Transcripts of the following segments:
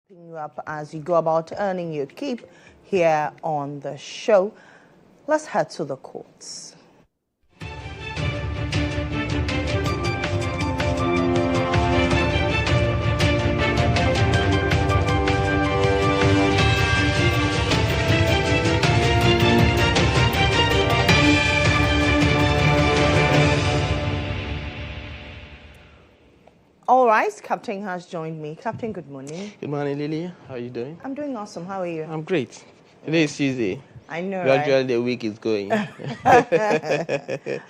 You up as you go about earning your keep here on the show. Let's head to the courts. All right, Captain has joined me. Captain, good morning. Good morning, Lily. How are you doing? I'm doing awesome. How are you? I'm great. Today is Tuesday. I know, Gradually, right? the week is going.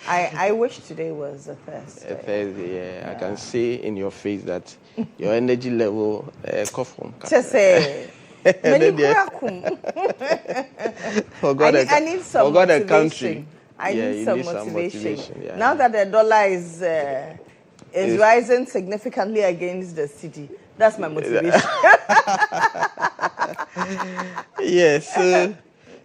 I wish today was a Thursday. Thursday, yeah. I can see in your face that your energy level cough from. Just say. I need some motivation. I need some motivation. Yeah. Now that the dollar is rising significantly against the city, that's my motivation. Yes.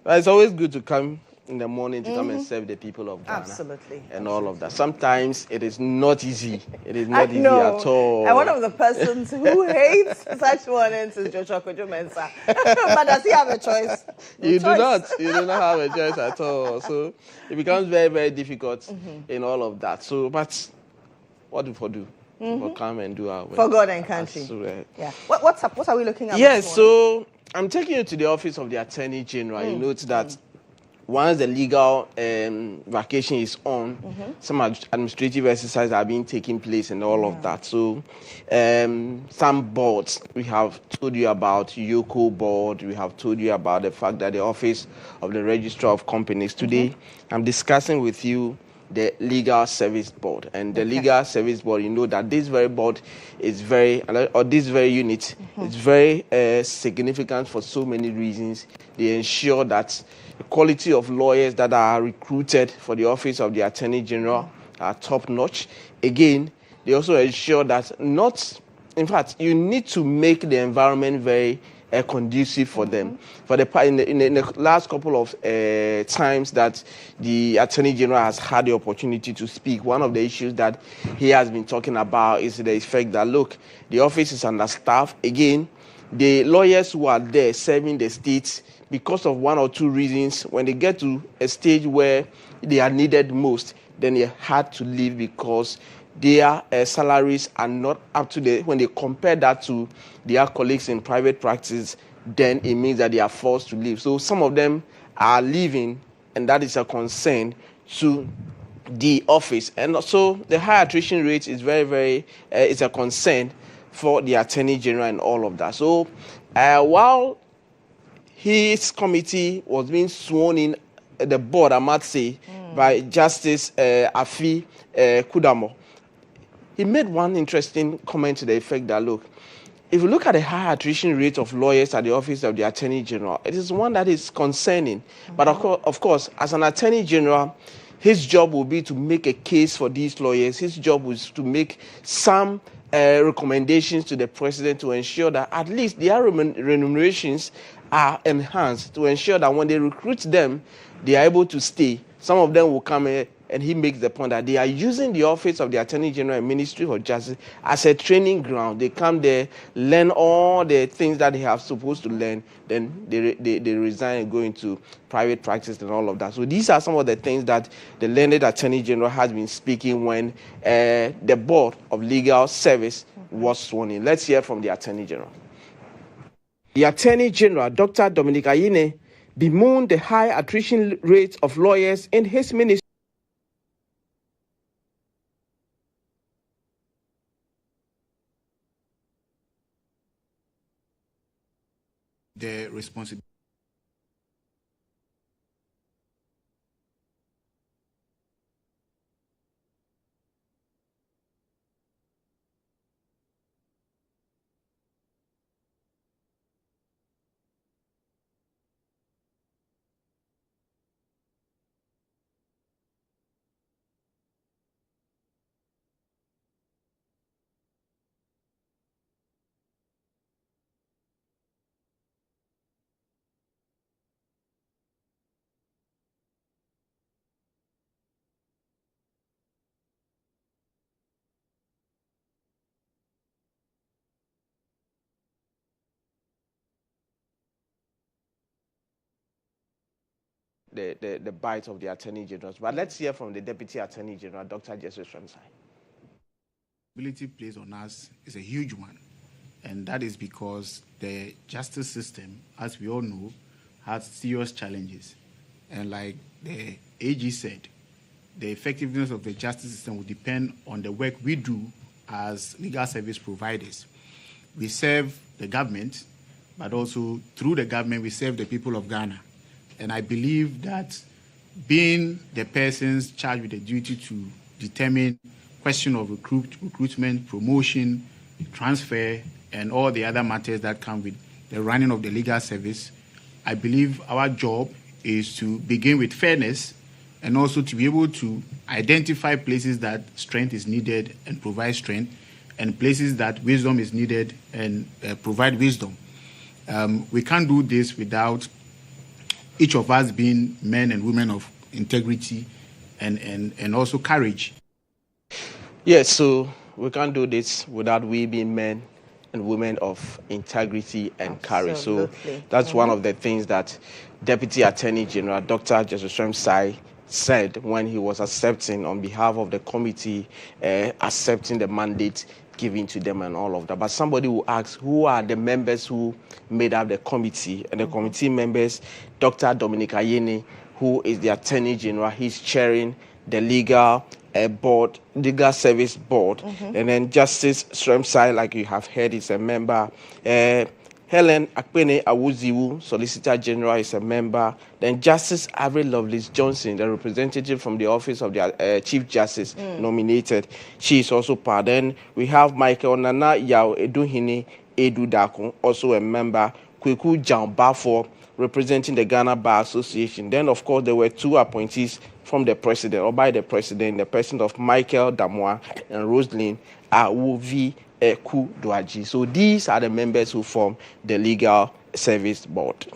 It's always good to come in the morning to come and serve the people of Ghana. Absolutely. And all of that. Sometimes it is not easy. It is I not easy know. at all. And one of the persons who hates such warnings is Kodjo Mensah. But does he have a choice? You do not. You do not have a choice at all. So it becomes very, very difficult in all of that. So, but what do we do? We'll come and do our work. For God and country. Yeah. What's up? What are we looking at? Yes, so I'm taking you to the office of the Attorney General. You note that once the legal vacation is on, some administrative exercises are being taking place and all of that. So some boards, we have told you about GHOne board. We have told you about the fact that the office of the Registrar of Companies. Today, I'm discussing with you the Legal Service Board. And the Legal Service Board, you know that this very board is this very unit is very significant for so many reasons. They ensure that the quality of lawyers that are recruited for the office of the Attorney General are top-notch. Again, they also ensure that in fact, you need to make the environment very conducive for them. For in the last couple of times that the Attorney General has had the opportunity to speak, one of the issues that he has been talking about is the effect that, look, the office is understaffed. Again, the lawyers who are there serving the states, because of one or two reasons, when they get to a stage where they are needed most, then they had to leave because their salaries are not up to date. When they compare that to their colleagues in private practice, then it means that they are forced to leave. So some of them are leaving, and that is a concern to the office. And also the high attrition rate is very, very, it's a concern for the Attorney General and all of that. So while his committee was being sworn in, the board, I might say, by Justice Afi Kudamo, he made one interesting comment to the effect that, look, if you look at the high attrition rate of lawyers at the office of the Attorney General, it is one that is concerning. But of course, as an Attorney General, his job will be to make a case for these lawyers. His job was to make some recommendations to the president to ensure that at least their remunerations are enhanced, to ensure that when they recruit them, they are able to stay. Some of them will come here, and he makes the point that they are using the office of the Attorney General and Ministry of Justice as a training ground. They come there, learn all the things that they are supposed to learn, then they resign and go into private practice and all of that. So these are some of the things that the learned Attorney General has been speaking when the Board of Legal Service was sworn in. Let's hear from the Attorney General. The Attorney General, Dr. Dominic Ayine, bemoaned the high attrition rate of lawyers in his ministry. The responsibility. the bite of the Attorney General. But let's hear from the Deputy Attorney General, Dr. Jesus Mensah. Responsibility placed on us is a huge one, and that is because the justice system, as we all know, has serious challenges. And like the AG said, the effectiveness of the justice system will depend on the work we do as legal service providers. We serve the government, but also through the government, we serve the people of Ghana. And I believe that being the persons charged with the duty to determine question of recruitment, promotion, transfer, and all the other matters that come with the running of the legal service, I believe our job is to begin with fairness and also to be able to identify places that strength is needed and provide strength, and places that wisdom is needed and provide wisdom. We can't do this without each of us being men and women of integrity and also courage. Yes, so we can't do this without we being men and women of integrity and courage. So that's one of the things that Deputy Attorney General Dr. Jesus Mensah said when he was accepting on behalf of the committee, accepting the mandate given to them and all of that. But somebody will ask, who are the members who made up the committee? And the committee members, Dr. Dominic Ayeni, who is the Attorney General, he's chairing the legal board, legal service board, and then Justice Mensah, like you have heard, is a member. Helen Akpene Awuziwu, Solicitor General, is a member. Then Justice Avery Lovelace Johnson, the representative from the Office of the Chief Justice, nominated. She is also part. Then we have Michael Nana Yao Eduhini Edu Dakun, also a member. Kweku John Bafo, representing the Ghana Bar Association. Then, of course, there were two appointees from the president, or by the president, the person of Michael Damoa and Roselyn Awuvi Kuduaji. So these are the members who form the Legal Service Board.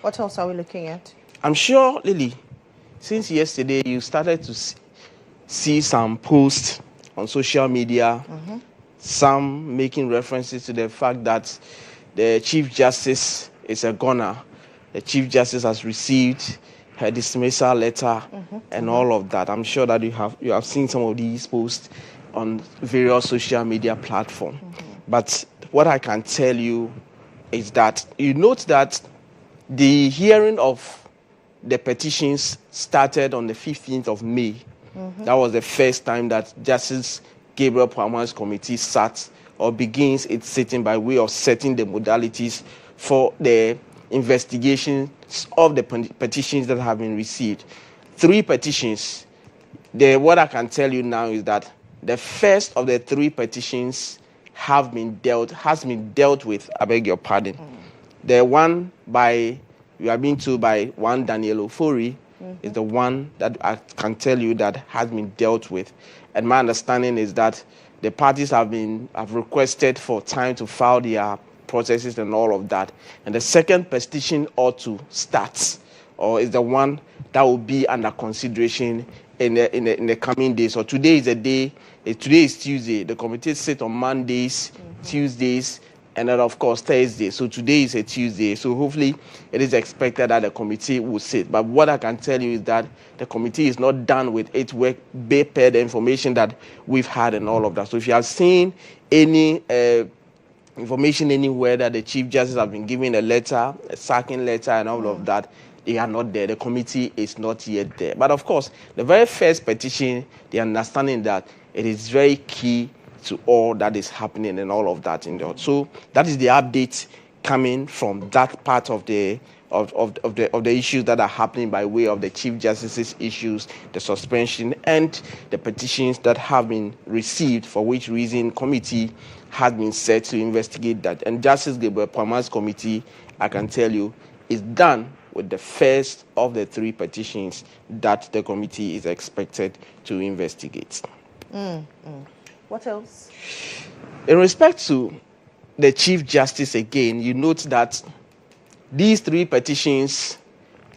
What else are we looking at? I'm sure, Lily, since yesterday you started to see some posts on social media, some making references to the fact that the Chief Justice is a goner. The Chief Justice has received her dismissal letter and all of that. I'm sure that you have seen some of these posts on various social media platforms. But what I can tell you is that you note that the hearing of the petitions started on the 15th of May. That was the first time that Justice Gabriel Palmer's committee sat or begins its sitting by way of setting the modalities for the investigations of the petitions that have been received. 3 petitions. What I can tell you now is that the first of the 3 petitions has been dealt with. I beg your pardon. The one we are being told by one Daniel Ofori is the one that I can tell you that has been dealt with. And my understanding is that the parties have requested for time to file their processes and all of that. And the second petition ought to start, or is the one that will be under consideration in the coming days. So today is the day. Today is Tuesday. The committee sit on Mondays, Tuesdays, and then of course Thursday. So today is a Tuesday. So hopefully it is expected that the committee will sit. But what I can tell you is that the committee is not done with its work based on the information that we've had and all of that. So if you have seen any information anywhere that the Chief Justice has been given a letter, a sacking letter and all of that, they are not there. The committee is not yet there. But of course, the very first petition, the understanding that it is very key to all that is happening and all of that. So that is the update coming from that part of the issues that are happening by way of the Chief Justice's issues, the suspension and the petitions that have been received, for which reason committee has been set to investigate that. And Justice Gabriel Palmer's committee, I can tell you, is done with the first of the 3 petitions that the committee is expected to investigate. What else? In respect to the Chief Justice again, you note that these 3 petitions,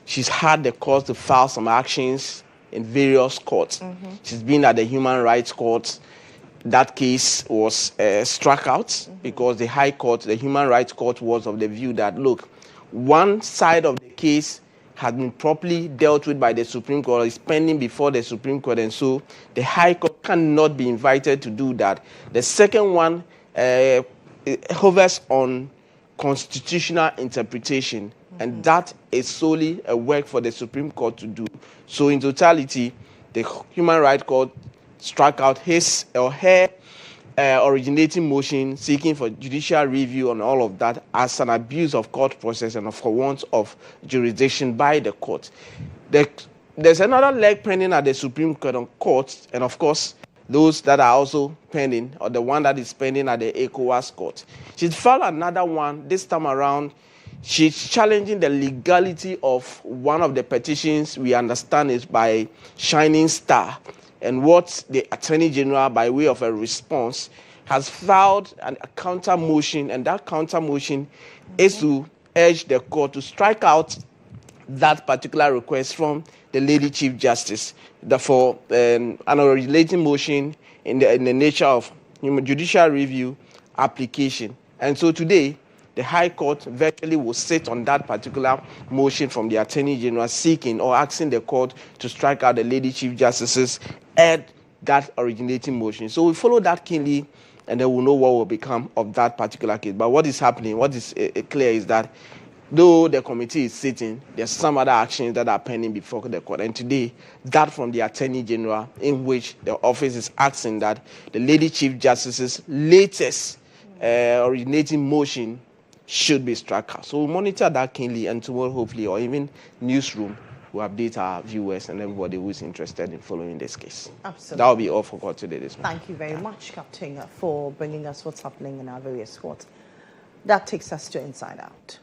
she's had the court to file some actions in various courts. She's been at the Human Rights Court. That case was struck out because the High Court, the Human Rights Court, was of the view that, look, one side of the case has been properly dealt with by the Supreme Court, or is pending before the Supreme Court, and so the High Court cannot be invited to do that. The second one hovers on constitutional interpretation, and that is solely a work for the Supreme Court to do. So in totality, the Human Rights Court struck out his or her originating motion seeking for judicial review on all of that as an abuse of court process and for want of jurisdiction by the court. There's another leg pending at the Supreme Court on courts, and of course, those that are also pending, or the one that is pending at the ECOWAS court. She's filed another one this time around. She's challenging the legality of one of the petitions we understand is by Shining Star, and what the Attorney General, by way of a response, has filed a counter motion, and that counter motion is to urge the court to strike out that particular request from the Lady Chief Justice for an originating motion in the nature of judicial review application. And so today, the High Court virtually will sit on that particular motion from the Attorney General seeking or asking the court to strike out the Lady Chief Justices at that originating motion. So we follow that keenly, and then we'll know what will become of that particular case. But what is happening, what is clear is that though the committee is sitting, there's some other actions that are pending before the court. And today, that from the Attorney General, in which the office is asking that the Lady Chief Justice's latest originating motion should be struck out. So we'll monitor that keenly, and tomorrow, hopefully, or even newsroom, will update our viewers and everybody who is interested in following this case. Absolutely. That will be all for court today this morning. Thank you very much, Captain, for bringing us what's happening in our various courts. That takes us to Inside Out.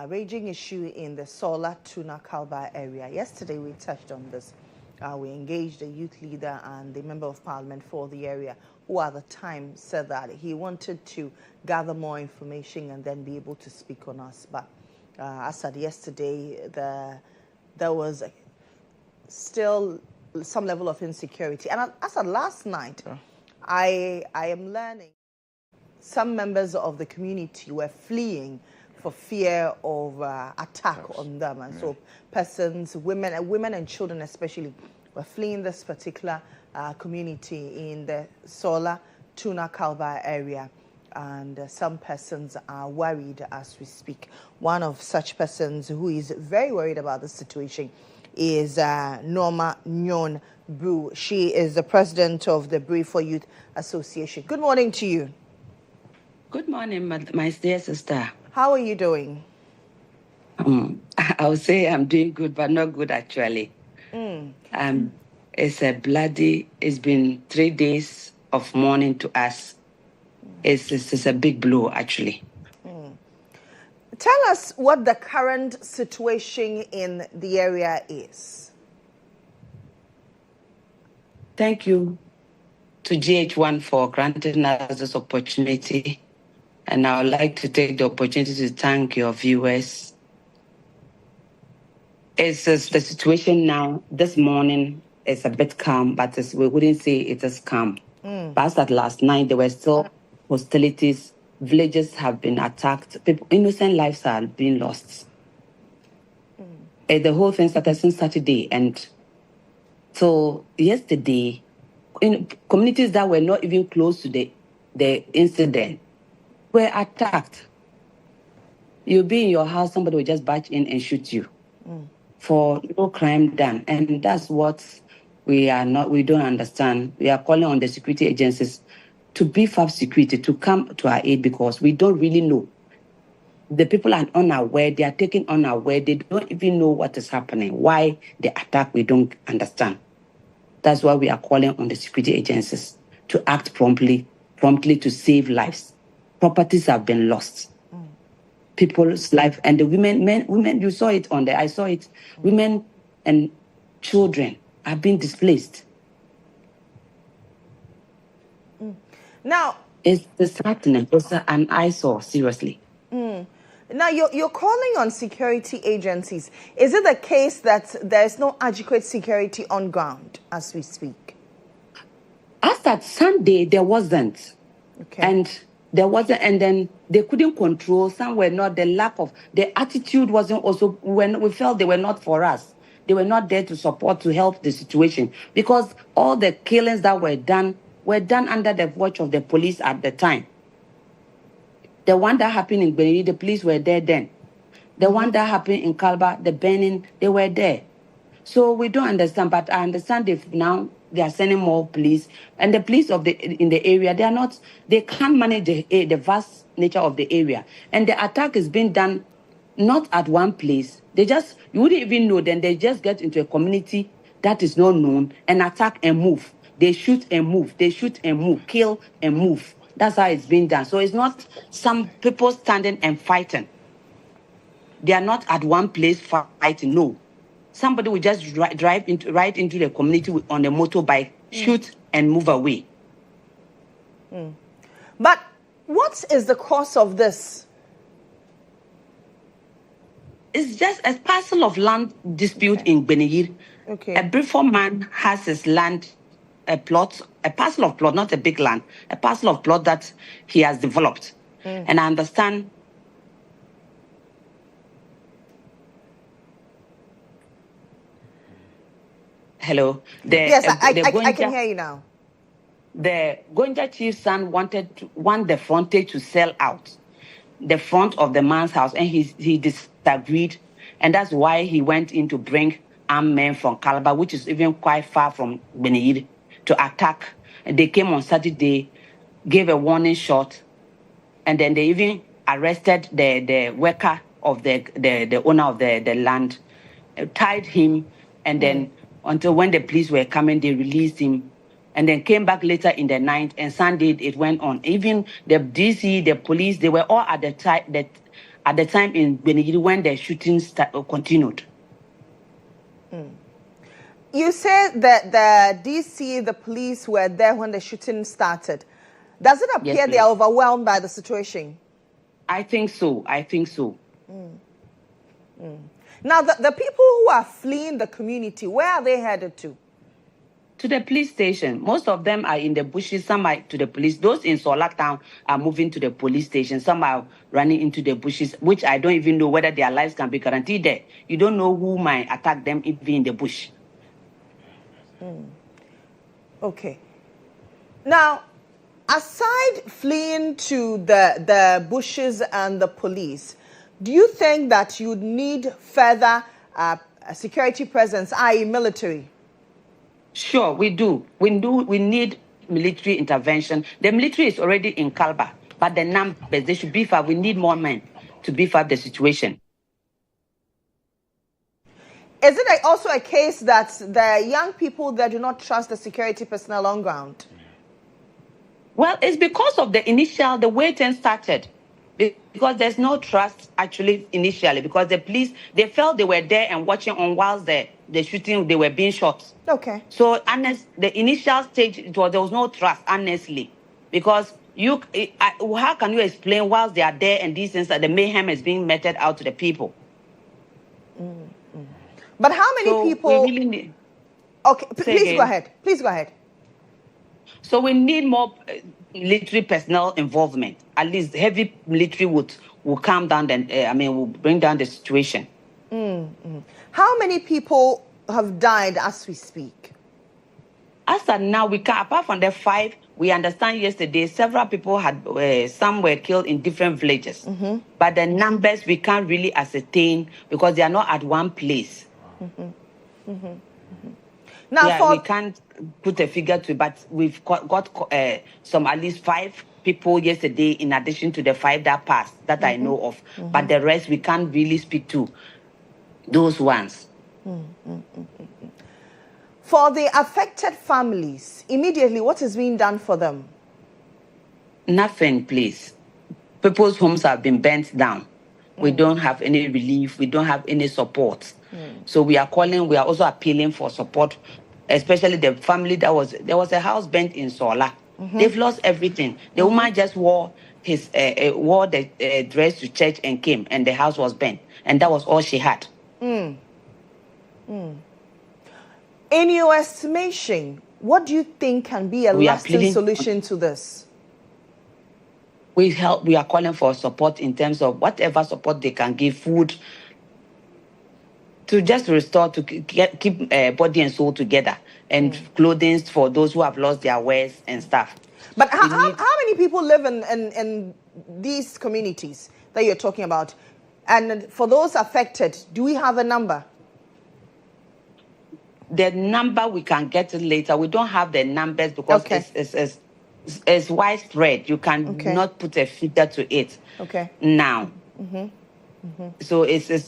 Raging issue in the Sola Tuna Kalba area. Yesterday we touched on this. We engaged a youth leader and the member of parliament for the area who at the time said that he wanted to gather more information and then be able to speak on us. But as at yesterday, there was still some level of insecurity. And as of last night, I am learning some members of the community were fleeing for fear of attack on them. And so persons, women and children especially, were fleeing this particular community in the Sola, Tuna Kalba area. And some persons are worried as we speak. One of such persons who is very worried about the situation is Norma Nyon Brew. She is the president of the Brew for Youth Association. Good morning to you. Good morning, my dear sister. How are you doing? I would say I'm doing good, but not good actually. It's been 3 days of mourning to us. It's a big blow actually. Tell us what the current situation in the area is. Thank you to GHOne for granting us this opportunity. And I would like to take the opportunity to thank your viewers. It's just the situation now, this morning, is a bit calm, but we wouldn't say it is calm. But as at last night, there were still hostilities. Villages have been attacked. Innocent lives are being lost. The whole thing started since Saturday. And so yesterday, in communities that were not even close to the incident were attacked. You'll be in your house, somebody will just barge in and shoot you for no crime done. And that's what we don't understand. We are calling on the security agencies to beef up security, to come to our aid, because we don't really know. The people are unaware, they are taken unaware, they don't even know what is happening. Why the attack, we don't understand. That's why we are calling on the security agencies to act promptly to save lives. Properties have been lost. People's life, and the women, you saw it on there, I saw it. Women and children are being displaced. Now, it's disheartening. It's an eyesore, seriously. Now, you're calling on security agencies. Is it the case that there's no adequate security on ground as we speak? As at Sunday, there wasn't. Okay. And there wasn't, and then they couldn't control. Some were not. The lack of the attitude wasn't also. When we felt they were not for us, they were not there to support, to help the situation, because all the killings that were done under the watch of the police at the time. The one that happened in Benin, the police were there then. The one that happened in Kalba, the burning, they were there. So we don't understand, but I understand if now they are sending more police, and the police in the area, they can't manage the vast nature of the area. And the attack is being done not at one place. You wouldn't even know, then they just get into a community that is not known and attack and move. They shoot and move, kill and move. That's how it's being done. So it's not some people standing and fighting. They are not at one place fighting, no. Somebody will just drive right into the community on a motorbike, shoot and move away. But what is the cause of this? It's just a parcel of land dispute in Benihir. Okay. A Brifo man has his land, a parcel of plot, not a big land, a parcel of plot that he has developed. And I understand. Hello. Yes, I can hear you now. The Gonja chief's son want the frontage to sell out the front of the man's house, and he disagreed, and that's why he went in to bring armed men from Calabar, which is even quite far from Benihir, to attack. And they came on Saturday, gave a warning shot, and then they even arrested the worker of the owner of the land, tied him, and then until when the police were coming, they released him, and then came back later in the night, and Sunday it went on. Even the DC, the police, they were all at the time in Benihir when the shooting continued. You said that the DC, the police were there when the shooting started. Does it appear Yes, they are overwhelmed by the situation? I think so. I think so. Now, the people who are fleeing the community, where are they headed to? To the police station. Most of them are in the bushes. Some are to the police. Those in Solar Town are moving to the police station. Some are running into the bushes, which I don't even know whether their lives can be guaranteed there. You don't know who might attack them even in the bush. Okay. Now, aside fleeing to the bushes and the police, do you think that you need further security presence, i.e. military? Sure, we do. We need military intervention. The military is already in Kalba, but the numbers, they should beef up. We need more men to beef up the situation. Is it also a case that the young people that do not trust the security personnel on ground? Well, it's because of the way things started. Because there's no trust actually initially, because the police, they felt they were there and watching on whilst the shooting, they were being shot. Okay. So the initial stage, there was no trust, honestly, because how can you explain whilst they are there and these things that the mayhem is being meted out to the people? But how many people? We really need, okay, please go ahead. Please go ahead. So we need more military personnel involvement. At least heavy military will calm down will bring down the situation. How many people have died as we speak? As of now, apart from the 5, we understand yesterday several people some were killed in different villages. But the numbers we can't really ascertain because they are not at one place. Now, we can't put a figure to it, but we've got some at least 5 people yesterday in addition to the 5 that passed that I know of. But the rest we can't really speak to those ones. For the affected families, immediately what is being done for them? Nothing, please. People's homes have been burnt down. We don't have any relief. We don't have any support. So we are also appealing for support, especially the family there was a house burnt in Sola. They've lost everything. The woman just wore the dress to church and came, and the house was burnt, and that was all she had. In your estimation, what do you think can be a lasting solution to this? We are calling for support in terms of whatever support they can give, food, to just restore, to keep body and soul together, and clothing for those who have lost their wares and stuff. But how many people live in these communities that you're talking about? And for those affected, do we have a number? The number we can get later. We don't have the numbers because it's widespread. You can not put a figure to it now. So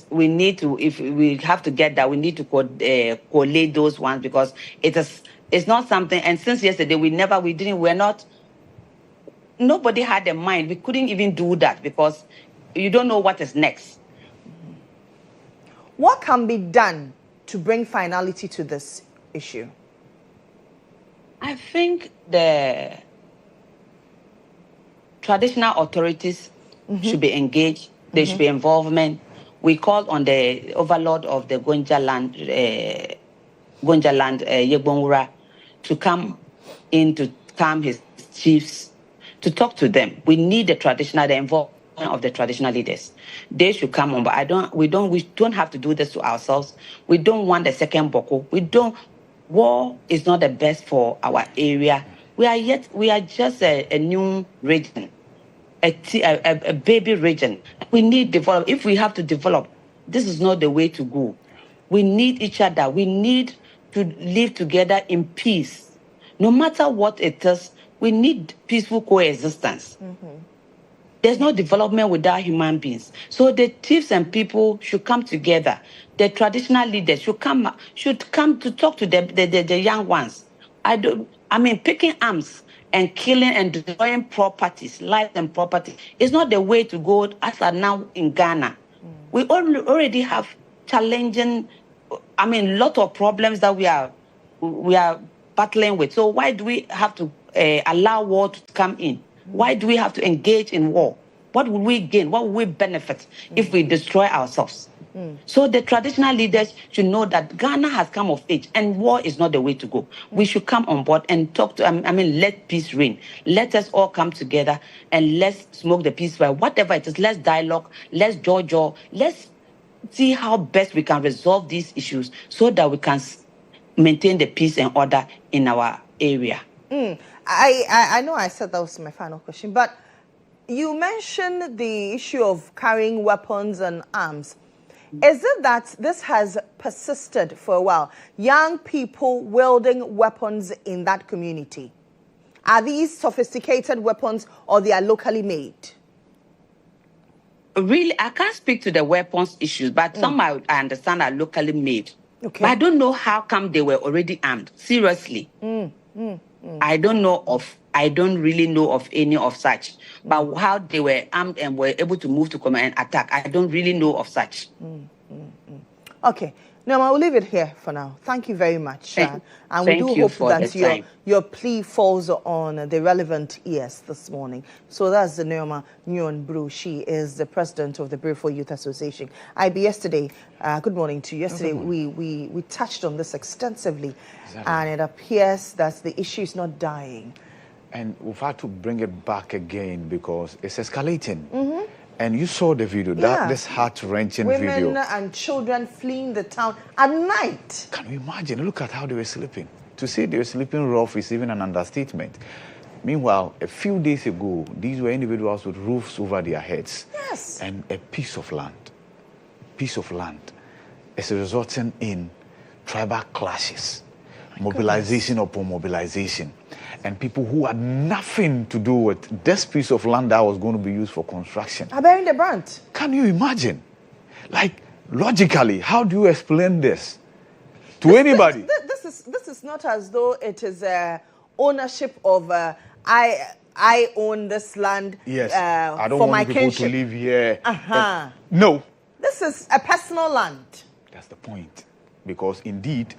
we need to, if we have to get that, we need to collate those ones because it's not something. And since yesterday, nobody had a mind. We couldn't even do that because you don't know what is next. What can be done to bring finality to this issue? I think the traditional authorities should be engaged. There should be involvement. We called on the overlord of the Gonja land, Yegbonwura, to come in to calm his chiefs, to talk to them. We need the involvement of the traditional leaders. They should come on, but we don't have to do this to ourselves. We don't want the second Boko. War is not the best for our area. We are just a new region. A baby region. We need develop. If we have to develop, this is not the way to go. We need each other. We need to live together in peace. No matter what it is, we need peaceful coexistence. There's no development without human beings. So the chiefs and people should come together. The traditional leaders should come to talk to the young ones. Picking arms and killing and destroying properties, lives and property, is not the way to go as are now in Ghana. We already have challenging lot of problems that we are battling with. So why do we have to allow war to come in? Why do we have to engage in war? What will we gain? What will we benefit if we destroy ourselves? So the traditional leaders should know that Ghana has come of age and war is not the way to go. We should come on board and talk to, let peace reign. Let us all come together and let's smoke the peace fire. Whatever it is, let's dialogue, let's jaw. Let's see how best we can resolve these issues so that we can maintain the peace and order in our area. I know I said that was my final question, but you mentioned the issue of carrying weapons and arms. Is it that this has persisted for a while? Young people wielding weapons in that community. Are these sophisticated weapons or they are locally made? Really, I can't speak to the weapons issues, but some I understand are locally made. Okay. But I don't know how come they were already armed. Seriously. I don't really know of any of such. But how they were armed and were able to move to come and attack, I don't really know of such. Okay. Now, I will leave it here for now. Thank you very much. And we do hope that your plea falls on the relevant ears this morning. So that's the GHOne Brew. She is the president of the Beautiful Youth Association. Yesterday, good morning to you. Yesterday, we touched on this extensively. Exactly. And it appears that the issue is not dying. And we've had to bring it back again because it's escalating. And you saw the video, this heart-wrenching video. Women and children fleeing the town at night. Can you imagine? Look at how they were sleeping. To say they were sleeping rough is even an understatement. Meanwhile, a few days ago, these were individuals with roofs over their heads. Yes. And a piece of land is resulting in tribal clashes, mobilization upon mobilization. And people who had nothing to do with this piece of land that was going to be used for construction are bearing the brunt. Can you imagine? Like, logically, how do you explain this to anybody? This is not as though it is ownership of I own this land. Yes, I don't for want my people kinship. to live here. No. This is a personal land. That's the point. Because indeed,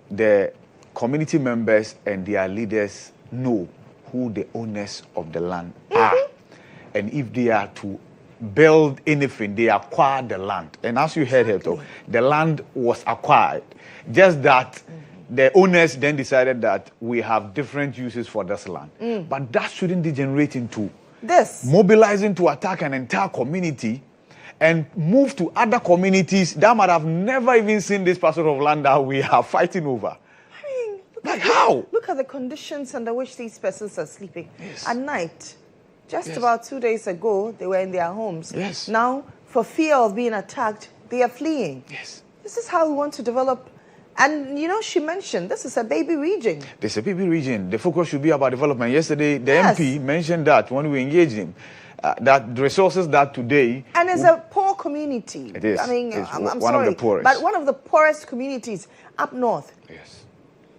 the community members and their leaders know who the owners of the land are. And if they are to build anything, they acquire the land. And as you heard her talk, the land was acquired. Just that the owners then decided that we have different uses for this land. But that shouldn't degenerate into this. Mobilizing to attack an entire community and move to other communities that might have never even seen this parcel of land that we are fighting over. How? Look at the conditions under which these persons are sleeping at night. Just about 2 days ago, they were in their homes. Now, for fear of being attacked, they are fleeing. This is how we want to develop. And, you know, she mentioned this is a baby region. This is a baby region. The focus should be about development. Yesterday, the MP mentioned that when we engaged him, that the resources that today... And it's a poor community. It is. I mean, I'm sorry, of the poorest. but one of the poorest communities up north.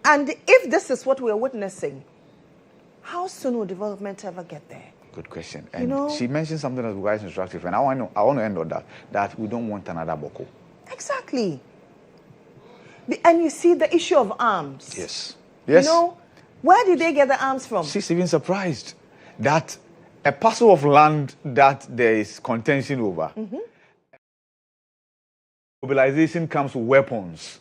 And if this is what we're witnessing, how soon will development ever get there? Good question. And she mentioned something that's quite instructive, and I want to end on that we don't want another Boko. Exactly. And you see the issue of arms. Yes. You know, where did they get the arms from? She's even surprised that a parcel of land that there is contention over, mobilization comes with weapons.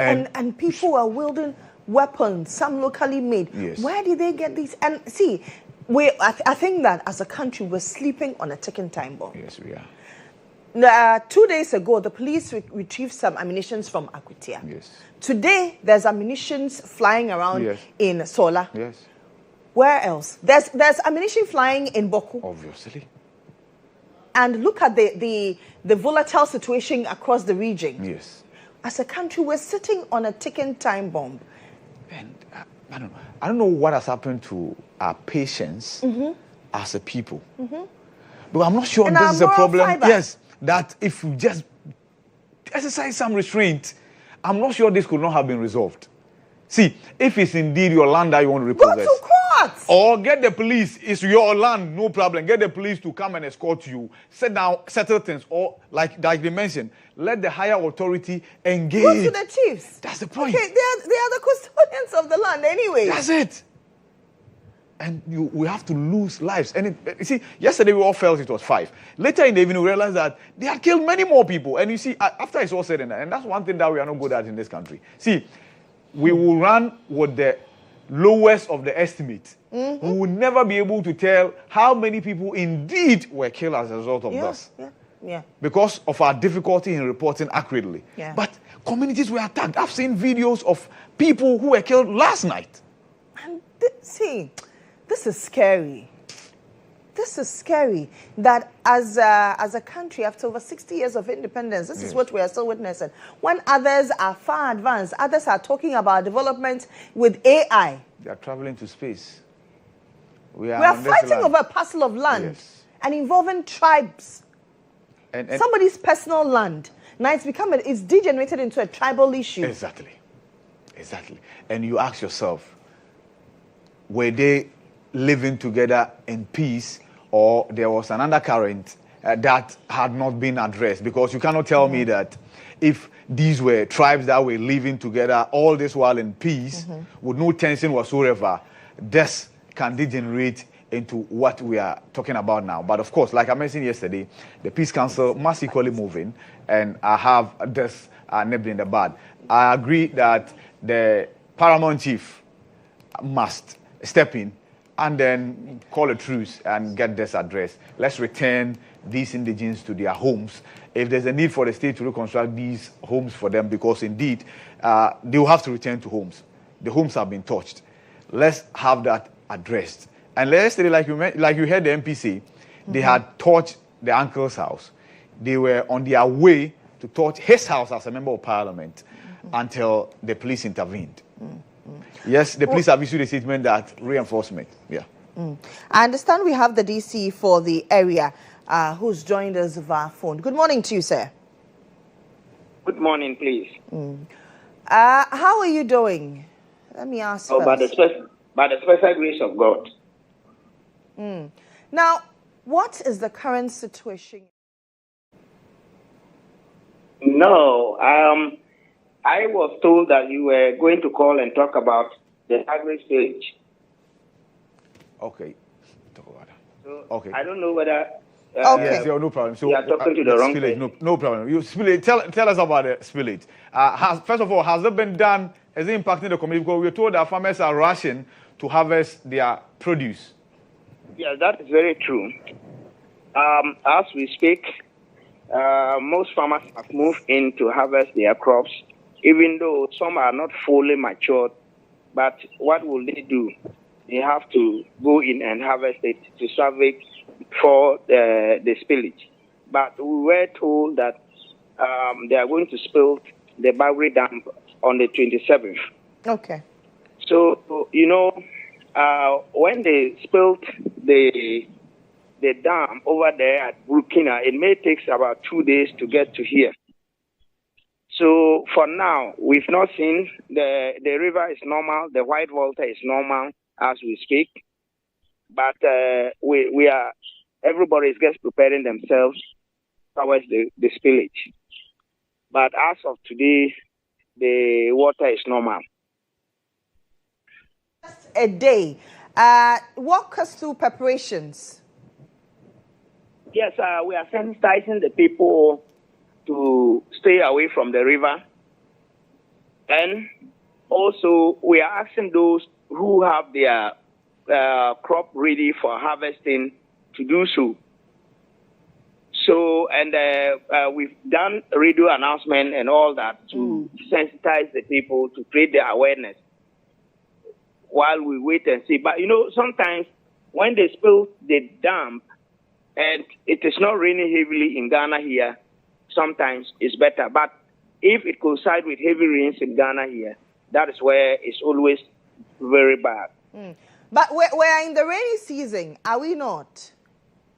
And people are wielding weapons, some locally made. Where did they get these? And see, I think that as a country, we're sleeping on a ticking time bomb. Yes, we are. 2 days ago, the police retrieved some ammunition from Akutia. Today, there's ammunition flying around in Sola. Where else? There's ammunition flying in Boku. Obviously. And look at the volatile situation across the region. As a country, we're sitting on a ticking time bomb. And I don't know what has happened to our patience as a people. But I'm not sure and this is a problem. Fiber. That if we just exercise some restraint, I'm not sure this could not have been resolved. See, if it's indeed your land that you want to repossess, go to What? Or get the police. It's your land, no problem. Get the police to come and escort you. Sit down, settle things. Or like they mentioned, let the higher authority engage. Go to the chiefs. That's the point. Okay, they are the custodians of the land anyway. That's it. And we have to lose lives. And you see, yesterday we all felt it was 5. Later in the evening, we realized that they had killed many more people. And you see, after it's all said and done, and that's one thing that we are not good at in this country. See, we will run with the lowest of the estimates. We will never be able to tell how many people indeed were killed as a result of this. Yeah. Because of our difficulty in reporting accurately. Yeah. But communities were attacked. I've seen videos of people who were killed last night. And see, this is scary. This is scary that as a country, after over 60 years of independence, this is what we are still witnessing. When others are far advanced, others are talking about development with AI. They are traveling to space. We are fighting over a parcel of land and involving tribes. And somebody's personal land. Now it's degenerated into a tribal issue. Exactly. And you ask yourself, were they living together in peace, or there was an undercurrent that had not been addressed? Because you cannot tell me that if these were tribes that were living together all this while in peace, with no tension whatsoever, this can degenerate into what we are talking about now. But of course, like I mentioned yesterday, the Peace Council must equally move in, and I have this nipped in the bud. I agree that the paramount chief must step in and then call a truce and get this addressed. Let's return these indigents to their homes. If there's a need for the state to reconstruct these homes for them, because indeed they will have to return to homes. The homes have been touched. Let's have that addressed. And yesterday, like you heard the MP say, they had touched the uncle's house. They were on their way to touch his house as a member of parliament until the police intervened. Yes, the police have issued a statement that reinforcement. I understand we have the DC for the area who's joined us via phone. Good morning to you, sir. Good morning, please. How are you doing? Let me ask you. By the special grace of God. Now, what is the current situation? No, I was told that you were going to call and talk about the agri village. Okay. Talk about that. So okay. I don't know whether... Yes, no problem. So you are talking to the wrong person. No problem. You spillage. Tell us about the spillage. First of all, has it been done? Is it impacting the community? Because we were told that farmers are rushing to harvest their produce. Yeah, that is very true. As we speak, most farmers have moved in to harvest their crops, even though some are not fully matured. But what will they do? They have to go in and harvest it to salvage for the spillage. But we were told that they are going to spill the Boundary Dam on the 27th. Okay. So, when they spilled the dam over there at Burkina, it may take about 2 days to get to here. So for now, we've not seen the river is normal, the white water is normal as we speak, but everybody is just preparing themselves towards the spillage. But as of today, the water is normal. A day. Walk us through preparations. Yes, we are sensitizing the people to stay away from the river. And also, we are asking those who have their crop ready for harvesting to do so. So, and we've done radio announcement and all that to sensitize the people, to create the awareness while we wait and see. But, sometimes when they spill the dam and it is not raining heavily in Ghana here, sometimes it's better. But if it coincides with heavy rains in Ghana here, that is where it's always very bad. But we're in the rainy season, are we not?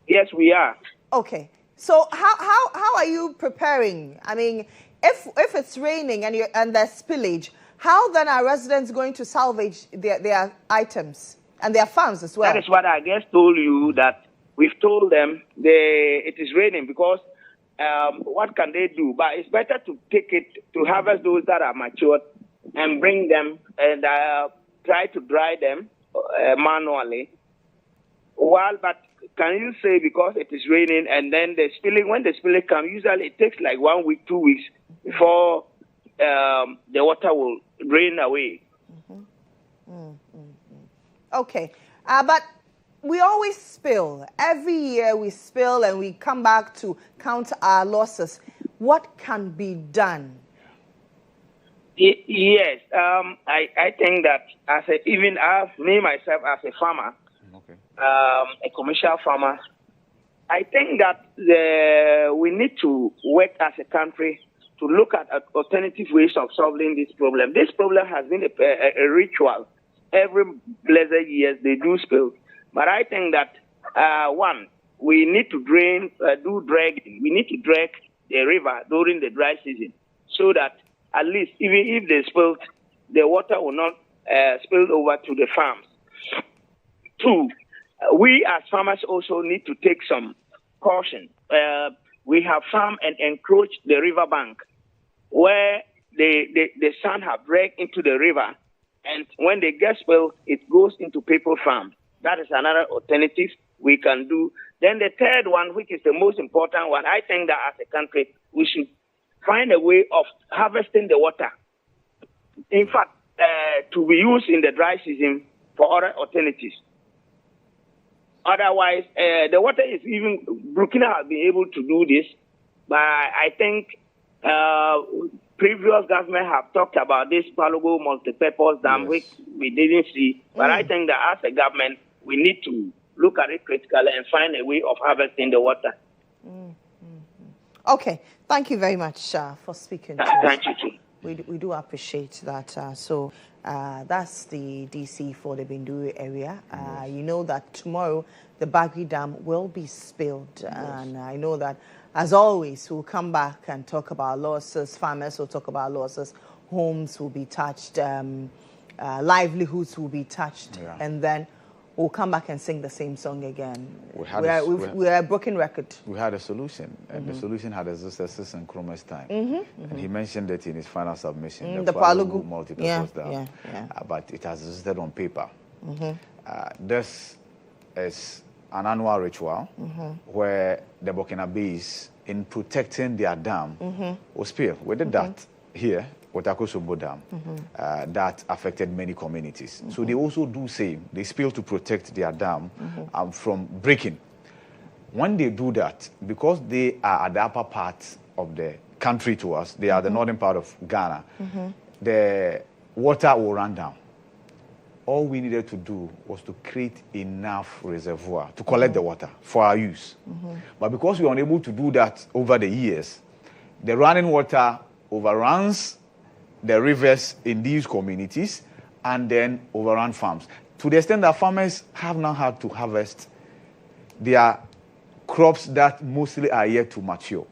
Yes, we are. Okay. So how are you preparing? I mean, if it's raining and there's spillage, how then are residents going to salvage their items And their farms as well. That is what I just told you, that we've told them it is raining because what can they do? But it's better to take it, to harvest those that are matured and bring them and try to dry them manually. But can you say because it is raining and then when the spilling comes, usually it takes like 1 week, 2 weeks before the water will drain away. Okay. But we always spill. Every year we spill and we come back to count our losses. What can be done? Yes. I think that me myself as a farmer, a commercial farmer, I think that we need to work as a country to look at alternative ways of solving this problem. This problem has been a ritual. Every blessed years they do spill. But I think that, we need to do dragging. We need to drag the river during the dry season so that at least even if they spill, the water will not spill over to the farms. 2, we as farmers also need to take some caution. We have farmed and encroached the river bank where the sand have dragged into the river, and when they get spilled, it goes into people farms. That is another alternative we can do. Then the third one, which is the most important one, I think that as a country, we should find a way of harvesting the water. In fact, to be used in the dry season for other alternatives. Otherwise, the water is even, Burkina has been able to do this, but I think previous government have talked about this Palogo multi-purpose dam, which we didn't see. But I think that as a government, we need to look at it critically and find a way of harvesting the water. Okay. Thank you very much for speaking to us. Thank you, too. We do appreciate that. So that's the DC for the Binduri area. You know that tomorrow the Bagri Dam will be spilled. And I know that, as always, we'll come back and talk about losses. Farmers will talk about losses. Homes will be touched. Livelihoods will be touched. Yeah. And then we'll come back and sing the same song again. We're a broken record. We had a solution, and the solution had existed since Nkrumah's time. And he mentioned it in his final submission, the Palugu multi-purpose dam. But it has existed on paper. This is an annual ritual where the Burkinabes, in protecting their dam, will spill. We did that here. Otakosombo Dam, that affected many communities. So they also do same. They spill to protect their dam from breaking. When they do that, because they are at the upper part of the country to us, they are the northern part of Ghana, the water will run down. All we needed to do was to create enough reservoir to collect the water for our use. But because we were unable to do that over the years, the running water overruns the rivers in these communities and then overrun farms. To the extent that farmers have now had to harvest their crops that mostly are yet to mature.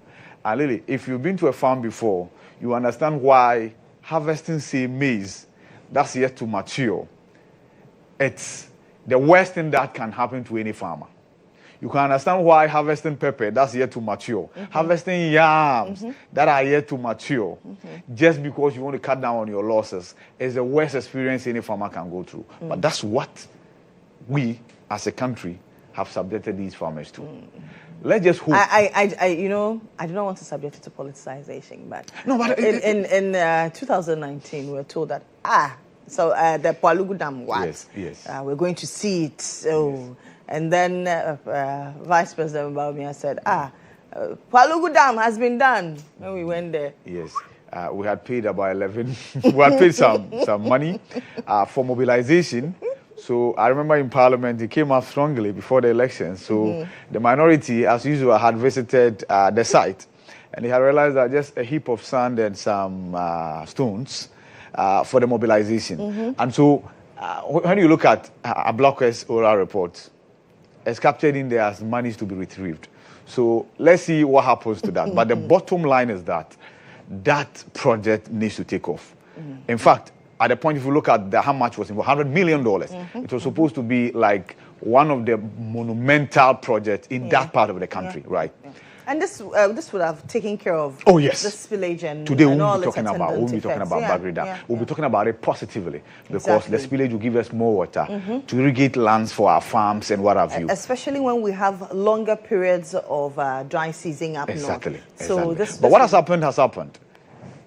And really, if you've been to a farm before, you understand why harvesting, say, maize that's yet to mature, it's the worst thing that can happen to any farmer. You can understand why harvesting pepper, that's yet to mature. Harvesting yams that are yet to mature, just because you want to cut down on your losses, is the worst experience any farmer can go through. But that's what we, as a country, have subjected these farmers to. Let's just hope. I do not want to subject it to politicization, but in 2019, we were told that, the Palugu Dam, we're going to see it. So. And then Vice President Baumia said, Palugu Dam has been done. When we went there. Yes. We had paid about 11. We had paid some money for mobilization. So I remember in Parliament, it came out strongly before the election. So the minority, as usual, had visited the site. And they had realized that just a heap of sand and some stones for the mobilization. And so when you look at a Blockers oral report, it's captured in there as monies to be retrieved. So let's see what happens to that. But the bottom line is that that project needs to take off. In fact, at the point, if you look at how much was involved, $100 million. It was supposed to be like one of the monumental projects in that part of the country, right? And this would have taken care of the spillage and today and we'll all be talking its about attendant Bagri Dam. We'll be talking about it positively because the spillage will give us more water to irrigate lands for our farms and what have you. Especially when we have longer periods of dry season up north. So but what has happened has happened.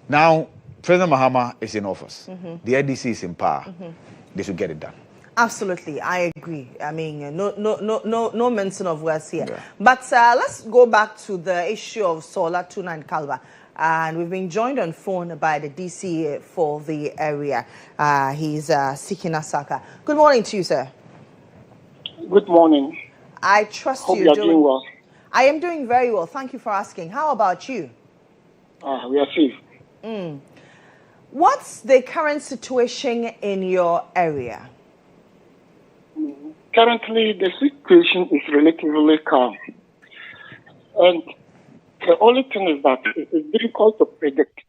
Now President Mahama is in office. The NDC is in power. They should get it done. Absolutely, I agree. I mean, no mention of words here. But let's go back to the issue of solar, tuna, and Kalba. And we've been joined on phone by the DC for the area. He's Sikina Saka. Good morning to you, sir. Good morning. I trust Hope you're doing well. I am doing very well. Thank you for asking. How about you? We are safe. What's the current situation in your area? Currently, the situation is relatively calm. And the only thing is that it is difficult to predict.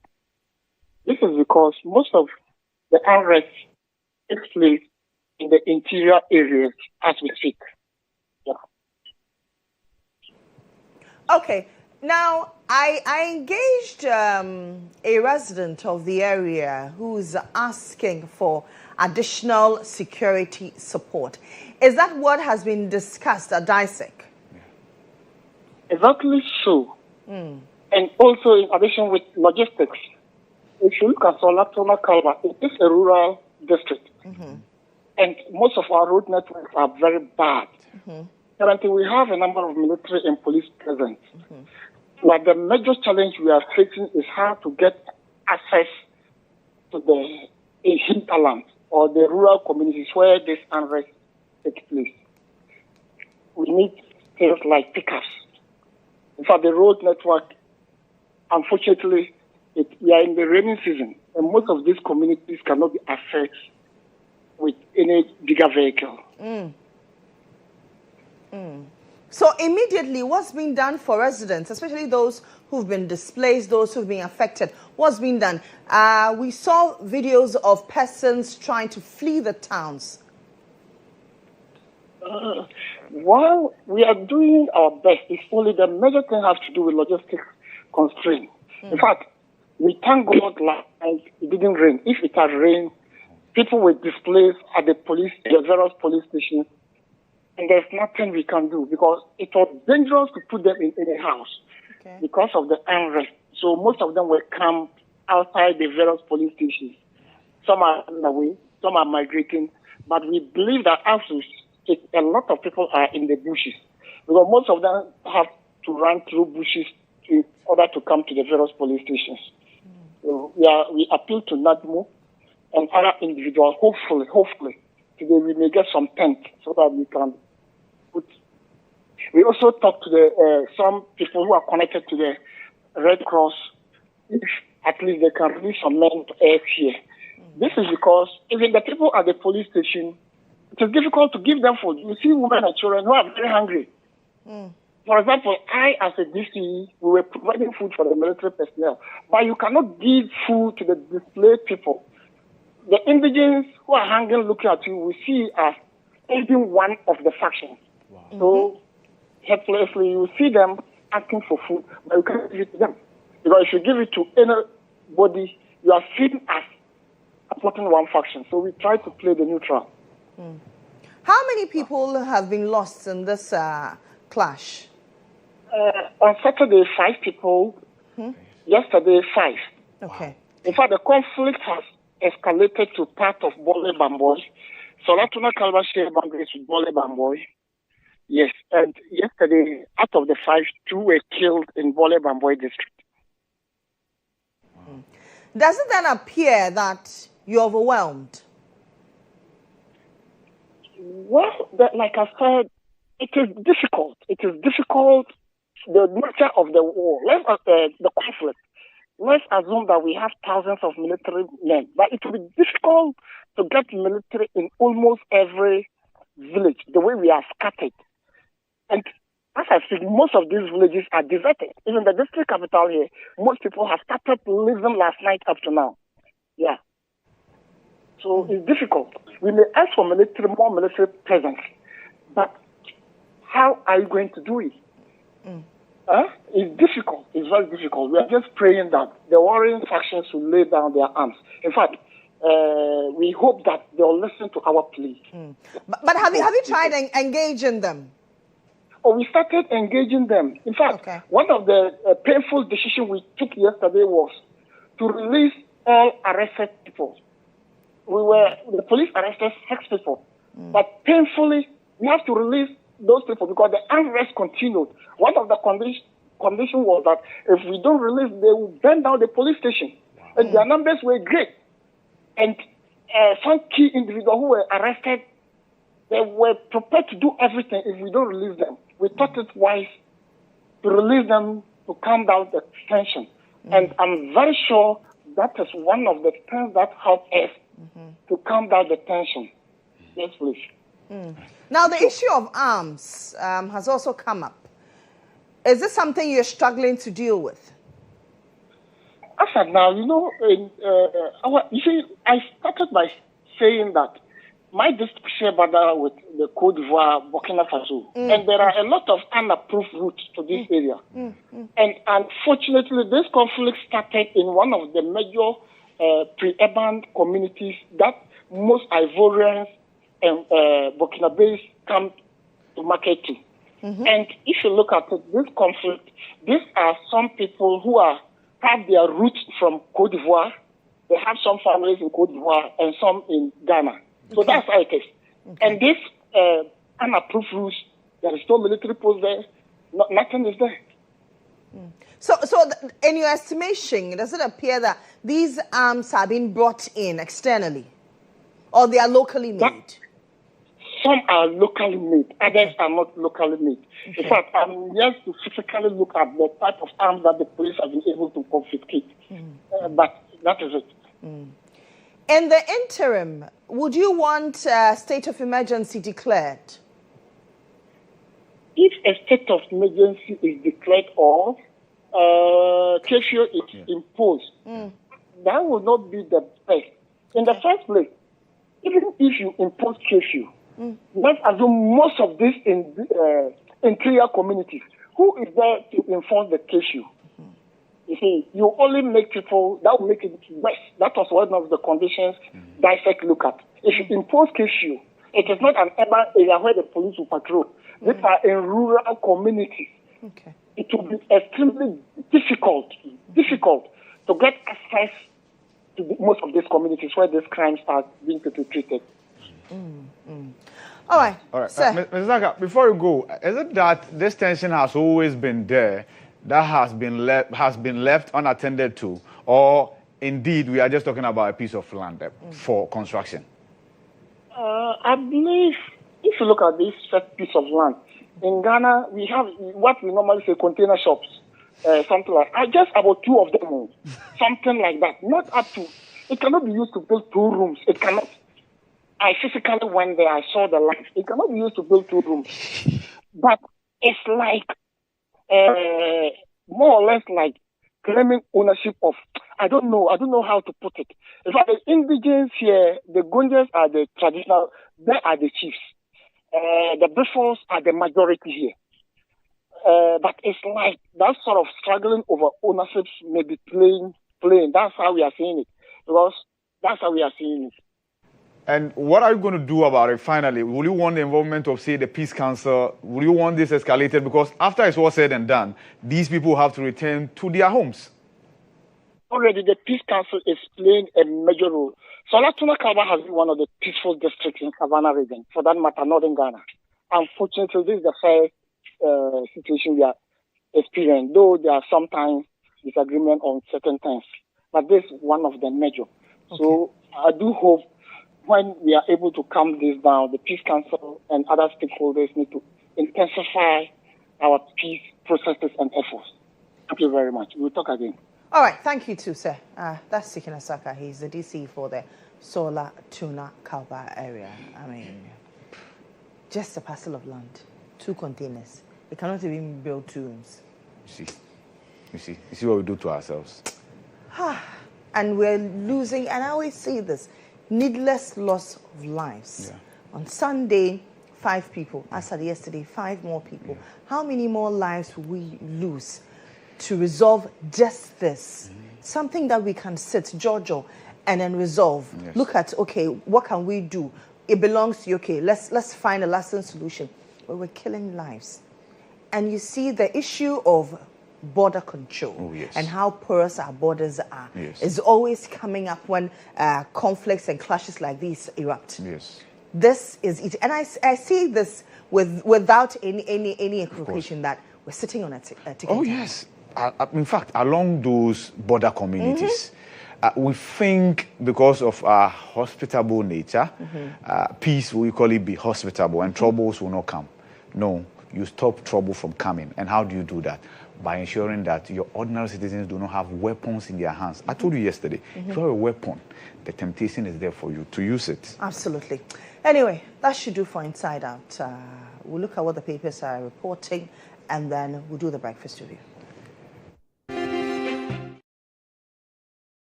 This is because most of the unrest takes place in the interior areas as we speak. Okay. Now, I engaged a resident of the area who's asking for additional security support. Is that what has been discussed at DISEC? Exactly so. And also, in addition with logistics, if you look at Solatona Kalba, it is a rural district. And most of our road networks are very bad. Currently, we have a number of military and police present. But the major challenge we are facing is how to get access to the hinterland or the rural communities where this unrest takes place. We need things like pickups. In fact, the road network, unfortunately, we are in the rainy season, and most of these communities cannot be accessed with any bigger vehicle. So immediately, what's being done for residents, especially those who've been displaced, those who've been affected? What's being done? We saw videos of persons trying to flee the towns. While we are doing our best, it's only the major thing has to do with logistics constraints. In fact, we thank God last night it didn't rain. If it had rained, people were displaced at the various police stations. And there's nothing we can do because it was dangerous to put them in a house because of the unrest. So most of them were camped outside the various police stations. Some are on the way, some are migrating. But we believe that after a lot of people are in the bushes because most of them have to run through bushes in order to come to the various police stations. So we appeal to NADMO and other individuals. Hopefully, today we may get some tent so that we can. We also talked to some people who are connected to the Red Cross, if at least they can release some men to air here. This is because even the people at the police station, it is difficult to give them food. You see women and children who are very hungry. For example, I, as a DC, we were providing food for the military personnel, but you cannot give food to the displaced people. The indigents who are hungry looking at you, we see as aiding one of the factions. So, helplessly, you see them asking for food, but you can't give it to them. Because if you give it to anybody, you are seen as supporting one faction. So we try to play the neutral. How many people have been lost in this clash? On Saturday, 5 people. Yesterday, 5. Okay. In fact, the conflict has escalated to part of Bole Bamboy. Solatuna Kalba share boundaries with Bole Bamboy. Yes, and yesterday, out of the 5, 2 were killed in Bole Bamboy district. Does it then appear that you're overwhelmed? Well, like I said, it is difficult. It is difficult, the nature of the war, the conflict. Let's assume that we have thousands of military men, but it will be difficult to get military in almost every village, the way we are scattered. And as I said, most of these villages are deserted. Even the district capital here, most people have started leaving last night up to now. Yeah. So it's difficult. We may ask for more military presence, but how are you going to do it? It's difficult. It's very difficult. We are just praying that the warring factions will lay down their arms. In fact, we hope that they'll listen to our plea. But have you tried engaging them? Oh, we started engaging them. In fact, one of the painful decisions we took yesterday was to release all arrested people. The police arrested 6 people. But painfully, we have to release those people because the unrest continued. One of the conditions was that if we don't release, they will burn down the police station. And their numbers were great. And some key individuals who were arrested, they were prepared to do everything if we don't release them. We thought it wise to release them to calm down the tension. And I'm very sure that is one of the things that helped us to calm down the tension. Yes, please. Now, the issue of arms has also come up. Is this something you're struggling to deal with? As of now, I started by saying that my district share border with the Côte d'Ivoire, Burkina Faso, and there are a lot of unapproved routes to this area. And unfortunately, this conflict started in one of the major pre-urban communities that most Ivorians and Burkinabés come to market to. And if you look at it, this conflict, these are some people who have their roots from Côte d'Ivoire. They have some families in Côte d'Ivoire and some in Ghana. So that's how it is. And this unapproved routes, there is no military post there. Nothing is there. So in your estimation, does it appear that these arms have been brought in externally? Or they are locally made? Some are locally made. Others are not locally made. In fact, I'm yet to physically look at the type of arms that the police have been able to confiscate. But that is it. In the interim, would you want a state of emergency declared? If a state of emergency is declared or curfew is imposed, that would not be the best. In the first place, even if you impose curfew, let's assume most of these interior communities, who is there to enforce the curfew? You see, you only make people, that will make it worse. That was one of the conditions DISEC look at. If you impose curfew, it is not an urban area where the police will patrol. These are in rural communities. It will be extremely difficult to get access to most of these communities where these crimes are being perpetrated. All right. Ms. Zaka, before you go, is it that this tension has always been there, that has been left unattended to, or indeed we are just talking about a piece of land for construction? I believe if you look at this first piece of land, in Ghana, we have what we normally say container shops, something like just about 2 of them, something like that. Not up to, it cannot be used to build 2 rooms. It cannot. I physically went there, I saw the land. It cannot be used to build 2 rooms. But it's like, more or less like claiming ownership of, I don't know how to put it. In fact, the indigenous here, the Gonjas are the traditional, they are the chiefs. The Biffles are the majority here. But it's like that sort of struggling over ownership may be playing. That's how we are seeing it. Because that's how we are seeing it. And what are you going to do about it finally? Will you want the involvement of, say, the Peace Council? Will you want this escalated? Because after it's all said and done, these people have to return to their homes. Already, the Peace Council is playing a major role. Solatuna Kalba has been one of the peaceful districts in Savannah region, for that matter, northern Ghana. Unfortunately, this is the first situation we are experiencing, though there are sometimes disagreement on certain things. But this is one of the major. So I do hope when we are able to calm this down, the Peace Council and other stakeholders need to intensify our peace processes and efforts. Thank you very much. We'll talk again. All right, thank you too, sir. That's Sikina Saka. He's the DC for the Solar Tuna Kalba area. I mean, just a parcel of land, 2 containers. They cannot even build 2 rooms. You see what we do to ourselves. And we're losing, and I always say this, needless loss of lives. Yeah. On Sunday, 5 people. As at yesterday, 5 more people. How many more lives will we lose to resolve just this? Something that we can sit, Giorgio, and then resolve. Yes. Look at, okay, what can we do? It belongs to you. Okay, let's find a lasting solution. But we're killing lives. And you see the issue of border control and how porous our borders are is always coming up when conflicts and clashes like these erupt. Yes. This is it. And I see this without any equivocation that we're sitting on a ticket. Oh, yes. In fact, along those border communities, we think because of our hospitable nature, peace will equally be hospitable and troubles will not come. No, you stop trouble from coming. And how do you do that? By ensuring that your ordinary citizens do not have weapons in their hands. I told you yesterday, if you have a weapon, the temptation is there for you to use it. Absolutely. Anyway, that should do for Inside Out. We'll look at what the papers are reporting, and then we'll do the breakfast review.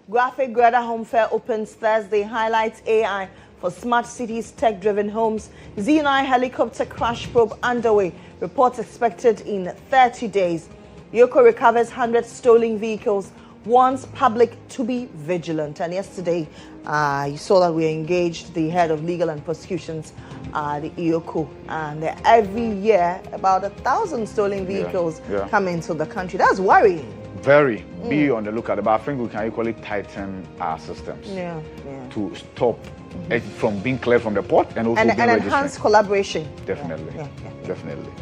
Graphic Greta Home Fair opens Thursday, highlights AI for smart cities, tech-driven homes. GHOne helicopter crash probe underway. Reports expected in 30 days. Yoko recovers 100 stolen vehicles, warns public to be vigilant. And yesterday, you saw that we engaged the head of legal and prosecutions, the Yoko. And every year, about 1,000 stolen vehicles come into the country. That's worrying. Very. Be on the lookout. But I think we can equally tighten our systems to stop it from being cleared from the port and also and enhance collaboration. Definitely. Definitely.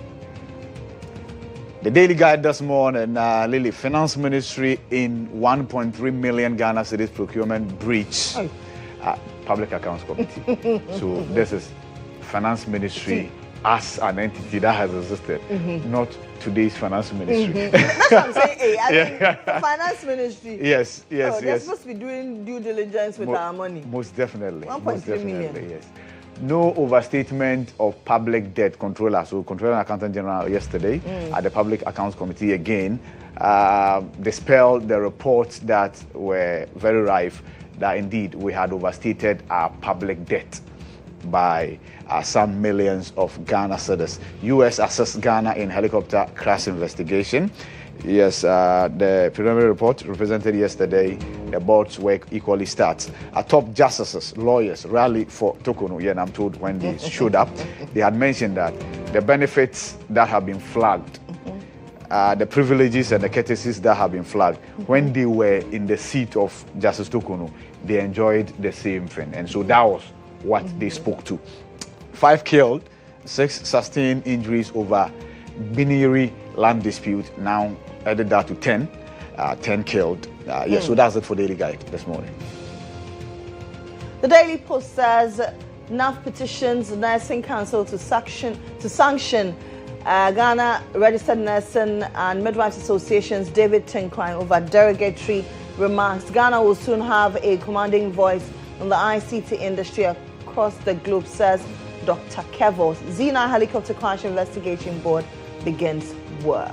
The Daily Guide this morning, Lily, Finance Ministry in 1.3 million Ghana cedis procurement breach Public Accounts Committee. So this is Finance Ministry as an entity that has existed, not today's Finance Ministry. That's what I'm saying. I mean, the Finance Ministry. Yes. They're supposed to be doing due diligence with our money. Most definitely. 1.3 million. Yes. No overstatement of public debt controller. So, Controller and Accountant General yesterday at the Public Accounts Committee again dispelled the reports that were very rife that indeed we had overstated our public debt by some millions of Ghana cedis. U.S. assessed Ghana in helicopter crash investigation. Yes, the preliminary report represented yesterday, the board's work equally starts. Top justices, lawyers rally for Tokono, and I'm told when they showed up, they had mentioned that the benefits that have been flagged, the privileges and the courtesies that have been flagged, when they were in the seat of Justice Tokono, they enjoyed the same thing. And so that was what they spoke to. 5 killed, 6 sustained injuries over Biniri land dispute, now added that to 10. 10 killed. So that's it for Daily Guide this morning. The Daily Post says NAF petitions the Nursing Council to sanction Ghana Registered Nursing and Midwives Association's David Tinkwine over derogatory remarks. Ghana will soon have a commanding voice in the ICT industry across the globe, says Dr. Kevos. GHOne Helicopter Crash Investigation Board begins work.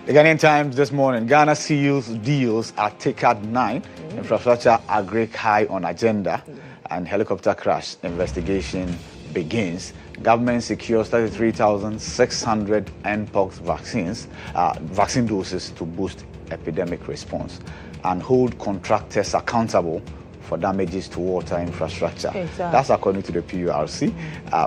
The Ghanaian Times this morning, Ghana seals deals at TICAD 9, infrastructure agri high on agenda, and helicopter crash investigation begins. Government secures 33,600 Mpox vaccine doses to boost epidemic response, and hold contractors accountable for damages to water infrastructure. Exactly. That's according to the PURC.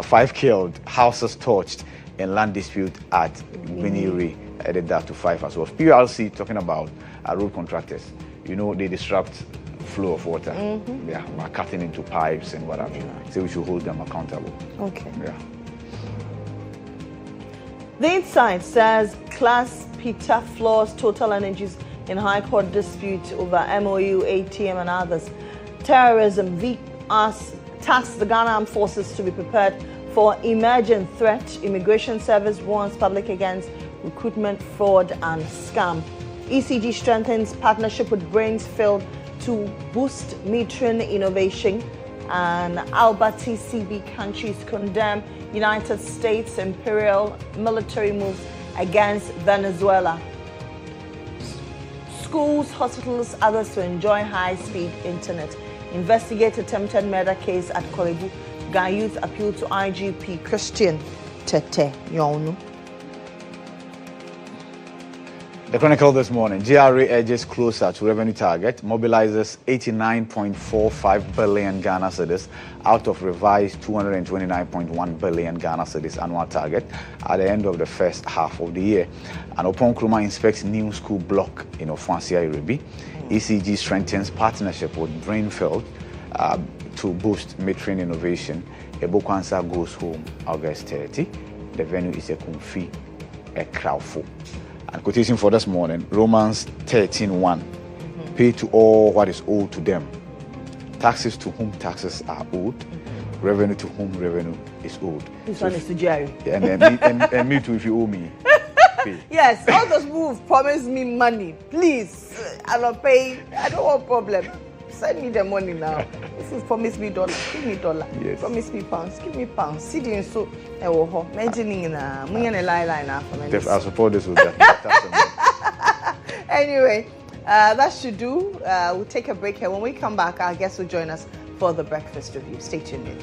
5 killed, houses torched in land dispute at Biniri, added that to 5 as well. PURC talking about road contractors. You know, they disrupt flow of water. By cutting into pipes and what have you. So we should hold them accountable. Okay. The Inside says Class Peter floors Total Energies in High Court dispute over MOU, ATM and others. Terrorism, tasks the Ghana Armed Forces to be prepared For emergent threat, Immigration Service warns public against recruitment fraud and scam. ECG strengthens partnership with Brainfield to boost metering innovation. And Alba TCB countries condemn United States imperial military moves against Venezuela. Schools, hospitals, others to enjoy high-speed internet. Investigate attempted murder case at Kolebu. Ga youth appeal to IGP Christian Tete Yonu. The Chronicle this morning, GRA edges closer to revenue target, mobilizes 89.45 billion Ghana cedis out of revised 229.1 billion Ghana cedis annual target at the end of the first half of the year. And Opon Kruma inspects new school block in Ofansia Iribi. ECG strengthens partnership with Brainfield to boost metering innovation. Ebokwansa goes home August 30. The venue is a Kumfi, a Crowfo. And quotation for this morning, Romans 13:1. Pay to all what is owed to them. Taxes to whom taxes are owed. Revenue to whom revenue is owed. This one is to Jerry. And me too if you owe me. Pay. Yes, all those people who've promised me money, please, I don't pay. I don't want problem. Send me the money now. If you promise me $, give me $. Yes. Promise me pounds, give me pounds. See the so mentioning na I support this with that. Anyway, that should do. We'll take a break here. When we come back, our guests will join us for the breakfast review. Stay tuned in.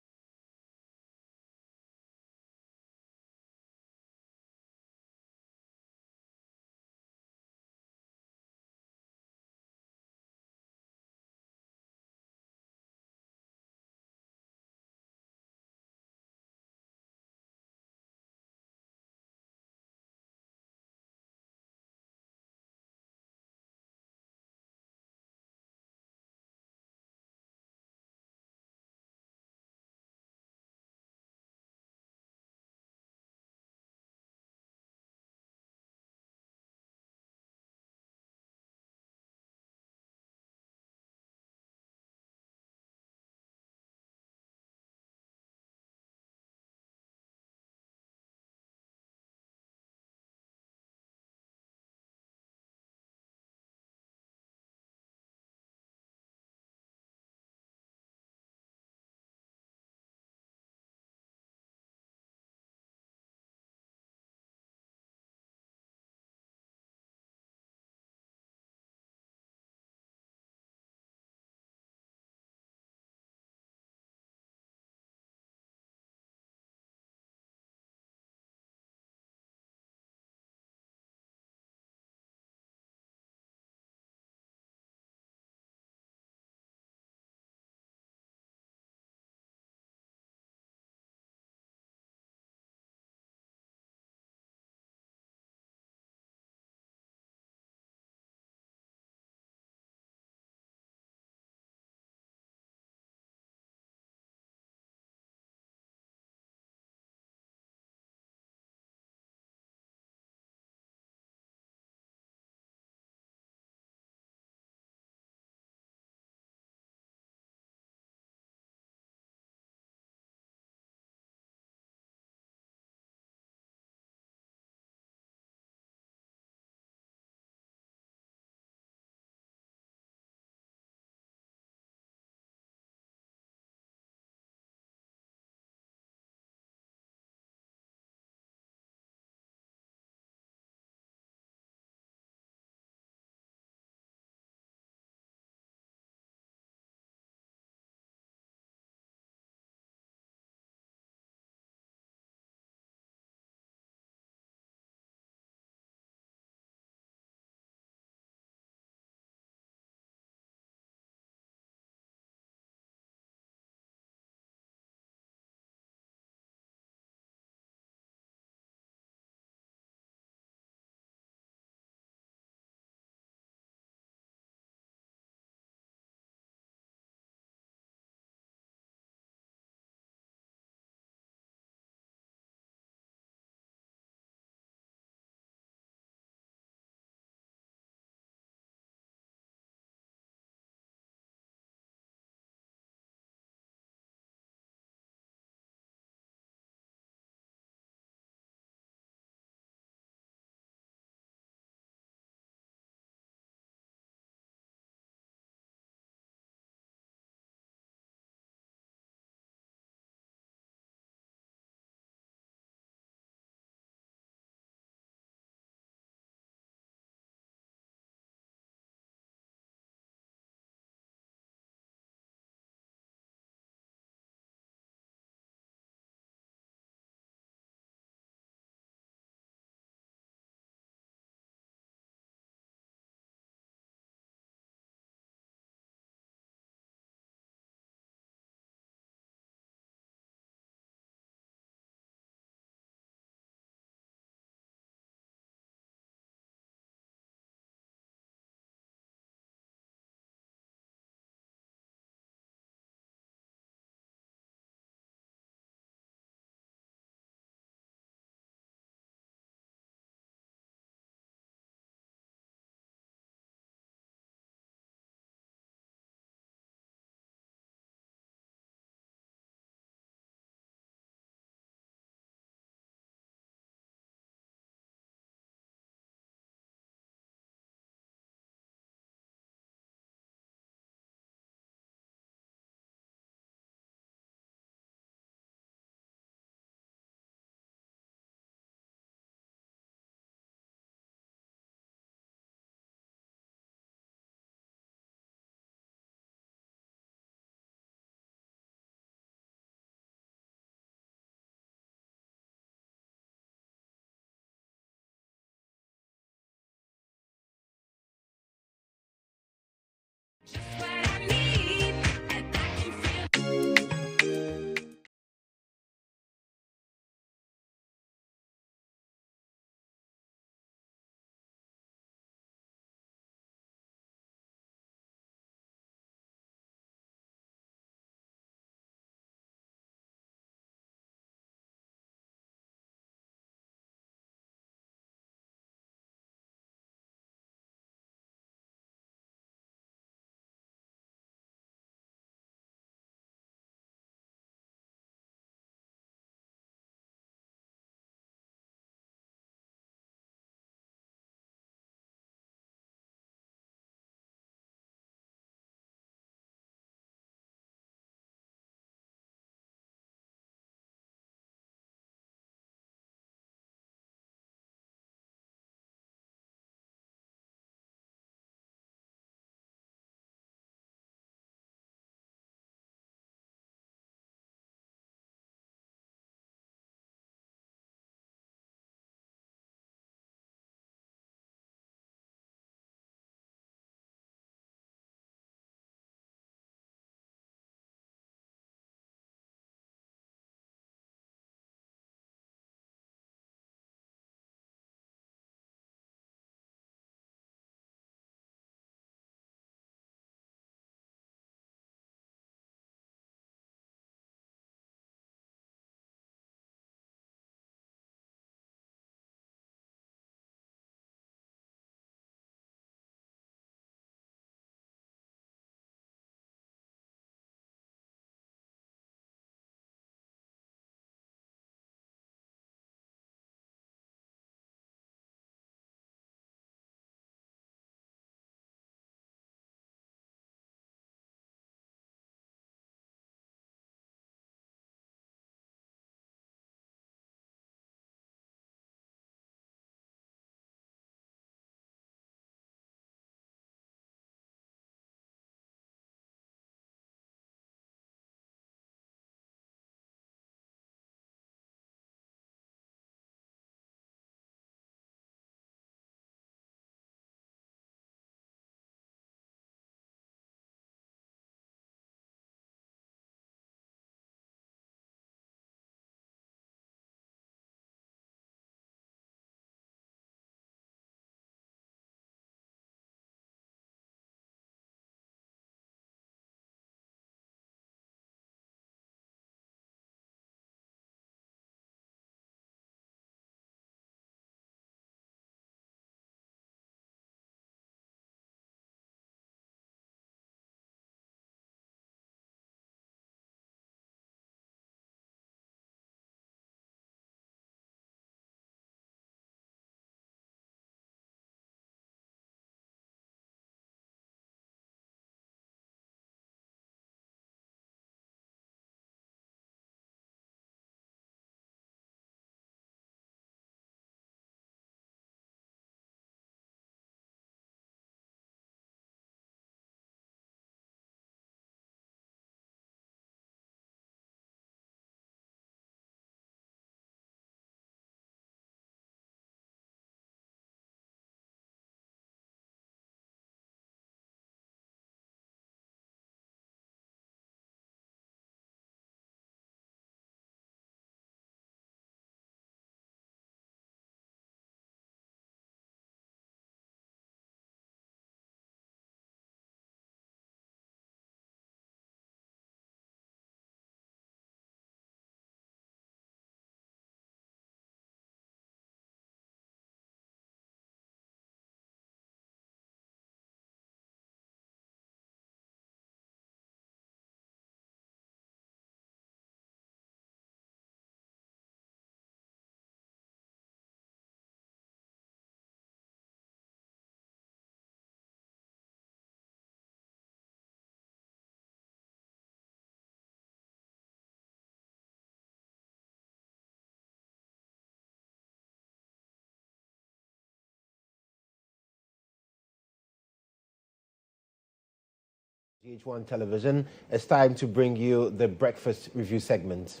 GHOne Television. It's time to bring you the breakfast review segment.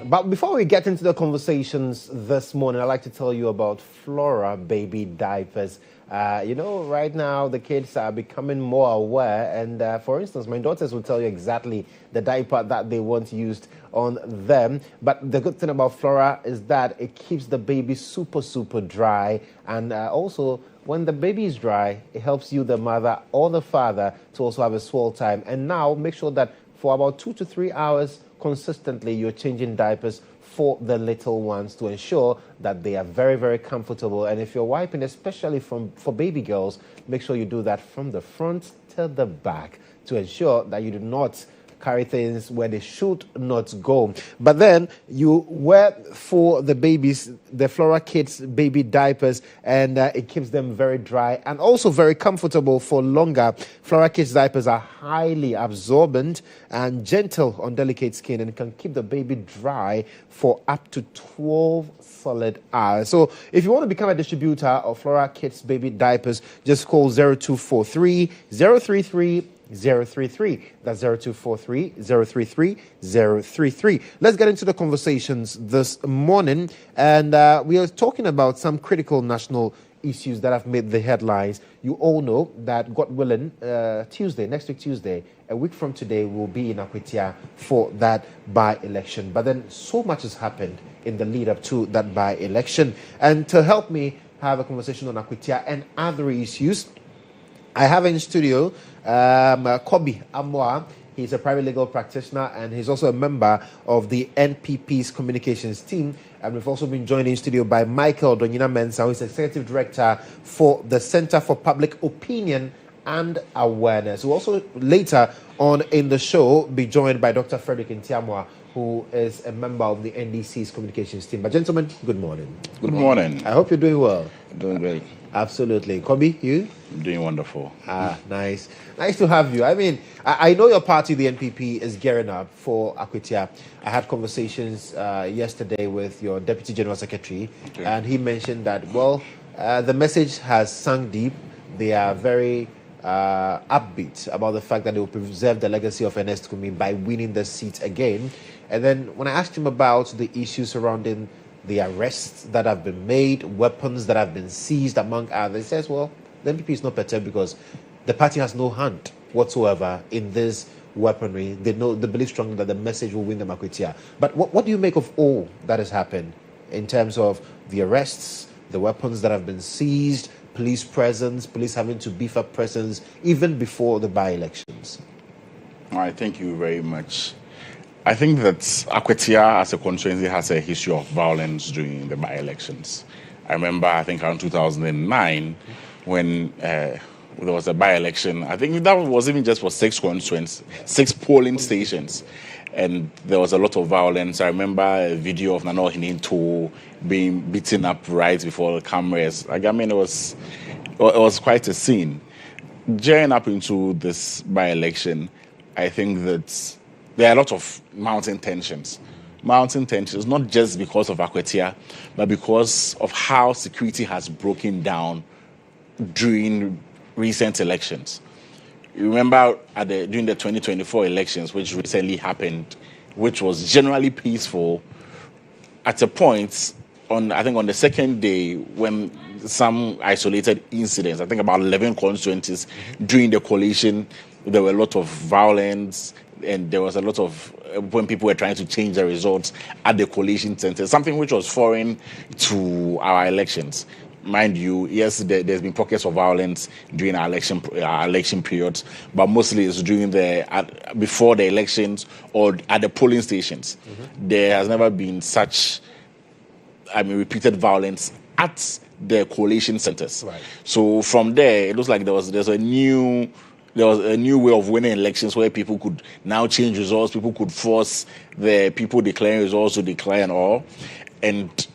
But before we get into the conversations this morning, I'd like to tell you about Flora baby diapers. Right now the kids are becoming more aware, and for instance, my daughters will tell you exactly the diaper that they want used on them. But the good thing about Flora is that it keeps the baby super, super dry, and also when the baby is dry, it helps you, the mother or the father, to also have a swell time. And now make sure that for about 2 to 3 hours consistently, you're changing diapers for the little ones to ensure that they are very, very comfortable. And if you're wiping, especially for baby girls, make sure you do that from the front to the back to ensure that you do not carry things where they should not go. But then you wear for the babies the Flora Kids baby diapers, and it keeps them very dry and also very comfortable for longer. Flora Kids diapers are highly absorbent and gentle on delicate skin, and can keep the baby dry for up to 12 solid hours. So if you want to become a distributor of Flora Kids baby diapers, just call 0243 033 033. That's 0243 033 033. Let's get into the conversations this morning. And we are talking about some critical national issues that have made the headlines. You all know that, God willing, next week Tuesday, a week from today, we'll be in Akwitia for that by-election. But then so much has happened in the lead up to that by-election. And to help me have a conversation on Akwitia and other issues, I have in studio Kobi Amwa. He's a private legal practitioner, and he's also a member of the NPP's communications team. And we've also been joined in studio by Michael Donyina Mensah, who is Executive Director for the Center for Public Opinion and Awareness. We'll also later on in the show be joined by Dr. Frederick Ntiamwa, who is a member of the NDC's communications team. But gentlemen, good morning. Good morning. I hope you're doing well. Doing great. Absolutely. Kobi, you? I'm doing wonderful. Nice. Nice to have you. I mean, I know your party, the NPP, is gearing up for Akwitia. I had conversations yesterday with your Deputy General Secretary, and he mentioned that, the message has sunk deep. They are very upbeat about the fact that they will preserve the legacy of Ernest Kumi by winning the seat again. And then when I asked him about the issues surrounding the arrests that have been made, weapons that have been seized, among others, he says, the NPP is not perturbed because the party has no hand whatsoever in this weaponry. They believe strongly that the message will win them Akwitia. But what do you make of all that has happened in terms of the arrests, the weapons that have been seized, police presence, police having to beef up presence even before the by-elections? All right, thank you very much. I think that Akwitia as a constituency has a history of violence during the by-elections. I remember, around 2009, when there was a by-election. I think that was even just for 6 constituencies, 6 polling stations. And there was a lot of violence. I remember a video of Nano Hininto being beaten up right before the cameras. It was quite a scene. Gearing up into this by-election, I think that there are a lot of mounting tensions. Mounting tensions, not just because of Akwitia, but because of how security has broken down during recent elections. You remember during the 2024 elections, which recently happened, which was generally peaceful, at a point, on the second day, when some isolated incidents, about 11 constituencies during the coalition, there were a lot of violence, and there was a lot of when people were trying to change the results at the coalition center, something which was foreign to our elections. Mind you, yes, there's been pockets of violence during our election periods, but mostly it's during before the elections or at the polling stations. There has never been such, repeated violence at the coalition centers. Right. So from there, it looks like there was a new way of winning elections where people could now change results. People could force the people declaring results to declare and all. And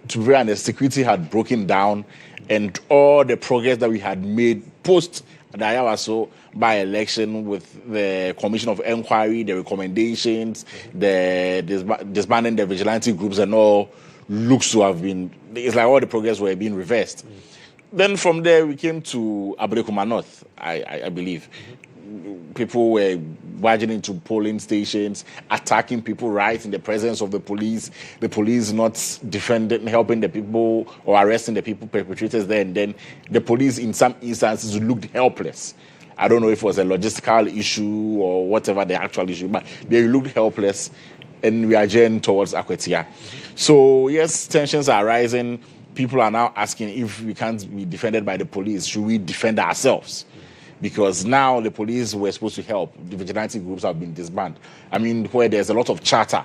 to be honest, security had broken down, and all the progress that we had made post the Ayawaso by-election with the Commission of Inquiry, the recommendations, the disbanding the vigilante groups and all, looks to have been, it's like all the progress were being reversed. Then from there we came to Ablekuma North, I believe. People were barging into polling stations, attacking people right in the presence of the police not defending, helping the people or arresting the people perpetrators there, and then the police in some instances looked helpless. I don't know if it was a logistical issue or whatever the actual issue, but they looked helpless, and we are journeying towards Akwetia. So yes, tensions are rising. People are now asking if we can't be defended by the police, should we defend ourselves? Because now the police were supposed to help. The vigilante groups have been disbanded. I mean, where there's a lot of chatter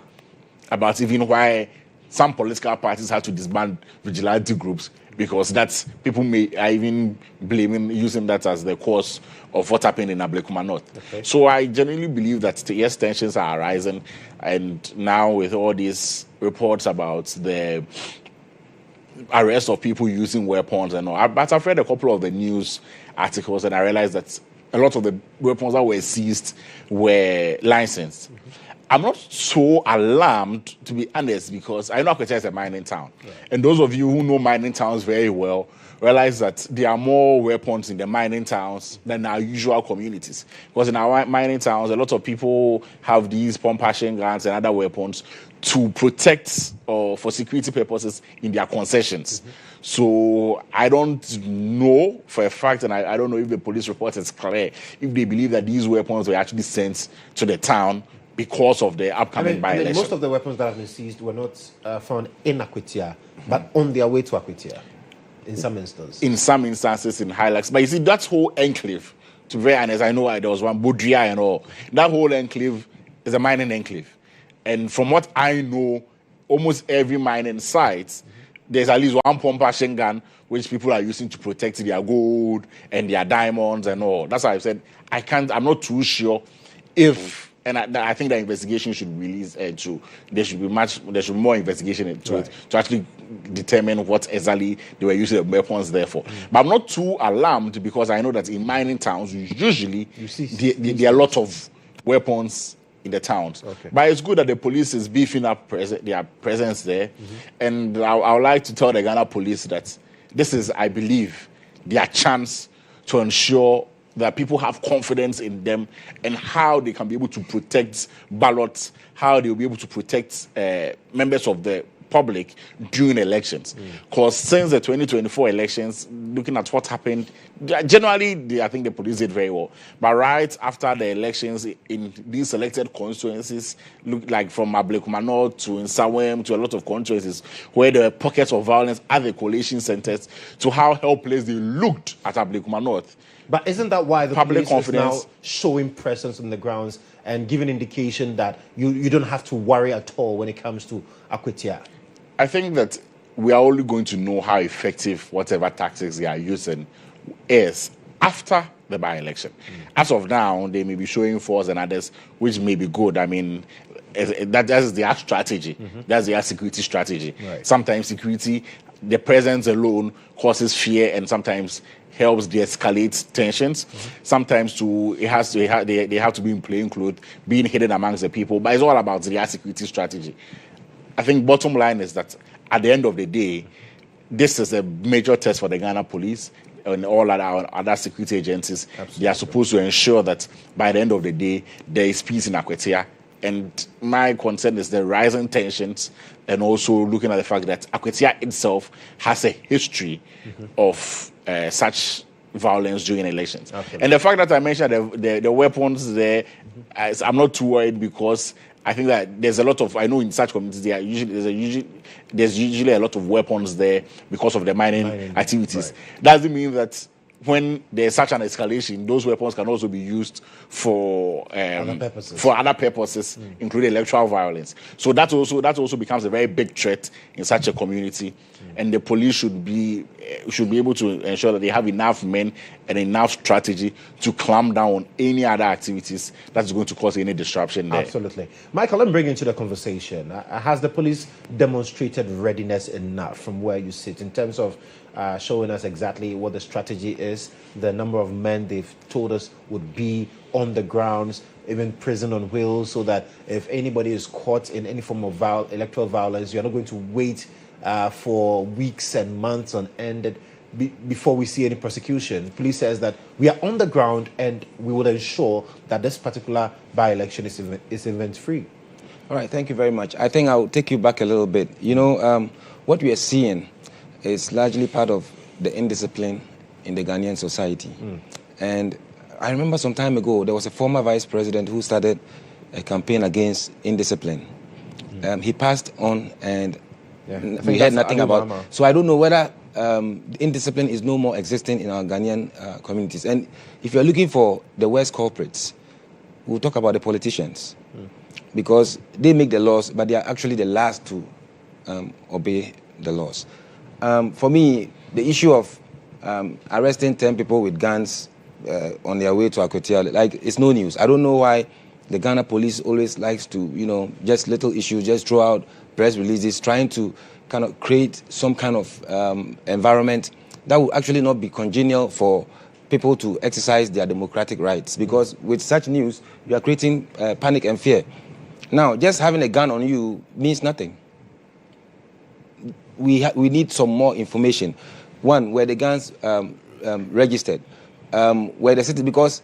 about even why some political parties had to disband vigilante groups, because that's, people are even using that as the cause of what happened in Ablekuma North. Okay. So I genuinely believe that yes, tensions are arising, and now with all these reports about the arrest of people using weapons and all, but I've read a couple of the news articles and I realized that a lot of the weapons that were seized were licensed. I'm not so alarmed, to be honest, because I know Akwetia is a mining town. Right. And those of you who know mining towns very well realize that there are more weapons in the mining towns than our usual communities. Because in our mining towns, a lot of people have these pump action guns and other weapons to protect or for security purposes in their concessions. So I don't know for a fact, and I don't know if the police report is clear, if they believe that these weapons were actually sent to the town because of the upcoming by-election. Most of the weapons that have been seized were not found in Akwetia, but on their way to Akwetia, in some instances. In some instances, in Highlights. But you see, that whole enclave, to be very honest, I know there was one, Bodria and all, that whole enclave is a mining enclave. And from what I know, almost every mining site, there's at least one pump action gun which people are using to protect their gold and their diamonds and all. That's why I said I'm not too sure if, and I think the investigation should release there should be more investigation into it to actually determine what exactly they were using the weapons there for. But I'm not too alarmed, because I know that in mining towns usually there are a lot of weapons in the towns. Okay. But it's good that the police is beefing up their presence there. And I would like to tell the Ghana police that this is, I believe, their chance to ensure that people have confidence in them and how they can be able to protect ballots, how they'll be able to protect members of the public during elections. Because since the 2024 elections, looking at what happened, generally, I think the police did very well. But right after the elections in these selected constituencies, look like from Ablekuma North to Nsawam to a lot of constituencies where there were pockets of violence at the collation centers, to how helpless they looked at Ablekuma North. But isn't that why the police is now showing presence on the grounds and giving indication that you don't have to worry at all when it comes to Akwetia? I think that we are only going to know how effective whatever tactics they are using is after the by-election. As of now, they may be showing force and others, which may be good. I mean, that's their strategy. That's their security strategy. Right. Sometimes security, the presence alone causes fear and sometimes helps de-escalate tensions. Sometimes they have to be in plain clothes, being hidden amongst the people. But it's all about their security strategy. I think bottom line is that at the end of the day, this is a major test for the Ghana police and all other security agencies. Absolutely. They are supposed to ensure that by the end of the day, there is peace in Akwetia. And my concern is the rising tensions and also looking at the fact that Akwetia itself has a history of such violence during elections. Absolutely. And the fact that I mentioned the weapons there, I'm not too worried, because I think that there's a lot of, I know in such communities there's usually a lot of weapons there because of the mining activities. Right. Doesn't mean that when there's such an escalation, those weapons can also be used for other purposes, including electoral violence. So that also becomes a very big threat in such a community, and the police should be able to ensure that they have enough men and enough strategy to clamp down on any other activities that's going to cause any disruption there. Absolutely. Michael, let me bring you into the conversation. Has the police demonstrated readiness enough from where you sit in terms of showing us exactly what the strategy is, the number of men they've told us would be on the grounds, even prison on wheels, so that if anybody is caught in any form of electoral violence, you're not going to wait for weeks and months on end before we see any prosecution. Police says that we are on the ground and we will ensure that this particular by-election is event-free. All right, thank you very much. I think I'll take you back a little bit. You know, what we are seeing is largely part of the indiscipline in the Ghanaian society. And I remember some time ago, there was a former vice president who started a campaign against indiscipline. He passed on and we heard nothing about it. So I don't know whether indiscipline is no more existing in our Ghanaian communities. And if you're looking for the worst culprits, we'll talk about the politicians. Because they make the laws, but they are actually the last to obey the laws. For me, the issue of arresting 10 people with guns on their way to Akwetia, like, it's no news. I don't know why the Ghana police always likes to, you know, just little issues, just throw out press releases, trying to kind of create some kind of environment that will actually not be congenial for people to exercise their democratic rights. Because with such news, you are creating panic and fear. Now, just having a gun on you means nothing. We need some more information. One, where the guns registered, where the city, because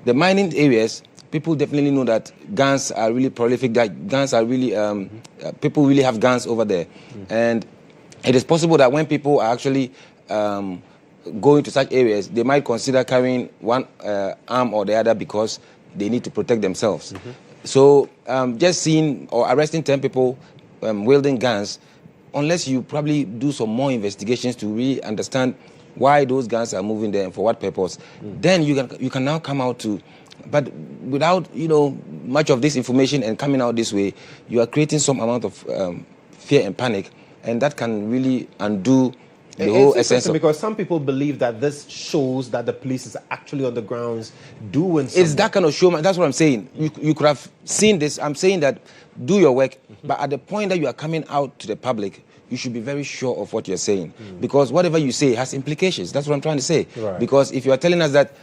the mining areas, people definitely know that guns are really prolific, that guns are really, people really have guns over there. And it is possible that when people are actually going to such areas, they might consider carrying one arm or the other because they need to protect themselves. So just seeing or arresting 10 people wielding guns, unless you probably do some more investigations to really understand why those guns are moving there and for what purpose, then you can now come out to, but without, you know, much of this information and coming out this way, you are creating some amount of fear and panic, and that can really undo the whole essence of... Because some people believe that this shows that the police is actually on the grounds doing something. It's that kind of show, that's what I'm saying. You could have seen this. I'm saying that do your work, but at the point that you are coming out to the public, you should be very sure of what you're saying. Because whatever you say has implications. That's what I'm trying to say. Right. Because if you are telling us that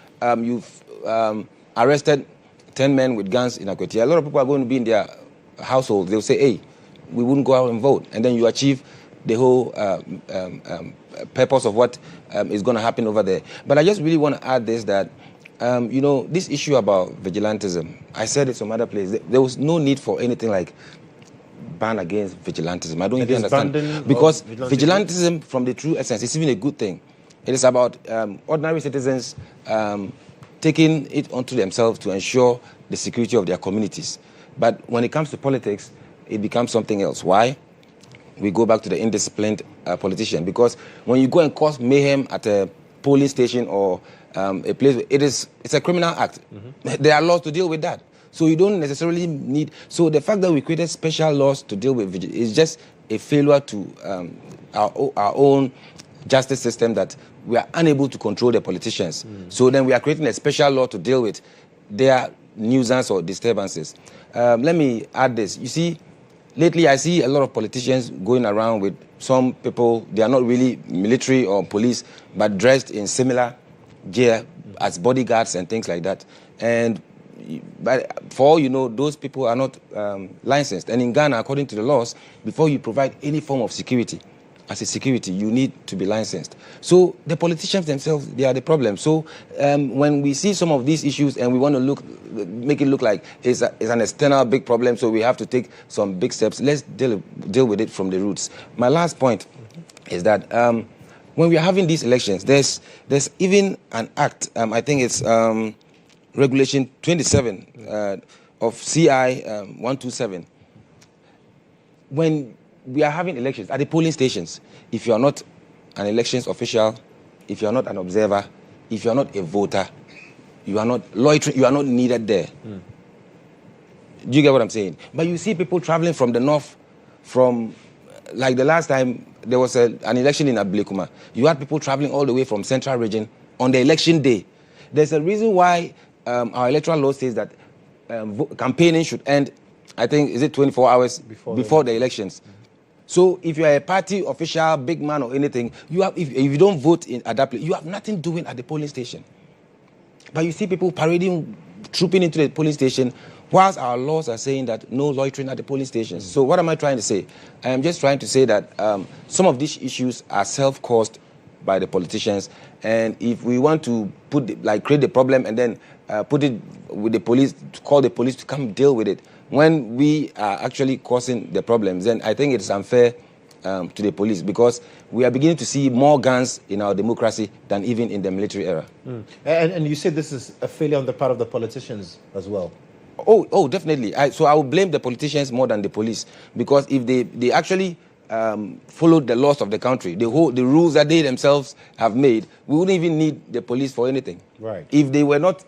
you've arrested 10 men with guns in Akwetia, a lot of people are going to be in their households. They'll say, hey, we wouldn't go out and vote. And then you achieve the whole purpose of what is going to happen over there. But I just really want to add this, that, you know, this issue about vigilantism, I said it some other place, there was no need for anything like ban against vigilantism. I don't even understand. Because vigilantism, from the true essence, is even a good thing. It is about ordinary citizens taking it onto themselves to ensure the security of their communities. But when it comes to politics, it becomes something else. Why? We go back to the indisciplined politician. Because when you go and cause mayhem at a polling station or a place, it's a criminal act. There are laws to deal with that. So you don't necessarily need... So the fact that we created special laws to deal with vigilance is just a failure to our own justice system, that we are unable to control the politicians. So then we are creating a special law to deal with their nuisance or disturbances. Let me add this. You see, lately I see a lot of politicians going around with some people, they are not really military or police, but dressed in similar gear as bodyguards and things like that. And but for all you know, those people are not licensed. And in Ghana, according to the laws, before you provide any form of security, as a security, you need to be licensed. So the politicians themselves, they are the problem. So when we see some of these issues and we want to make it look like it's an external big problem, so we have to take some big steps, let's deal with it from the roots. My last point is that when we are having these elections, there's even an act, I think it's Regulation 27 of CI 127. When we are having elections at the polling stations, if you are not an elections official, if you are not an observer, if you are not a voter, you are not loitering, you are not needed there. Do you get what I'm saying? But you see people traveling from the north, from, like the last time there was an election in Ablekuma, you had people traveling all the way from Central Region on the election day. There's a reason why our electoral law says that campaigning should end, I think, is it 24 hours before the elections? So if you are a party official, big man or anything, you have, if you don't vote at that place, you have nothing doing at the polling station. But you see people parading, trooping into the polling station, whilst our laws are saying that no loitering at the polling stations. So what am I trying to say? I am just trying to say that some of these issues are self-caused by the politicians, and if we want to create the problem and then put it with the police, to call the police to come deal with it, when we are actually causing the problems, then I think it's unfair to the police, because we are beginning to see more guns in our democracy than even in the military era. And you said this is a failure on the part of the politicians as well. Oh, definitely. So I will blame the politicians more than the police, because if they actually followed the laws of the country, the rules that they themselves have made, we wouldn't even need the police for anything. Right. If they were not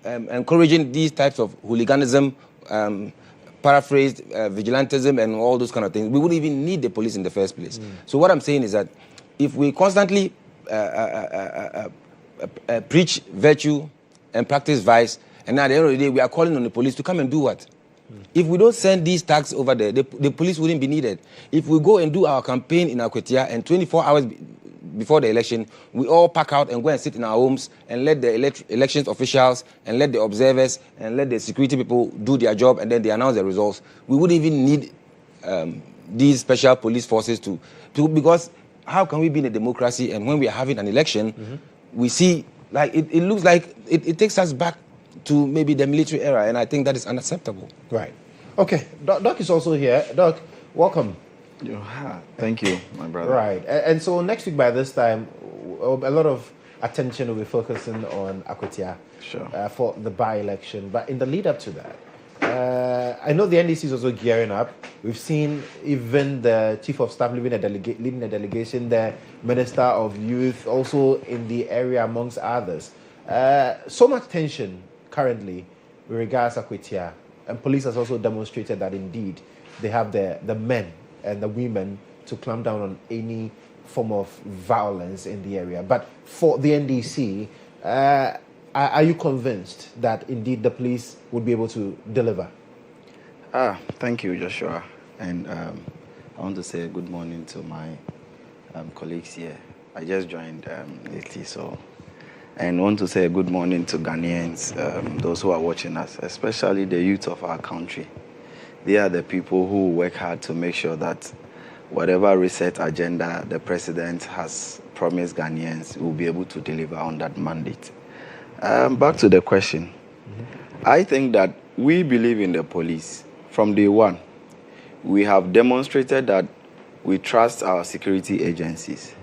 encouraging these types of hooliganism, paraphrased vigilantism and all those kind of things, we wouldn't even need the police in the first place. So what I'm saying is that if we constantly preach virtue and practice vice, and at the end of the day we are calling on the police to come and do what? If we don't send these tags over there, the police wouldn't be needed. If we go and do our campaign in Akwetia and 24 hours before the election, we all pack out and go and sit in our homes and let the elections officials and let the observers and let the security people do their job, and then they announce the results, we wouldn't even need these special police forces to because how can we be in a democracy and when we are having an election, we see like it looks like it takes us back to maybe the military era, and I think that is unacceptable. Right. Okay. Doc is also here. Doc, welcome. Thank you, my brother. Right. And so next week by this time, a lot of attention will be focusing on Akwetia for the by-election. But in the lead up to that, I know the NDC is also gearing up. We've seen even the chief of staff leading a delegation, the minister of youth also in the area, amongst others. So much tension currently with regards to Akwetia, and police has also demonstrated that indeed they have the men and the women to clamp down on any form of violence in the area. But for the NDC, are you convinced that indeed the police would be able to deliver? Thank you, Joshua. And I want to say good morning to my colleagues here. I just joined lately, so. And want to say good morning to Ghanaians, those who are watching us, especially the youth of our country. They are the people who work hard to make sure that whatever reset agenda the president has promised Ghanaians will be able to deliver on that mandate. Back to the question. I think that we believe in the police from day one. We have demonstrated that we trust our security agencies.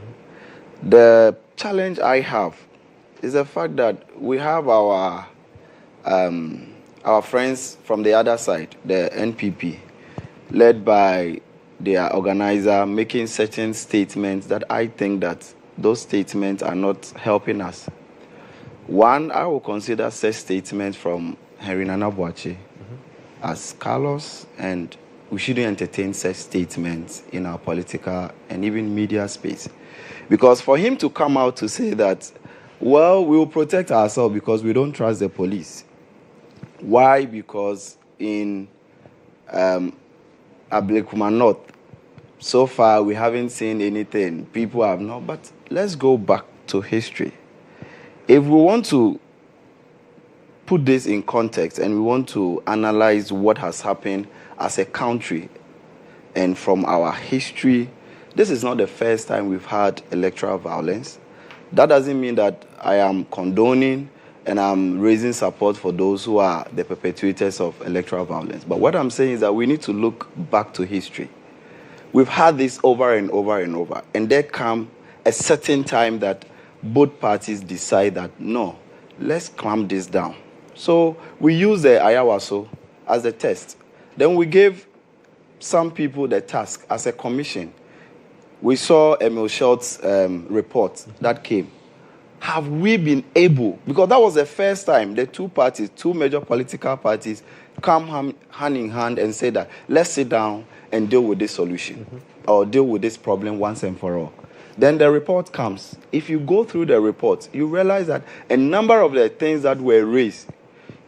The challenge I have is the fact that we have our friends from the other side, the NPP, led by their organizer, making certain statements that I think that those statements are not helping us. One, I will consider such statements from Henry Nana Boakye as callous, and we shouldn't entertain such statements in our political and even media space. Because for him to come out to say that, well, we will protect ourselves because we don't trust the police. Why? Because in Ablekuma North, so far we haven't seen anything. People have not. But let's go back to history. If we want to put this in context and we want to analyze what has happened as a country and from our history, this is not the first time we've had electoral violence. That doesn't mean that I am condoning and I'm raising support for those who are the perpetrators of electoral violence. But what I'm saying is that we need to look back to history. We've had this over and over and over. And there come a certain time that both parties decide that, no, let's clamp this down. So we use the Ayawaso as a test. Then we gave some people the task as a commission. We saw Emil Schultz's report that came. Have we been able, because that was the first time the two parties, two major political parties, come hand in hand and say that let's sit down and deal with this solution or deal with this problem once and for all. Then the report comes. If you go through the report, you realize that a number of the things that were raised,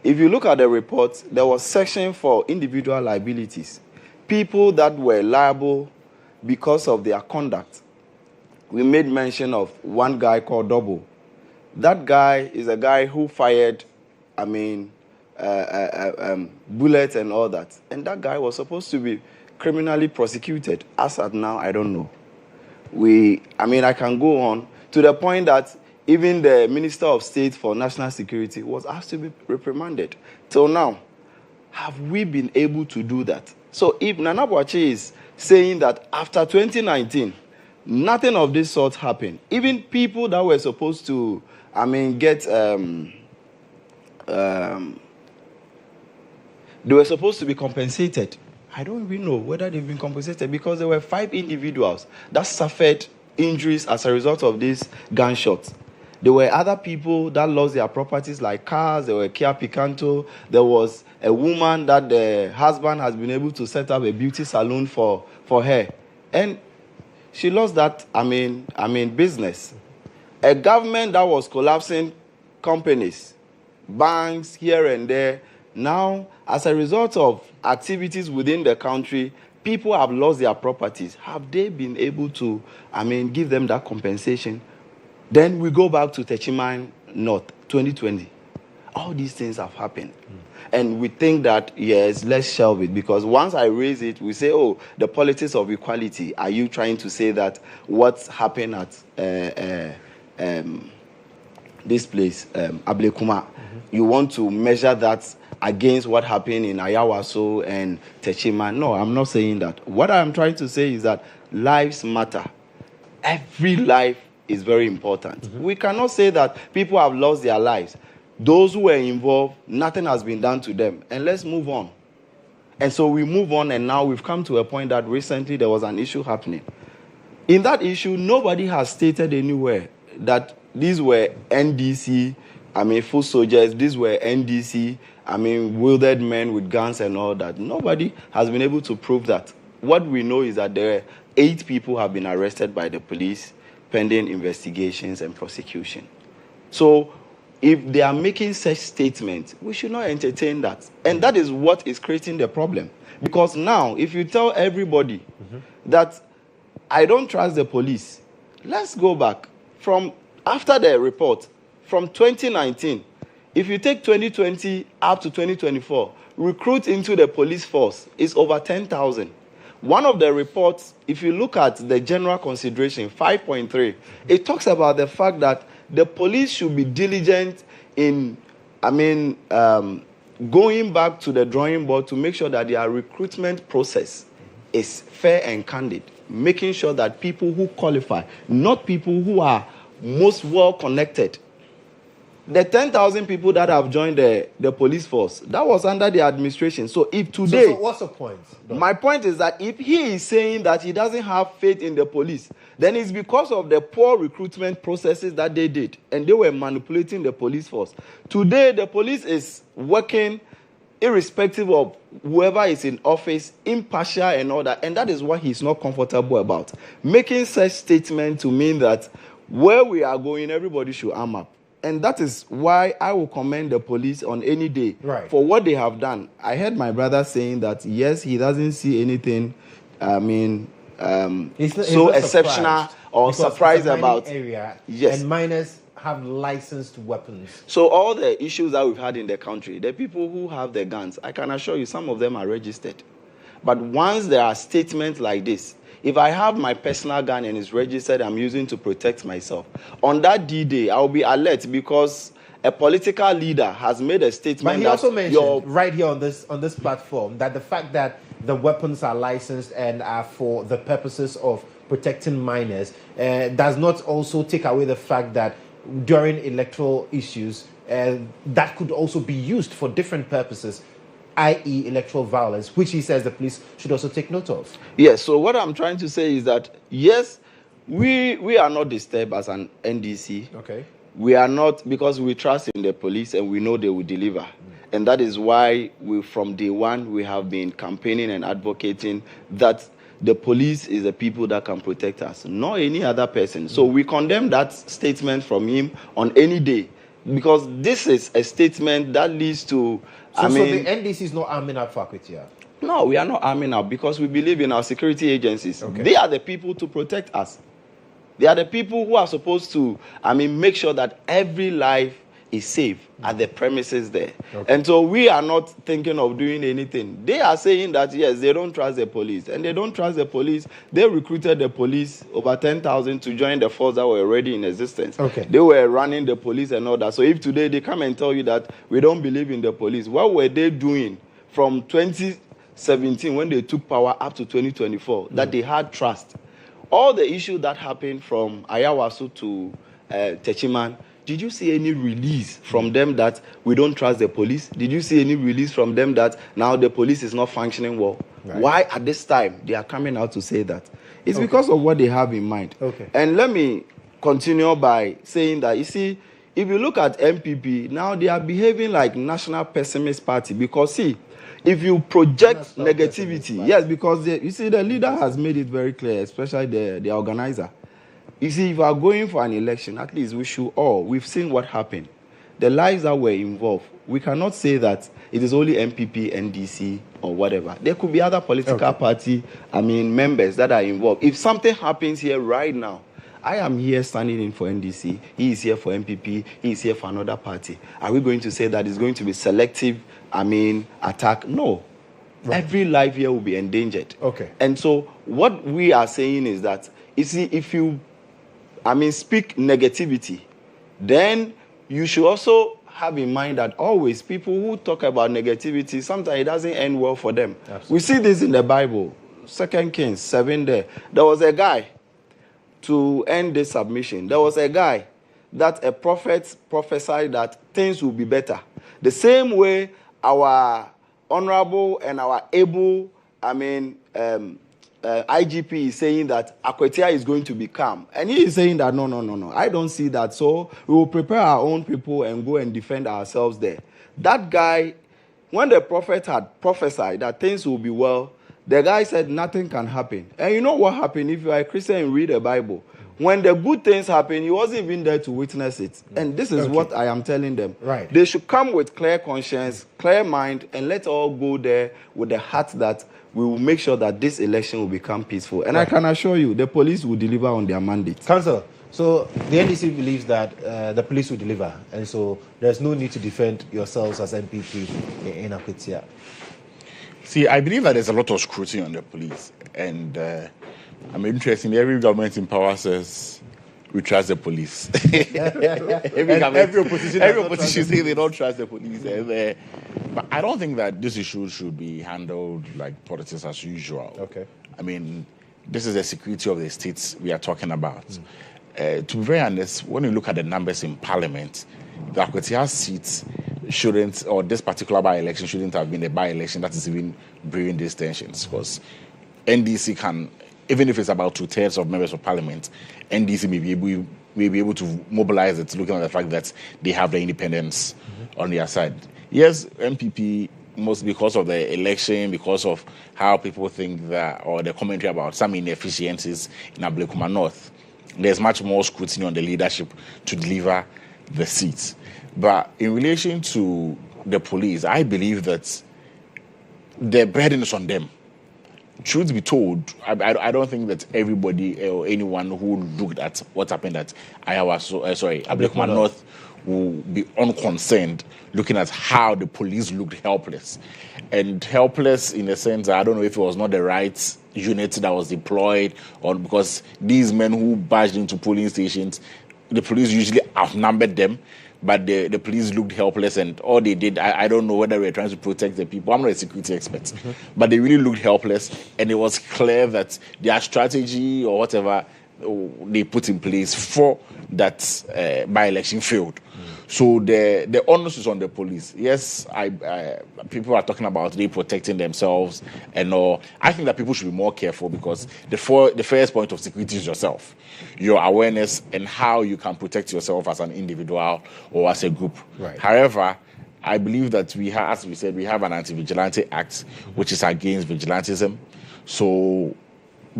if you look at the report, there was section for individual liabilities. People that were liable because of their conduct. We made mention of one guy called Double. That guy is a guy who fired, bullets and all that. And that guy was supposed to be criminally prosecuted. As at now, I don't know. I can go on to the point that even the Minister of State for National Security was asked to be reprimanded. Till now, have we been able to do that? So if Nana Boakye is saying that after 2019, nothing of this sort happened, even people that were supposed to, get, they were supposed to be compensated. I don't even know whether they've been compensated because there were 5 individuals that suffered injuries as a result of these gunshots. There were other people that lost their properties like cars. There were Kia Picanto. There was a woman that the husband has been able to set up a beauty salon for her. And she lost that, business. A government that was collapsing companies, banks here and there. Now, as a result of activities within the country, people have lost their properties. Have they been able to, give them that compensation? Then we go back to Techiman North, 2020. All these things have happened. And we think that, yes, let's shelve it. Because once I raise it, we say, oh, the politics of equality. Are you trying to say that what's happened at this place, Ablekuma, you want to measure that against what happened in Ayawaso and Techiman? No, I'm not saying that. What I'm trying to say is that lives matter. Every life is very important. We cannot say that people have lost their lives. Those who were involved, nothing has been done to them. And let's move on. And so we move on, and now we've come to a point that recently there was an issue happening. In that issue, nobody has stated anywhere that these were NDC, foot soldiers, these were NDC, wielded men with guns and all that. Nobody has been able to prove that. What we know is that there are 8 people have been arrested by the police, pending investigations and prosecution. So if they are making such statements, we should not entertain that. And that is what is creating the problem. Because now, if you tell everybody that I don't trust the police, let's go back. From after the report, from 2019, if you take 2020 up to 2024, recruit into the police force is over 10,000. One of the reports, if you look at the general consideration, 5.3, it talks about the fact that the police should be diligent in, going back to the drawing board to make sure that their recruitment process is fair and candid, making sure that people who qualify, not people who are most well connected. The 10,000 people that have joined the police force, that was under the administration. So if today... So what's the point? My point is that if he is saying that he doesn't have faith in the police, then it's because of the poor recruitment processes that they did. And they were manipulating the police force. Today, the police is working irrespective of whoever is in office, impartial and all that. And that is what he's not comfortable about. Making such statements to mean that where we are going, everybody should arm up. And that is why I will commend the police on any day for what they have done. I heard my brother saying that, yes, he doesn't see anything, he's so exceptional or surprised about. Area, yes. And minors have licensed weapons. So all the issues that we've had in the country, the people who have the guns, I can assure you some of them are registered. But once there are statements like this, if I have my personal gun and it's registered, I'm using to protect myself. On that D-Day, I'll be alert because a political leader has made a statement. But he also mentioned right here on this platform that the fact that the weapons are licensed and are for the purposes of protecting minors does not also take away the fact that during electoral issues, that could also be used for different purposes, i.e. electoral violence, which he says the police should also take note of. Yes, so what I'm trying to say is that, yes, we are not disturbed as an NDC. Okay. We are not, because we trust in the police and we know they will deliver. And that is why from day one, we have been campaigning and advocating that the police is the people that can protect us, not any other person. So we condemn that statement from him on any day, because this is a statement that leads to... So the NDC is not arming up for Akwetia? No, we are not arming up because we believe in our security agencies. Okay. They are the people to protect us. They are the people who are supposed to, make sure that every life is safe at the premises there. Okay. And so we are not thinking of doing anything. They are saying that, yes, they don't trust the police. And they don't trust the police. They recruited the police, over 10,000, to join the force that were already in existence. Okay. They were running the police and all that. So if today they come and tell you that we don't believe in the police, what were they doing from 2017 when they took power up to 2024 that they had trust? All the issues that happened from Ayawaso to Techiman, did you see any release from them that we don't trust the police? Did you see any release from them that now the police is not functioning well? Right. Why at this time they are coming out to say that? It's because of what they have in mind. Okay. And let me continue by saying that, you see, if you look at MPP, now they are behaving like National Pessimist Party because, see, if you project negativity, yes, because you see, the leader has made it very clear, especially the organizer. You see, if you are going for an election, at least we should all, we've seen what happened. The lives that were involved, we cannot say that it is only MPP, NDC, or whatever. There could be other political party, members that are involved. If something happens here right now, I am here standing in for NDC, he is here for MPP, he is here for another party. Are we going to say that it's going to be selective, attack? No. Right. Every life here will be endangered. Okay. And so what we are saying is that, you see, if you, speak negativity, then you should also have in mind that always people who talk about negativity, sometimes it doesn't end well for them. Absolutely. We see this in the Bible, 2 Kings 7 there. There was a guy, to end this submission, there was a guy that a prophet prophesied that things will be better. The same way our honorable and our able, IGP is saying that Akwetia is going to be calm. And he is saying that, no, I don't see that. So we will prepare our own people and go and defend ourselves there. That guy, when the prophet had prophesied that things will be well, the guy said nothing can happen. And you know what happened? If you are a Christian and read the Bible, when the good things happen, he wasn't even there to witness it. And this is what I am telling them. Right. They should come with clear conscience, clear mind, and let's all go there with the heart that we will make sure that this election will become peaceful. And I can assure you, the police will deliver on their mandate. Council, so the NDC believes that the police will deliver, and so there's no need to defend yourselves as MPP in Akwetia. See, I believe that there's a lot of scrutiny on the police. And I'm interested in every government in power says we trust the police. every opposition says they don't trust the police. But I don't think that this issue should be handled like politics as usual. Okay. This is the security of the states we are talking about. To be very honest, when you look at the numbers in Parliament, the Akwetia seats shouldn't, or this particular by-election shouldn't have been a by-election that is even brewing these tensions, because NDC can, even if it's about 2/3 of members of Parliament, NDC may be able to mobilize it, looking at the fact that they have the independence on their side. Yes, MPP, mostly because of the election, because of how people think that, or the commentary about some inefficiencies in Ablekuma North, there's much more scrutiny on the leadership to deliver the seats. But in relation to the police, I believe that the burden is on them. Truth be told, I don't think that everybody or anyone who looked at what happened at Ablekuma North will be unconcerned looking at how the police looked helpless. And helpless in a sense, I don't know if it was not the right unit that was deployed, or because these men who barged into polling stations, the police usually outnumbered them, but the police looked helpless, and all they did, I don't know whether they were trying to protect the people. I'm not a security expert, but they really looked helpless, and it was clear that their strategy or whatever they put in place for that by-election failed. So the onus is on the police. Yes, people are talking about they protecting themselves and all. I think that people should be more careful, because the first point of security is yourself, your awareness and how you can protect yourself as an individual or as a group. Right. However, I believe that we have, as we said, we have an Anti-Vigilante Act which is against vigilantism. So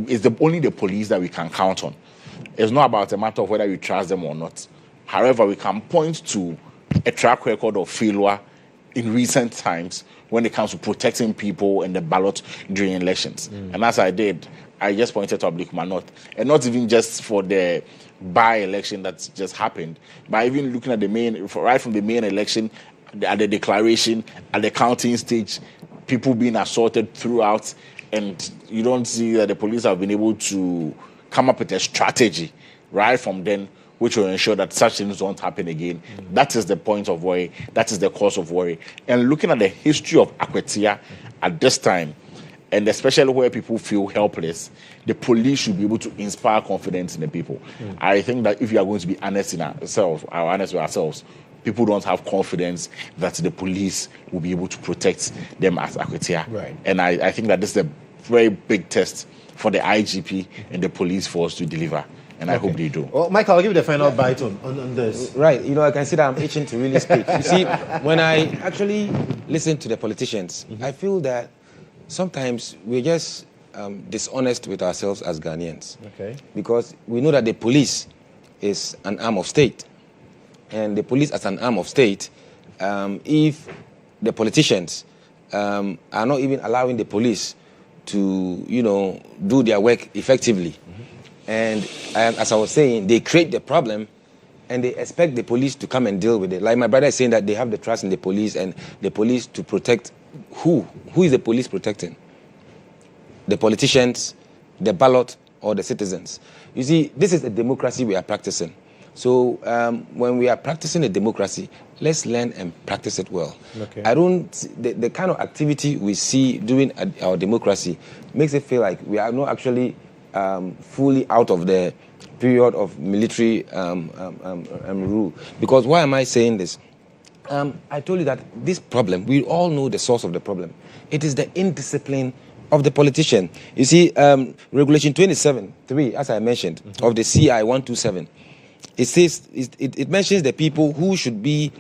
it's only the police that we can count on. It's not about a matter of whether you trust them or not. However, we can point to a track record of failure in recent times when it comes to protecting people and the ballot during elections. And as I did, I just pointed to Ablikuma North, and not even just for the by-election that's just happened, but even looking at the main, right from the main election, at the declaration, at the counting stage, people being assaulted throughout, and you don't see that the police have been able to come up with a strategy right from then, which will ensure that such things don't happen again. That is the point of worry. That is the cause of worry. And looking at the history of Akwetia at this time, and especially where people feel helpless, the police should be able to inspire confidence in the people. I think that if you are going to be honest in ourselves, honest with ourselves, people don't have confidence that the police will be able to protect them as Akwetia. Right. And I think that this is a very big test for the IGP and the police force to deliver. And I hope they do. Well, Michael, I'll give you the final bite on this. Right. You know, I can see that I'm itching to really speak. You see, when I actually listen to the politicians, I feel that sometimes we're just dishonest with ourselves as Ghanaians. Okay. Because we know that the police is an arm of state. And the police as an arm of state, if the politicians are not even allowing the police to, do their work effectively, and as I was saying, they create the problem and they expect the police to come and deal with it. Like my brother is saying that they have the trust in the police and the police to protect who? Who is the police protecting? The politicians, the ballot, or the citizens? You see, this is a democracy we are practicing. So when we are practicing a democracy, let's learn and practice it well. Okay. The kind of activity we see during our democracy makes it feel like we are not actually fully out of the period of military rule. Because why am I saying this? I told you that this problem, we all know the source of the problem. It is the indiscipline of the politician. You see, Regulation 27.3, as I mentioned, of the CI 127, it says, it mentions the people who should be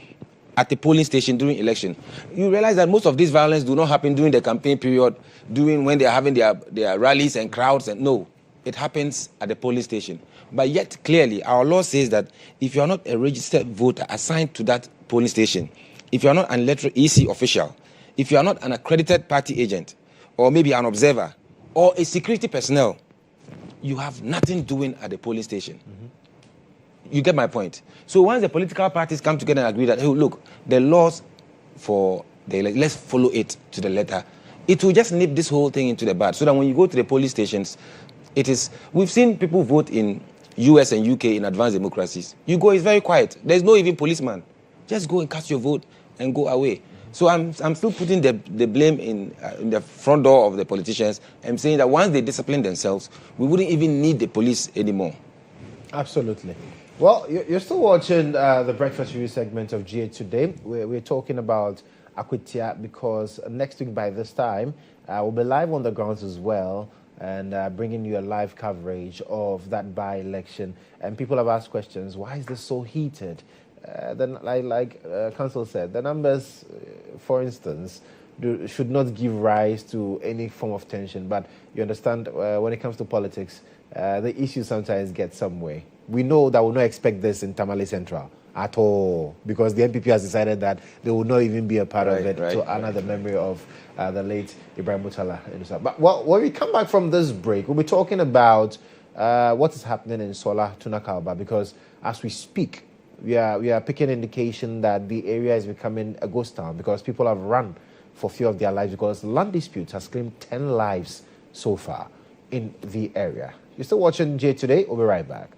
at the polling station during election. You realize that most of this violence do not happen during the campaign period, when they are having their rallies and crowds, and no, it happens at the polling station. But yet, clearly, our law says that if you are not a registered voter assigned to that polling station, if you are not an electoral EC official, if you are not an accredited party agent, or maybe an observer, or a security personnel, you have nothing doing at the polling station. You get my point? So once the political parties come together and agree that, hey, look, the laws for let's follow it to the letter, it will just nip this whole thing into the bud. So that when you go to the polling stations, we've seen people vote in US and UK in advanced democracies. You go, it's very quiet. There's no even policeman. Just go and cast your vote and go away. So I'm still putting the blame in the front door of the politicians and saying that once they discipline themselves, we wouldn't even need the police anymore. Absolutely. Well, you're still watching the Breakfast Review segment of GA Today. We're talking about Akwetia because next week by this time, we'll be live on the grounds as well and bringing you a live coverage of that by-election. And people have asked questions, why is this so heated? Then, like Council said, the numbers, for instance, should not give rise to any form of tension. But you understand, when it comes to politics, the issues sometimes get some way. We know that we'll not expect this in Tamale Central at all because the NPP has decided that they will not even be a part of it to honor the memory of the late Ibrahim Mutala. But when we come back from this break, we'll be talking about what is happening in Sola Tunakalba because as we speak, we are picking indication that the area is becoming a ghost town because people have run for fear of their lives because land disputes has claimed 10 lives so far in the area. You're still watching J Today. We'll be right back.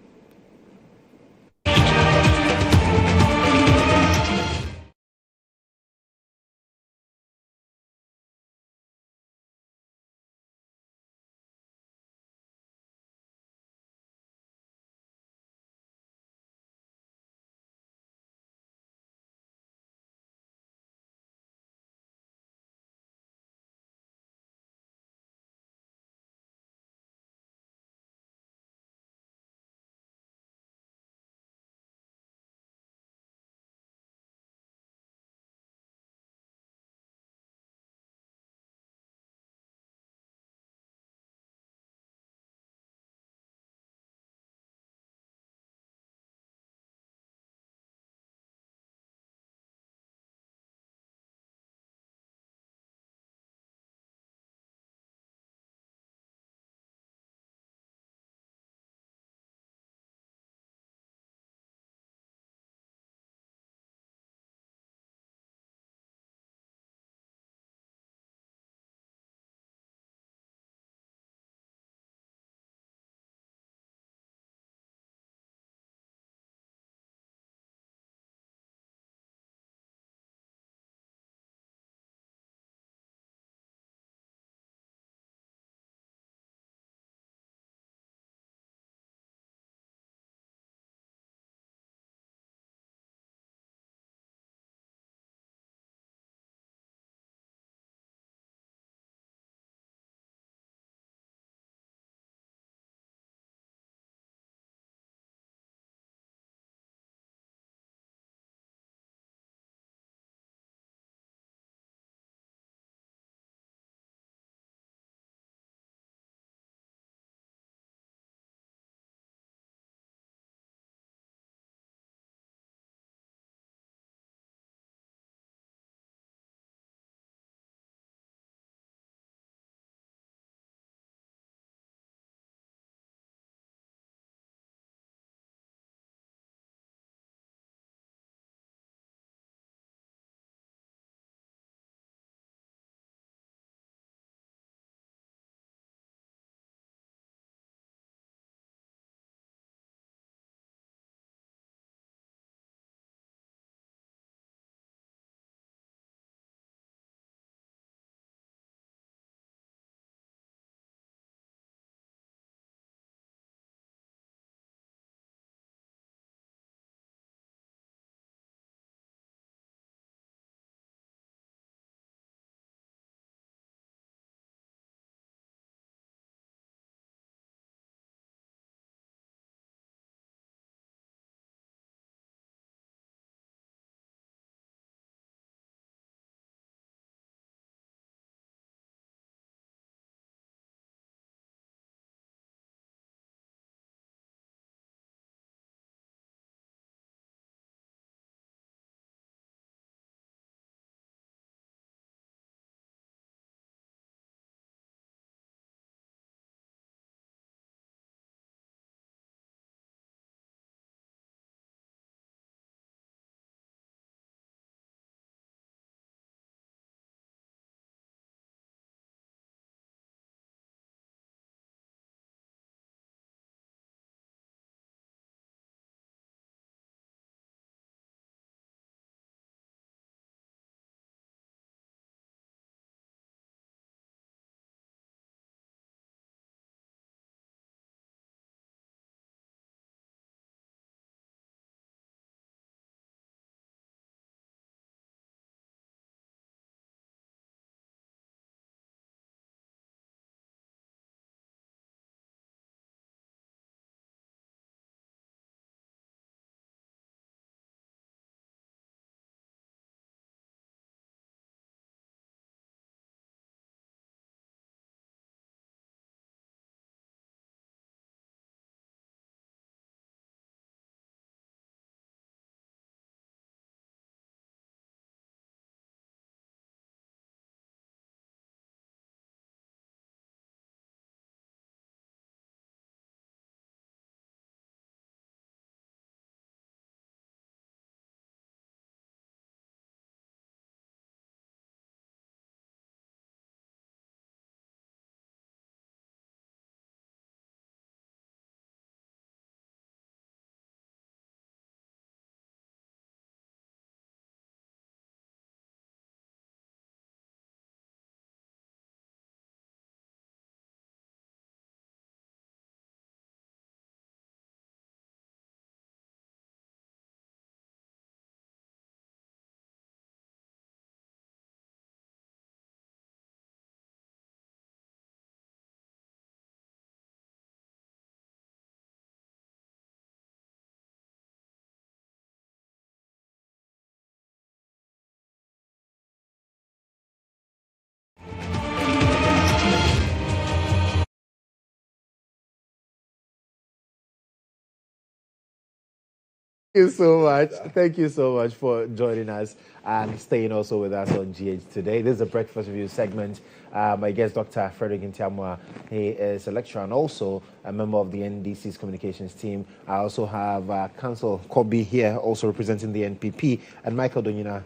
you so much. Thank you so much for joining us and staying also with us on GH today. This is a breakfast review segment. My guest, Dr. Frederick Ntiamwa. He is a lecturer and also a member of the NDC's communications team. I also have Council Kobe here, also representing the NPP, and Michael Donyina.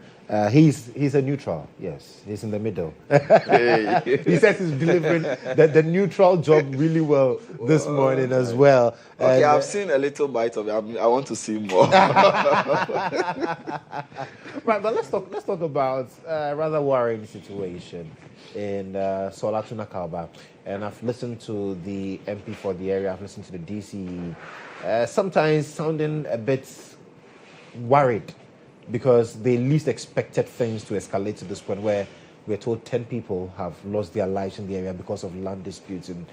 He's a neutral. Yes, he's in the middle. He says he's delivering the neutral job really well this morning as well. Okay, And, I've seen a little bite of it. I want to see more. Right, but let's talk about a rather worrying situation in Solatuna Kalba. And I've listened to the MP for the area. I've listened to the DC. Sometimes sounding a bit worried because they least expected things to escalate to this point where we're told 10 people have lost their lives in the area because of land disputes in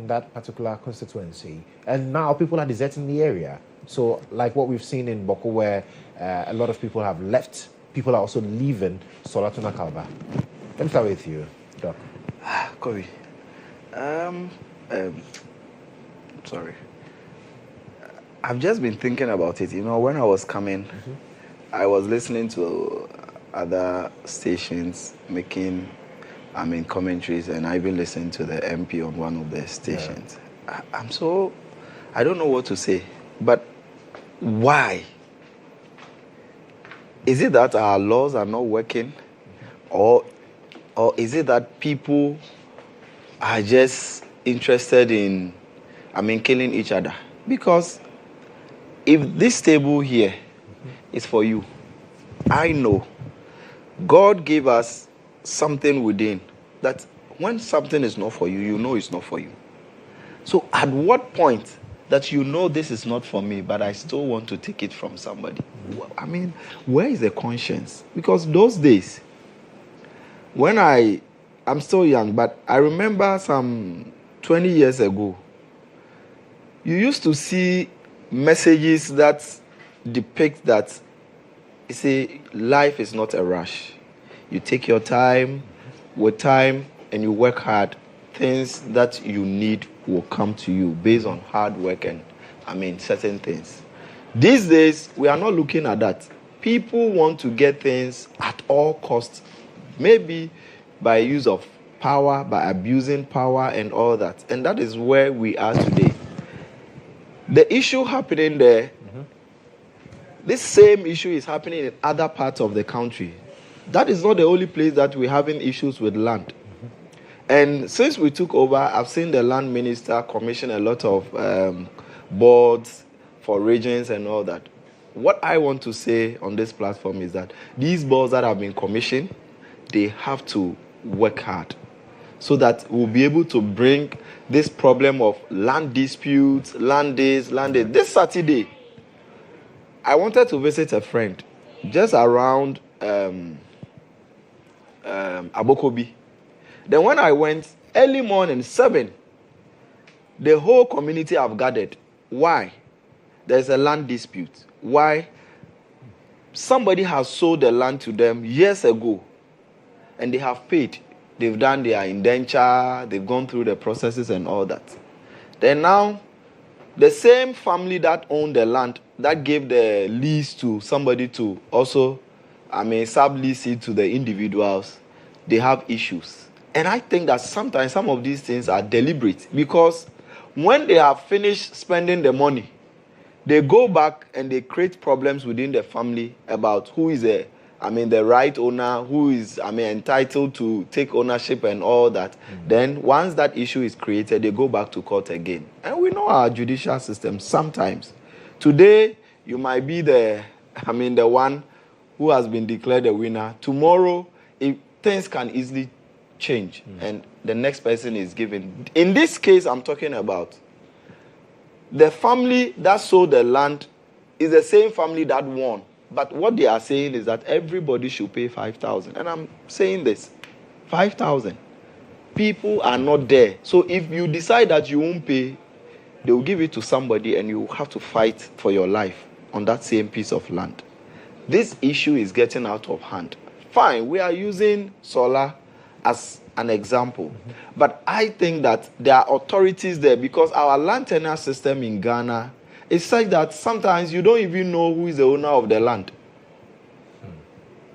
that particular constituency. And now people are deserting the area. So like what we've seen in Boko, where a lot of people have left, people are also leaving Solatuna Kalba. Let me start with you, Doc. Kobe. Sorry. I've just been thinking about it. You know, when I was coming, I was listening to other stations making, commentaries, and I even listened to the MP on one of the stations. Yeah. I don't know what to say, but why? Is it that our laws are not working, or is it that people are just interested in, killing each other? Because if this table here is for you, I know God gave us something within that when something is not for you, you know it's not for you. So at what point that you know this is not for me, but I still want to take it from somebody? Where is the conscience? Because those days, when I'm still young, but I remember some 20 years ago, you used to see messages that depict that, you see, life is not a rush. You take your time, with time, and you work hard. Things that you need will come to you based on hard work and, certain things. These days, we are not looking at that. People want to get things at all costs, maybe by use of power, by abusing power and all that. And that is where we are today. The issue happening there, this same issue is happening in other parts of the country. That is not the only place that we're having issues with land. And since we took over, I've seen the land minister commission a lot of boards for regions and all that. What I want to say on this platform is that these boards that have been commissioned, they have to work hard so that we'll be able to bring this problem of land disputes, land days. This Saturday, I wanted to visit a friend just around Abokobi. Then when I went early morning, 7, the whole community have gathered. Why? There's a land dispute. Why? Somebody has sold the land to them years ago, and they have paid. They've done their indenture, they've gone through the processes and all that. Then now, the same family that owned the land, that gave the lease to somebody to also, sublease it to the individuals, they have issues. And I think that sometimes some of these things are deliberate, because when they have finished spending the money, they go back and they create problems within the family about who is the right owner, who is, entitled to take ownership and all that. Then once that issue is created, they go back to court again. And we know our judicial system sometimes. Today, you might be the one who has been declared a winner. Tomorrow, things can easily change and the next person is given. In this case, I'm talking about the family that sold the land is the same family that won. But what they are saying is that everybody should pay 5,000. And I'm saying this, 5,000. People are not there. So if you decide that you won't pay, they will give it to somebody and you have to fight for your life on that same piece of land. This issue is getting out of hand. Fine, we are using solar as an example. But I think that there are authorities there, because our land tenure system in Ghana is such that sometimes you don't even know who is the owner of the land.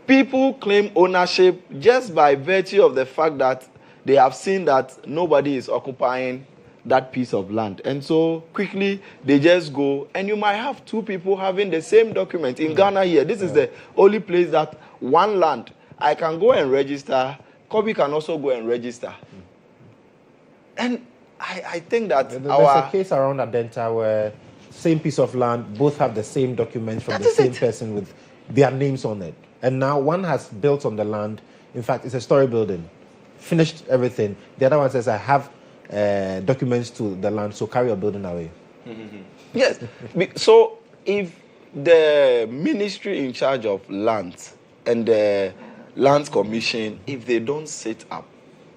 People claim ownership just by virtue of the fact that they have seen that nobody is occupying that piece of land. And so quickly they just go, and you might have two people having the same document. In Ghana here, this is the only place that one land, I can go and register, Kobe can also go and register. And I think that there's a case around Adenta where same piece of land, both have the same documents from the same person with their names on it. And now one has built on the land. In fact, it's a story building. Finished everything. The other one says, I have documents to the land, so carry your building away. Yes. So if the ministry in charge of lands and the Lands Commission, if they don't sit up,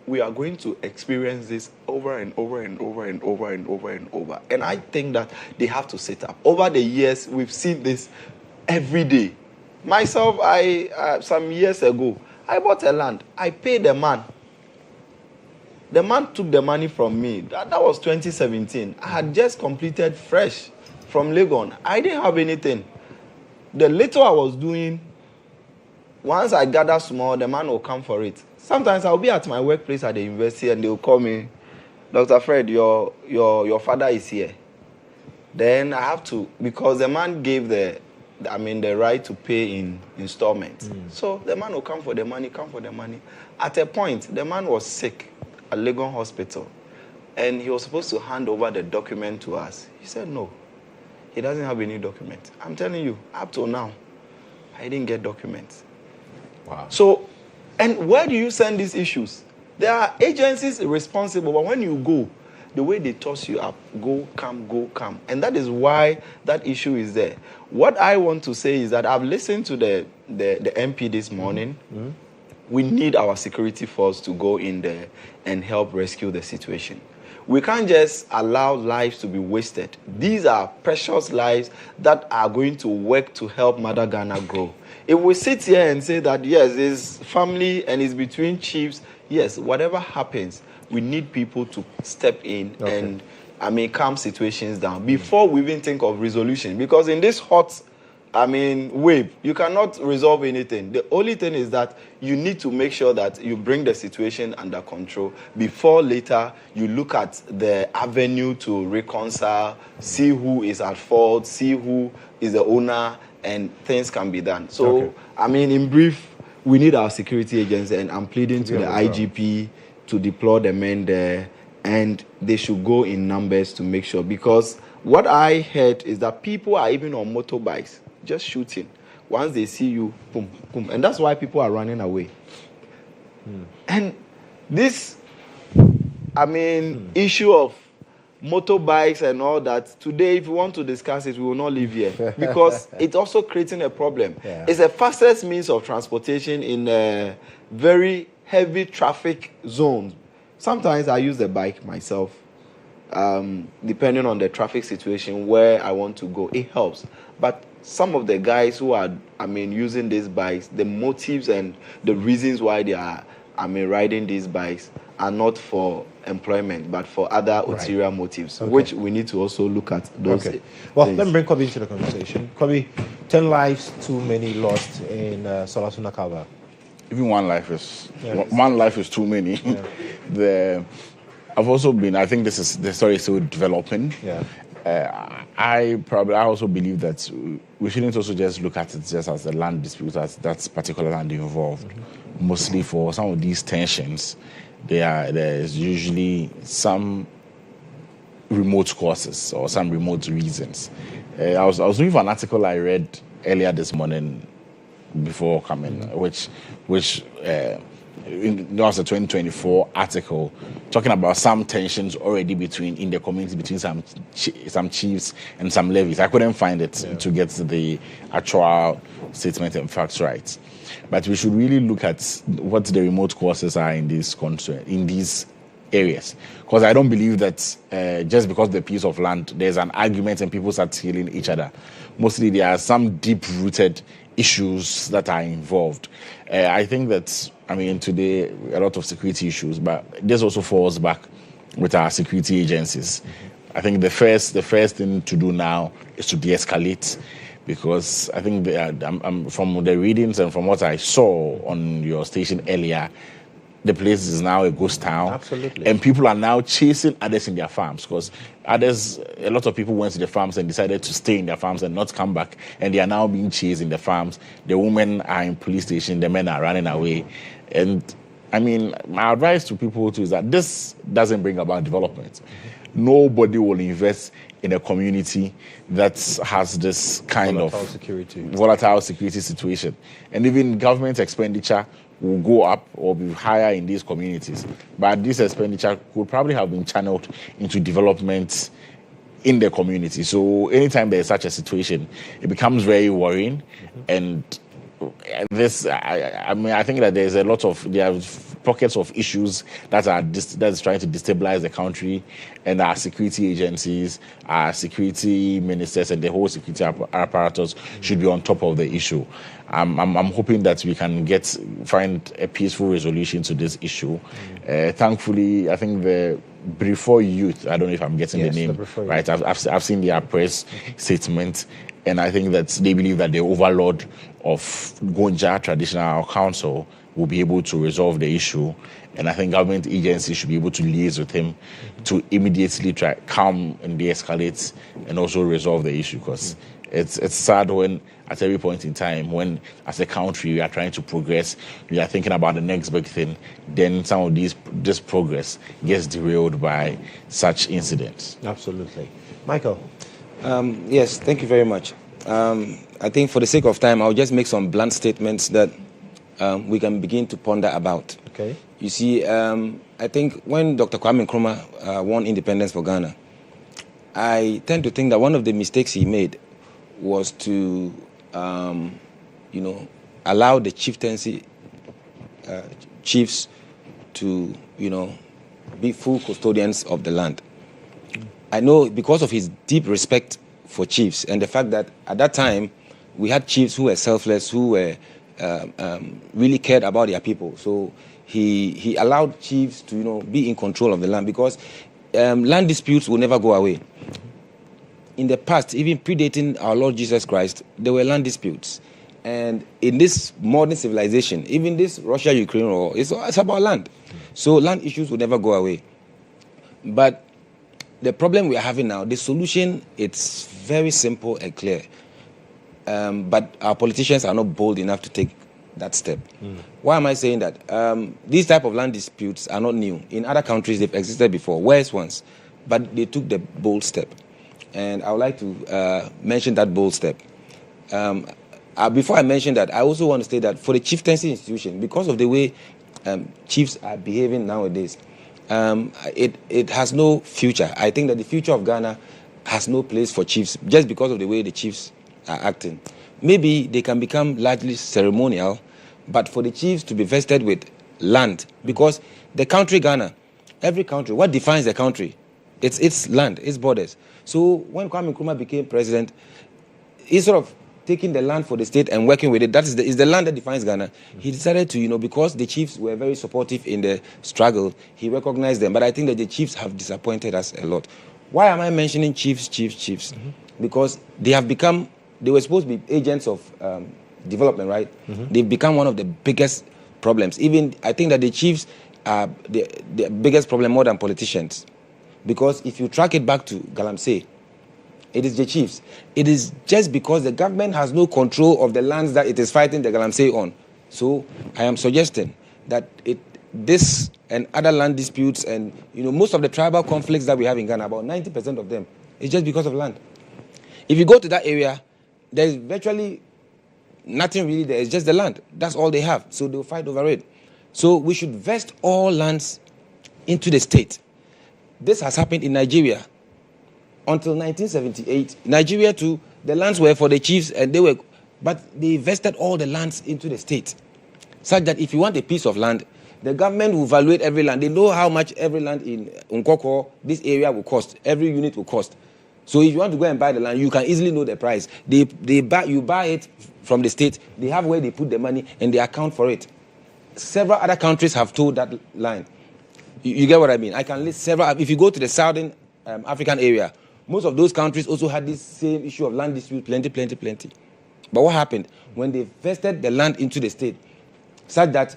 we are going to experience this over and over and over and over and over and over. And I think that they have to sit up. Over the years, we've seen this every day. Myself, some years ago, I bought a land. I paid the man. The man took the money from me. That was 2017. I had just completed fresh from Legon. I didn't have anything. The little I was doing, once I gather small, the man will come for it. Sometimes I'll be at my workplace at the university and they'll call me, Dr. Fred, your father is here. Then I have to, because the man gave the right to pay in installments. So the man will come for the money. At a point, the man was sick at Legon Hospital, and he was supposed to hand over the document to us. He said no, he doesn't have any document. I'm telling you, up to now, I didn't get documents. Wow. So, and where do you send these issues? There are agencies responsible, but when you go, the way they toss you up, go, come. And that is why that issue is there. What I want to say is that I've listened to the MP this morning. We need our security force to go in there and help rescue the situation. We can't just allow lives to be wasted. These are precious lives that are going to work to help Mother Ghana grow. If we sit here and say that, yes, it's family and it's between chiefs, yes, whatever happens, we need people to step in and, calm situations down before we even think of resolution. Because in this hot, wave, you cannot resolve anything. The only thing is that you need to make sure that you bring the situation under control before later you look at the avenue to reconcile, see who is at fault, see who is the owner, and things can be done. So, in brief, we need our security agents, and I'm pleading to the IGP to deploy the men there, and they should go in numbers to make sure. Because what I heard is that people are even on motorbikes, just shooting. Once they see you, boom, boom. And that's why people are running away. And this, issue of motorbikes and all that, today, if you want to discuss it, we will not live here. Because it's also creating a problem. It's the fastest means of transportation in a very heavy traffic zones. Sometimes I use the bike myself. Depending on the traffic situation where I want to go, it helps. But some of the guys who are, using these bikes, the motives and the reasons why they are, riding these bikes are not for employment, but for other ulterior motives, which we need to also look at those. Well, let me bring Kobe into the conversation. Kobe, 10 lives too many lost in Solasuna Kalva. Even one life is too many. I've also been, I think the story is still developing. I also believe that we shouldn't also just look at it just as the land dispute, as that particular land involved. Mostly for some of these tensions, there is usually some remote causes or some remote reasons. I was looking for an article I read earlier this morning before coming, which was a 2024 article talking about some tensions already in the community between some chiefs and some levies. I couldn't find it to get the actual statement and facts right. But we should really look at what the remote causes are in these areas. Because I don't believe that just because the piece of land, there's an argument and people start killing each other. Mostly there are some deep-rooted issues that are involved. I think that, today, a lot of security issues, but this also falls back with our security agencies. I think the first thing to do now is to de-escalate, because I think from the readings and from what I saw on your station earlier, the place is now a ghost town. Absolutely. And people are now chasing others in their farms, because a lot of people went to the farms and decided to stay in their farms and not come back, and they are now being chased in the farms. The women are in police station, the men are running away. And I mean, my advice to people too is that this doesn't bring about development. Nobody will invest in a community that has this kind of volatile security situation. And even government expenditure will go up or be higher in these communities. But this expenditure could probably have been channeled into development in the community. So anytime there is such a situation, it becomes very worrying. And this, I mean, I think that there are pockets of issues that is trying to destabilize the country, and our security agencies, our security ministers, and the whole security apparatus should be on top of the issue. I'm hoping that we can find a peaceful resolution to this issue. Thankfully, I think the Before Youth, I don't know if I'm getting the name right. I've seen their press statement, and I think that they believe that the overlord of Gonja Traditional Council will be able to resolve the issue, and I think government agencies should be able to liaise with him to immediately try calm and de-escalate and also resolve the issue, because it's sad when at every point in time, when as a country we are trying to progress, we are thinking about the next big thing, then some of this progress gets derailed by such incidents. Absolutely. Michael? Yes, thank you very much. I think for the sake of time, I'll just make some blunt statements that we can begin to ponder about. Okay. You see, I think when Dr. Kwame Nkrumah won independence for Ghana, I tend to think that one of the mistakes he made was to, allow the chieftaincy chiefs to, be full custodians of the land. I know because of his deep respect for chiefs and the fact that at that time we had chiefs who were selfless, who were really cared about their people. So he allowed chiefs to be in control of the land, because land disputes will never go away. In the past, even predating our Lord Jesus Christ, there were land disputes. And in this modern civilization, even this Russia-Ukraine war, it's about land. So land issues will never go away. But the problem we are having now, the solution, it's very simple and clear. But our politicians are not bold enough to take that step. Why am I saying that? These type of land disputes are not new. In other countries, they've existed before, worse ones. But they took the bold step. And I would like to mention that bold step. Before I mention that, I also want to say that for the chieftaincy institution, because of the way chiefs are behaving nowadays, it has no future. I think that the future of Ghana has no place for chiefs just because of the way the chiefs are acting. Maybe they can become largely ceremonial, but for the chiefs to be vested with land, because the country Ghana, every country, what defines the country? It's its land, its borders. So when Kwame Nkrumah became president, he sort of taking the land for the state and working with it. That is the land that defines Ghana. He decided to, because the chiefs were very supportive in the struggle, he recognized them. But I think that the chiefs have disappointed us a lot. Why am I mentioning chiefs? Because they were supposed to be agents of development, right? They've become one of the biggest problems. Even, I think that the chiefs are the biggest problem more than politicians. Because if you track it back to Galamsey, it is the chiefs. It is just because the government has no control of the lands that it is fighting the Galamsey on. So I am suggesting that this and other land disputes and most of the tribal conflicts that we have in Ghana, about 90% of them, is just because of land. If you go to that area, there is virtually nothing really there. It's just the land. That's all they have. So they'll fight over it. So we should vest all lands into the state. This has happened in Nigeria. Until 1978, Nigeria too, the lands were for the chiefs, but they vested all the lands into the state. Such that if you want a piece of land, the government will evaluate every land. They know how much every land in Nkoko, this area will cost, every unit will cost. So if you want to go and buy the land, you can easily know the price. You buy it from the state, they have where they put the money and they account for it. Several other countries have told that line. You get what I mean? I can list several. If you go to the southern African area, most of those countries also had this same issue of land dispute, plenty. But what happened? When they vested the land into the state, such that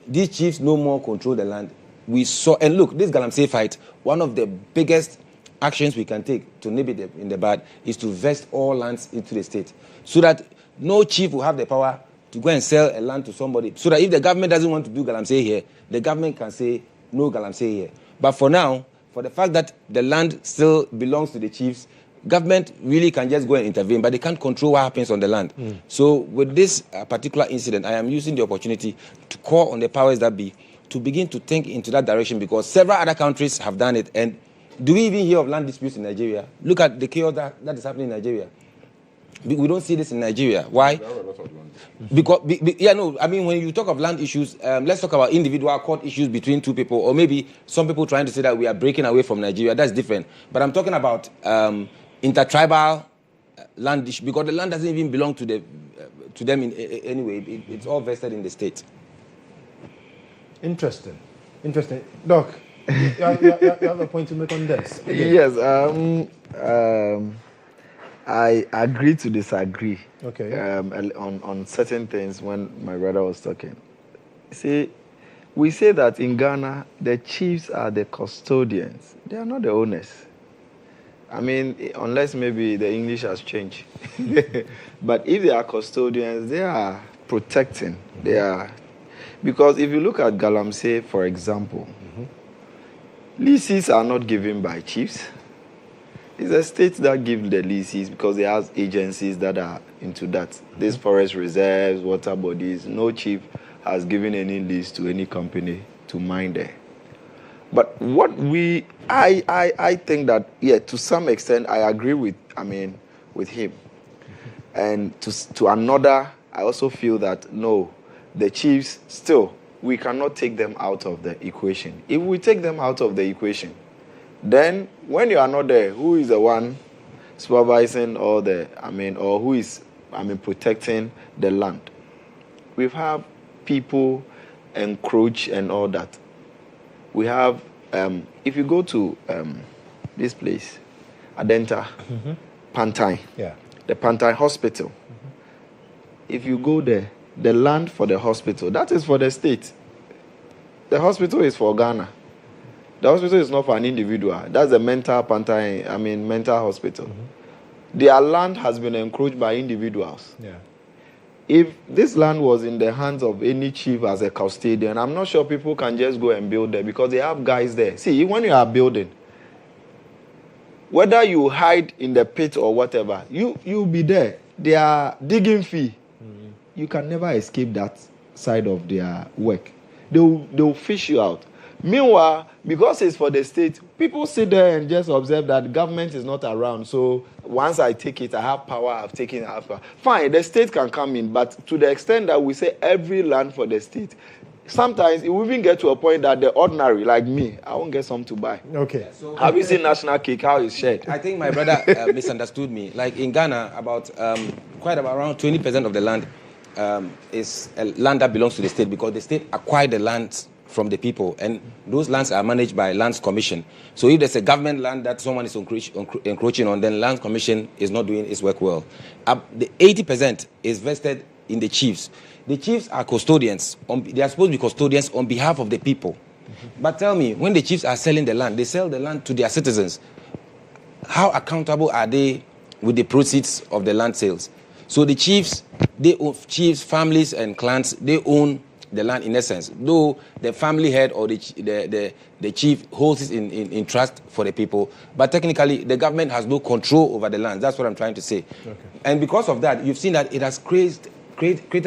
these chiefs no more control the land, we saw, and look, this Galamsey fight, one of the biggest actions we can take to nip it in the bud is to vest all lands into the state, so that no chief will have the power to go and sell a land to somebody, so that if the government doesn't want to do Galamsey here, the government can say no Galamsey here. But for now, for the fact that the land still belongs to the chiefs, government really can just go and intervene, but they can't control what happens on the land. So with this particular incident, I am using the opportunity to call on the powers that be to begin to think into that direction, because several other countries have done it. And do we even hear of land disputes in Nigeria? Look at the chaos that is happening in Nigeria. We don't see this in Nigeria. Why? Because, I mean, when you talk of land issues, let's talk about individual court issues between two people, or maybe some people trying to say that we are breaking away from Nigeria. That's different. But I'm talking about intertribal land issues, because the land doesn't even belong to them in any way. It's all vested in the state. Interesting. Doc, you have a point to make on this? Okay. Yes. I agree to disagree. Okay. On certain things when my brother was talking. See, we say that in Ghana, the chiefs are the custodians. They are not the owners. I mean, unless maybe the English has changed. But if they are custodians, they are protecting. They are... Because if you look at Galamsey, for example, leases are not given by chiefs. It's a state that gives the leases because they have agencies that are into that. These forest reserves, water bodies, no chief has given any lease to any company to mine there. But what I think that, yeah, to some extent, I agree with him. And to another, I also feel that, no, the chiefs, still, we cannot take them out of the equation. If we take them out of the equation, then when you are not there, who is the one supervising or who is, protecting the land? We have people encroach and all that. We have, if you go to this place, Adenta, Pantine, the Pantine Hospital, if you go there, the land for the hospital, that is for the state. The hospital is for Ghana. The hospital is not for an individual. That's the mental hospital. Their land has been encroached by individuals. Yeah. If this land was in the hands of any chief as a custodian, I'm not sure people can just go and build there because they have guys there. See, when you are building, whether you hide in the pit or whatever, you'll be there. They are digging fee. You can never escape that side of their work. They'll fish you out. Meanwhile, because it's for the state, people sit there and just observe that government is not around. So once I take it, I have power, I've taken it. Fine, the state can come in, but to the extent that we say every land for the state, sometimes it will even get to a point that the ordinary, like me, I won't get some to buy. Okay. So, have you seen national cake, how it's shared? I think my brother misunderstood me. Like in Ghana, around 20% of the land is land that belongs to the state, because the state acquired the land from the people, and those lands are managed by Lands Commission. So if there's a government land that someone is encroaching on, then Lands Commission is not doing its work well. The 80% is vested in the chiefs. The chiefs are custodians. They are supposed to be custodians on behalf of the people. But tell me, when the chiefs are selling the land, they sell the land to their citizens. How accountable are they with the proceeds of the land sales? So the chiefs, families and clans, they own the land in essence, though the family head or the chief holds it in trust for the people, but technically the government has no control over the land. That's what I'm trying to say. Okay. And because of that, you've seen that it has created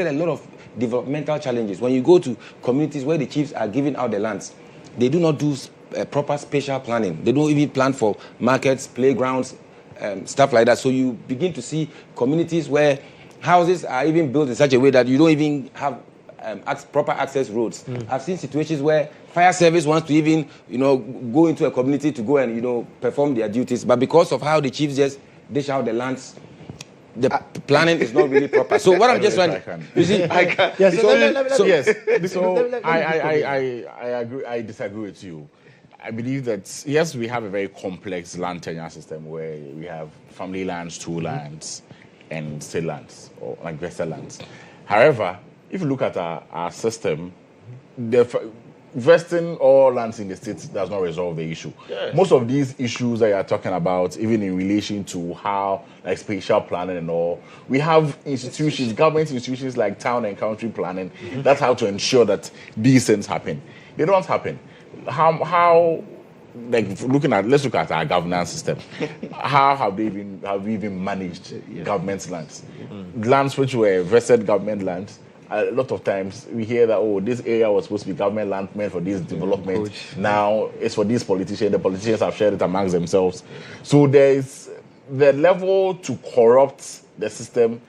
a lot of developmental challenges. When you go to communities where the chiefs are giving out the lands, they do not do proper spatial planning. They don't even plan for markets, playgrounds, stuff like that. So you begin to see communities where houses are even built in such a way that you don't even have proper access roads. I've seen situations where fire service wants to even, go into a community to go and, perform their duties. But because of how the chiefs just dish out the lands, the planning is not really proper. So what I'm just trying to, you see, yes. So I agree. I disagree with you. I believe that, yes, we have a very complex land tenure system where we have family lands, true lands, and state lands, or like vested lands. However, if you look at our system, vesting all lands in the state does not resolve the issue. Yes. Most of these issues that you are talking about, even in relation to how, like spatial planning and all, we have institutions, government institutions like town and country planning, that's how to ensure that these things happen. They don't happen. How like let's look at our governance system. How have we even managed government lands? Lands which were vested government lands, a lot of times we hear that, oh, this area was supposed to be government land meant for this development. Now it's for these politicians. The politicians have shared it amongst themselves. So there is the level to corrupt the system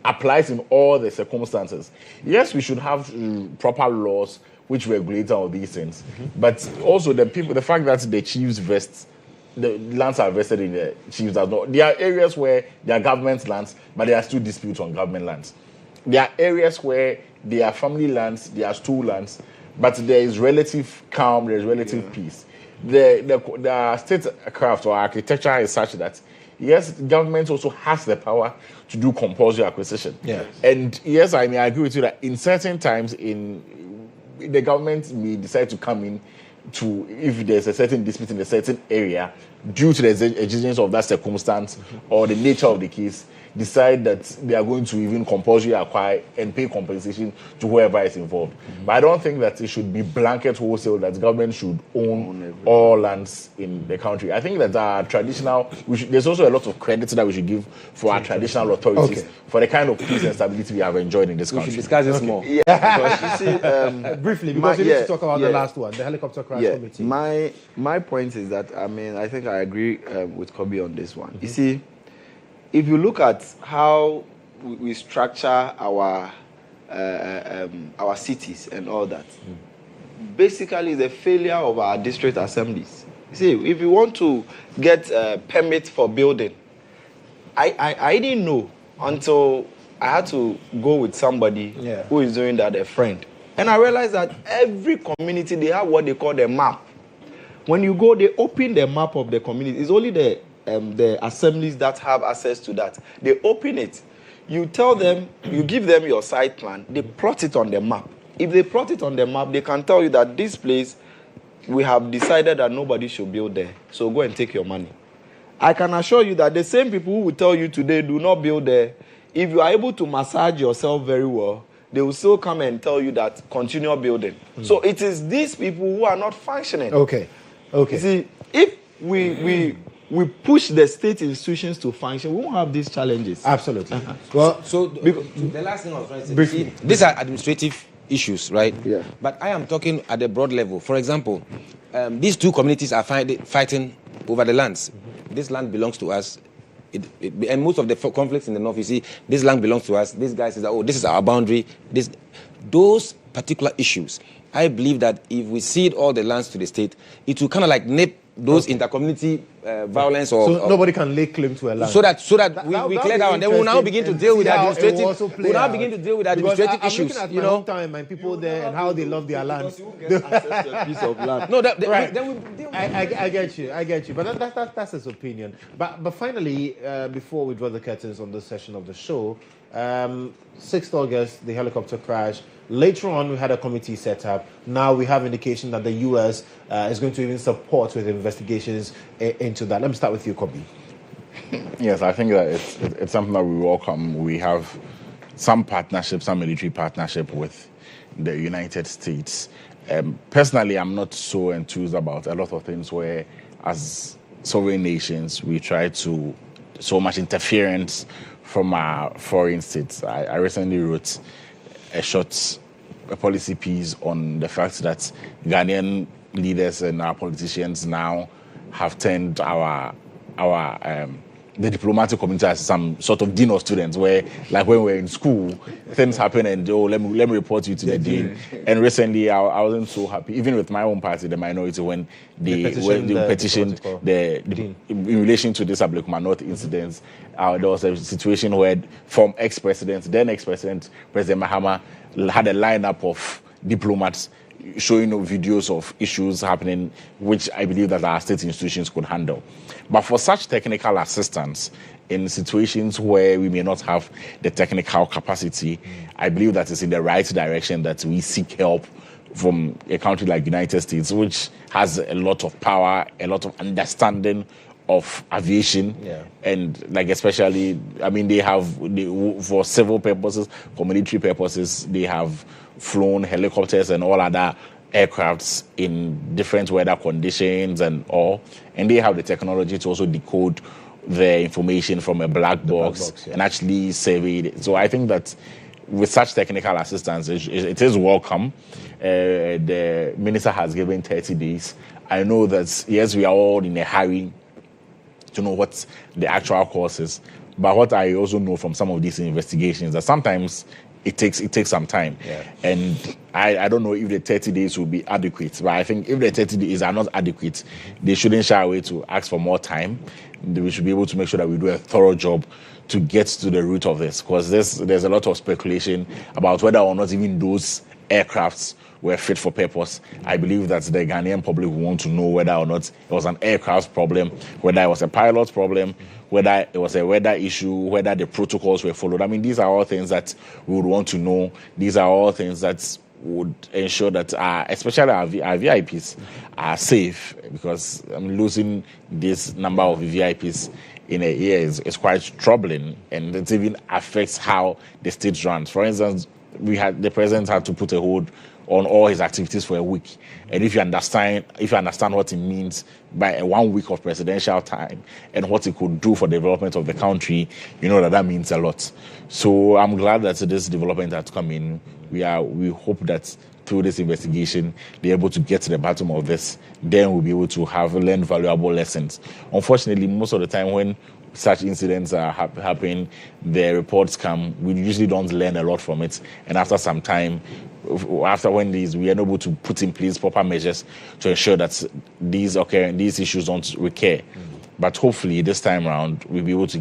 applies in all the circumstances. Yes, we should have proper laws which regulate all these things. But also the fact that the chiefs vest, the lands are vested in the chiefs does not. There are areas where there are government lands, but there are still disputes on government lands. There are areas where there are family lands, there are stool lands, but there is relative calm, there is relative peace. The statecraft or architecture is such that, yes, government also has the power to do compulsory acquisition. Yes. And yes, I agree with you that in certain times, the government may decide to come in to, if there's a certain dispute in a certain area, due to the exigence of that circumstance or the nature of the case, decide that they are going to even compulsory acquire and pay compensation to whoever is involved. But I don't think that it should be blanket wholesale that government should own all lands in the country. I think that our traditional, there's also a lot of credit that we should give for our traditional authorities for the kind of peace and stability we have enjoyed in this country. We should discuss this more. Yeah, because you see, briefly, because we need to talk about the last one, the helicopter crash committee. My point is that, I think I agree with Kobe on this one. You see, if you look at how we structure our cities and all that, basically it's a failure of our district assemblies. See, if you want to get a permit for building, I didn't know until I had to go with somebody who is doing that, a friend. And I realized that every community, they have what they call the map. When you go, they open the map of the community. It's only the assemblies that have access to that. They open it. You tell them, you give them your site plan, they plot it on the map. If they plot it on the map, they can tell you that this place, we have decided that nobody should build there. So go and take your money. I can assure you that the same people who will tell you today, do not build there, if you are able to massage yourself very well, they will still come and tell you that continue building. So it is these people who are not functioning. Okay. You see, if we push the state institutions to function, we won't have these challenges. Absolutely. Well, so the last thing I was trying to say, these are administrative issues, right? Yeah. But I am talking at the broad level. For example, these two communities are fighting over the lands. This land belongs to us. And most of the conflicts in the north, you see, this land belongs to us. This guy says, oh, this is our boundary. Those particular issues, I believe that if we cede all the lands to the state, it will kind of like nip those intercommunity violence or nobody can lay claim to a land. So that we clear that, and then we'll now begin to deal with administrative. We'll now begin to deal with administrative issues. I'm looking at my hometown and my people there and how they love their land. Access to a piece of land. No, right. Then we'll deal with I get you. But that's his opinion. But finally, before we draw the curtains on this session of the show, 6th August, the helicopter crash. Later on, we had a committee set up. Now we have indication that the U.S. Is going to even support with investigations into that. Let me start with you, Kobe. Yes, I think that it's something that we welcome. We have some partnership, some military partnership with the United States. Personally, I'm not so enthused about a lot of things where, as sovereign nations, we try to so much interference from our foreign states. I recently wrote a policy piece on the fact that Ghanaian leaders and our politicians now have turned the diplomatic community as some sort of dean of students, where, like when we're in school, things happen and let me report you to the dean. And recently, I wasn't so happy, even with my own party, the minority, when they petitioned in relation to this Ablekuma North incidents. There was a situation where then ex-president President Mahama had a lineup of diplomats showing videos of issues happening, which I believe that our state institutions could handle. But for such technical assistance in situations where we may not have the technical capacity, I believe that it's in the right direction that we seek help from a country like the United States, which has a lot of power, a lot of understanding of aviation, and like especially, I mean, for civil purposes, for military purposes, they have flown helicopters and all other aircrafts in different weather conditions and all, and they have the technology to also decode the information from a black box, and actually survey it. So I think that with such technical assistance, it is welcome. The minister has given 30 days. I know that, yes, we are all in a hurry to know what the actual cause is, but what I also know from some of these investigations that sometimes it takes some time. And I don't know if the 30 days will be adequate, but I think if the 30 days are not adequate, they shouldn't shy away to ask for more time. We should be able to make sure that we do a thorough job to get to the root of this, because there's a lot of speculation about whether or not even those aircrafts were fit for purpose. I believe that the Ghanaian public will want to know whether or not it was an aircraft problem, whether it was a pilot problem, whether it was a weather issue, whether the protocols were followed. I mean, these are all things that we would want to know. These are all things that would ensure that especially our VIPs are safe, because losing this number of VIPs in a year is quite troubling, and it even affects how the state runs. For instance, the president had to put a hold on all his activities for a week, and if you understand what it means by a 1 week of presidential time and what it could do for the development of the country, you know that means a lot. So I'm glad that this development has come in. We hope that through this investigation, they're able to get to the bottom of this. Then we'll be able to learn valuable lessons. Unfortunately, most of the time when such incidents are happening, the reports come, we usually don't learn a lot from it. And after some time, we are able to put in place proper measures to ensure that these issues don't recur. But hopefully this time around, we'll be able to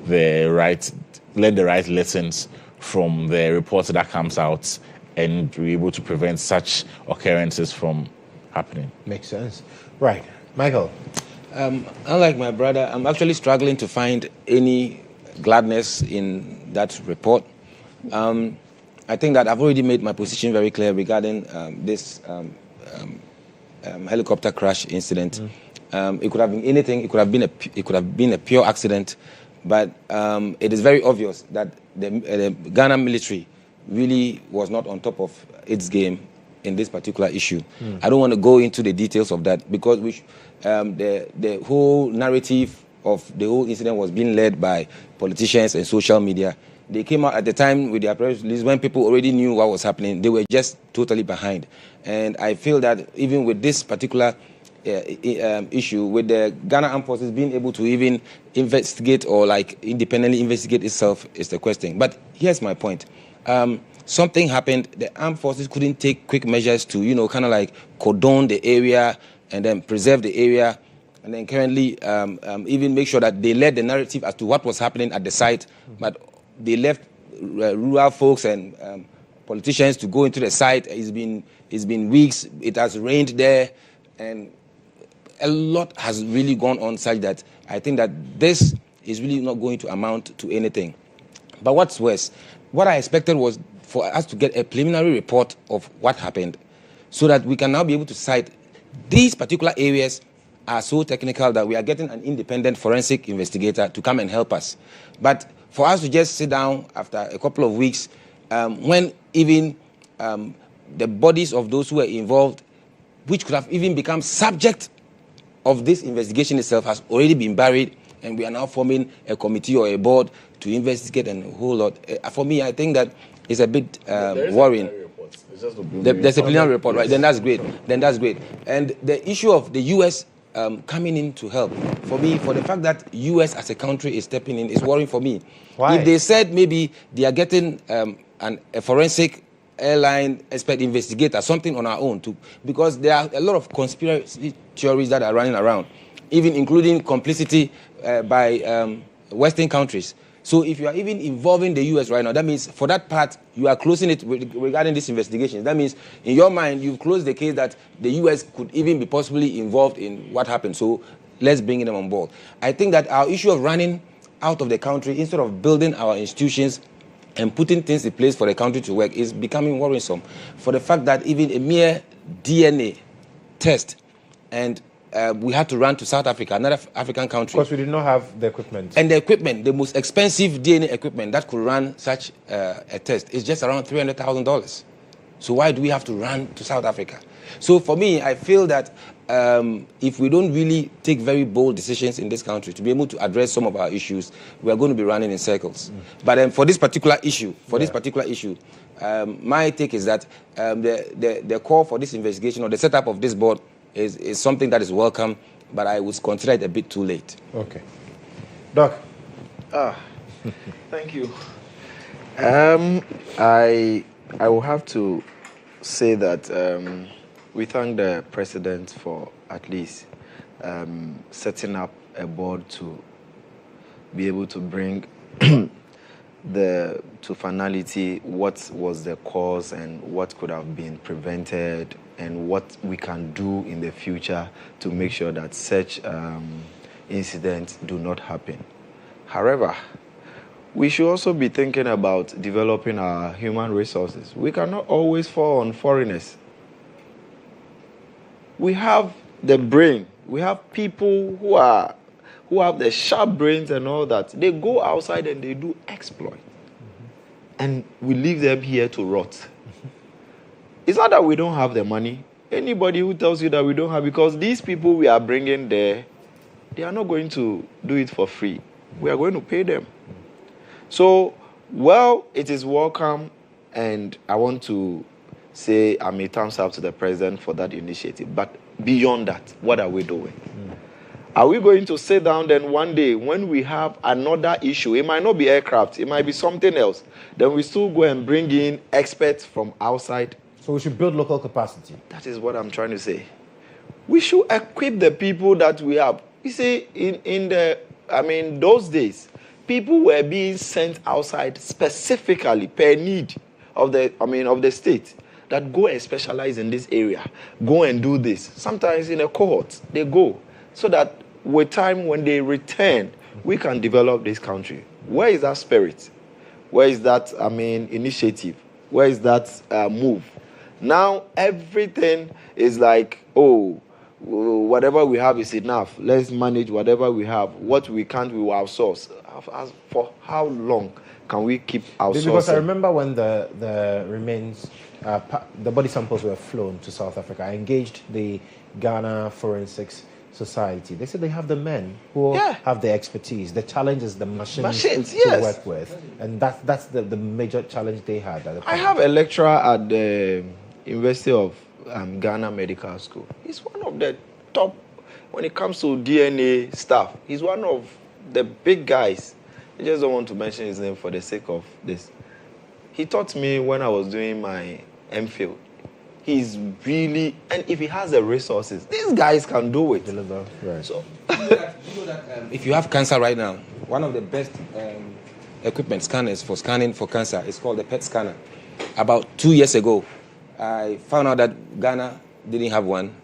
learn the right lessons from the reports that comes out, and be able to prevent such occurrences from happening. Makes sense. Right. Michael? Unlike my brother, I'm actually struggling to find any gladness in that report. I think that I've already made my position very clear regarding this helicopter crash incident. It could have been anything. It could have been a pure accident, but it is very obvious that the Ghana military really was not on top of its game in this particular issue. I don't want to go into the details of that, because the whole narrative of the whole incident was being led by politicians and social media. They came out at the time with their press release when people already knew what was happening. They were just totally behind. And I feel that even with this particular issue, with the Ghana Armed Forces being able to even investigate or independently investigate itself is the question. But here's my point. Something happened. The armed forces couldn't take quick measures to, cordon the area and then preserve the area, and then currently even make sure that they led the narrative as to what was happening at the site. But they left rural folks and politicians to go into the site. It's been weeks. It has rained there, and a lot has really gone on such that I think that this is really not going to amount to anything. But what's worse, what I expected was for us to get a preliminary report of what happened, so that we can now be able to cite these particular areas are so technical that we are getting an independent forensic investigator to come and help us. But for us to just sit down after a couple of weeks, when even the bodies of those who were involved, which could have even become subject of this investigation itself, has already been buried, and we are now forming a committee or a board to investigate and a whole lot. For me, I think that it's a bit worrying. There's a preliminary report, right? Then that's great. And the issue of the U.S. Coming in to help, for me, for the fact that U.S. as a country is stepping in, is worrying for me. Why? If they said maybe they are getting a forensic airline expert investigator, something on our own too, because there are a lot of conspiracy theories that are running around, even including complicity by Western countries. So if you are even involving the U.S. right now, that means for that part, you are closing it regarding this investigation. That means in your mind, you've closed the case that the U.S. could even be possibly involved in what happened. So let's bring them on board. I think that our issue of running out of the country, instead of building our institutions and putting things in place for the country to work, is becoming worrisome. For the fact that even a mere DNA test, and we had to run to South Africa, another African country. Because we did not have the equipment. And the equipment, the most expensive DNA equipment that could run such a test is just around $300,000. So why do we have to run to South Africa? So for me, I feel that if we don't really take very bold decisions in this country to be able to address some of our issues, we are going to be running in circles. But for this particular issue, my take is that the call for this investigation or the setup of this board is something that is welcome, but I would consider it a bit too late. Okay. Doc. Thank you. I will have to say that we thank the president for at least setting up a board to be able to bring to finality what was the cause and what could have been prevented and what we can do in the future to make sure that such incidents do not happen. However, we should also be thinking about developing our human resources. We cannot always fall on foreigners. We have the brain. We have people who have the sharp brains and all that. They go outside and they do exploit. And we leave them here to rot. It's not that we don't have the money. Anybody who tells you that we don't have, because these people we are bringing there, they are not going to do it for free. We are going to pay them. So, well, it is welcome, and I want to say I'm a thumbs up to the president for that initiative. But beyond that, what are we doing? Are we going to sit down then one day when we have another issue? It might not be aircraft, it might be something else. Then we still go and bring in experts from outside. So we should build local capacity. That is what I'm trying to say. We should equip the people that we have. You see, in those days, people were being sent outside specifically per need of the state that go and specialize in this area, go and do this. Sometimes in a cohort, they go so that with time when they return, we can develop this country. Where is that spirit? Where is that, initiative? Where is that move? Now, everything is like, whatever we have is enough. Let's manage whatever we have. What we can't, we will outsource. For how long can we keep outsourcing? Because I remember when the remains, the body samples were flown to South Africa, I engaged the Ghana Forensics Society. They said they have the men who have the expertise. The challenge is the machines to work with. And that's the major challenge they had. I have a lecturer at the University of Ghana Medical School. He's one of the top when it comes to DNA stuff. He's one of the big guys. I just don't want to mention his name for the sake of this. He taught me when I was doing my MPhil. He's really, and if he has the resources, these guys can do it. Right. So, if you have cancer right now, one of the best equipment scanners for scanning for cancer is called the PET scanner. About 2 years ago, I found out that Ghana didn't have one.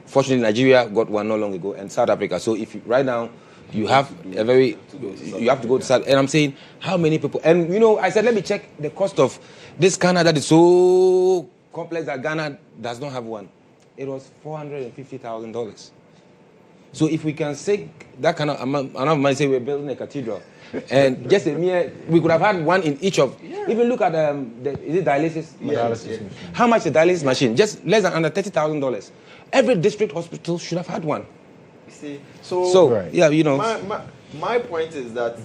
Fortunately, Nigeria got one not long ago, and South Africa. So right now, you have you have to go to South. And I'm saying, how many people? And I said, let me check the cost of this scanner that is so complex that Ghana does not have one. It was $450,000. So if we can say that kind of amount of money, say we're building a cathedral, and just we could have had one in each of. Even look at is it dialysis? Dialysis machine. How much is dialysis machine? Just less than under $30,000. Every district hospital should have had one. you see, right. My point is that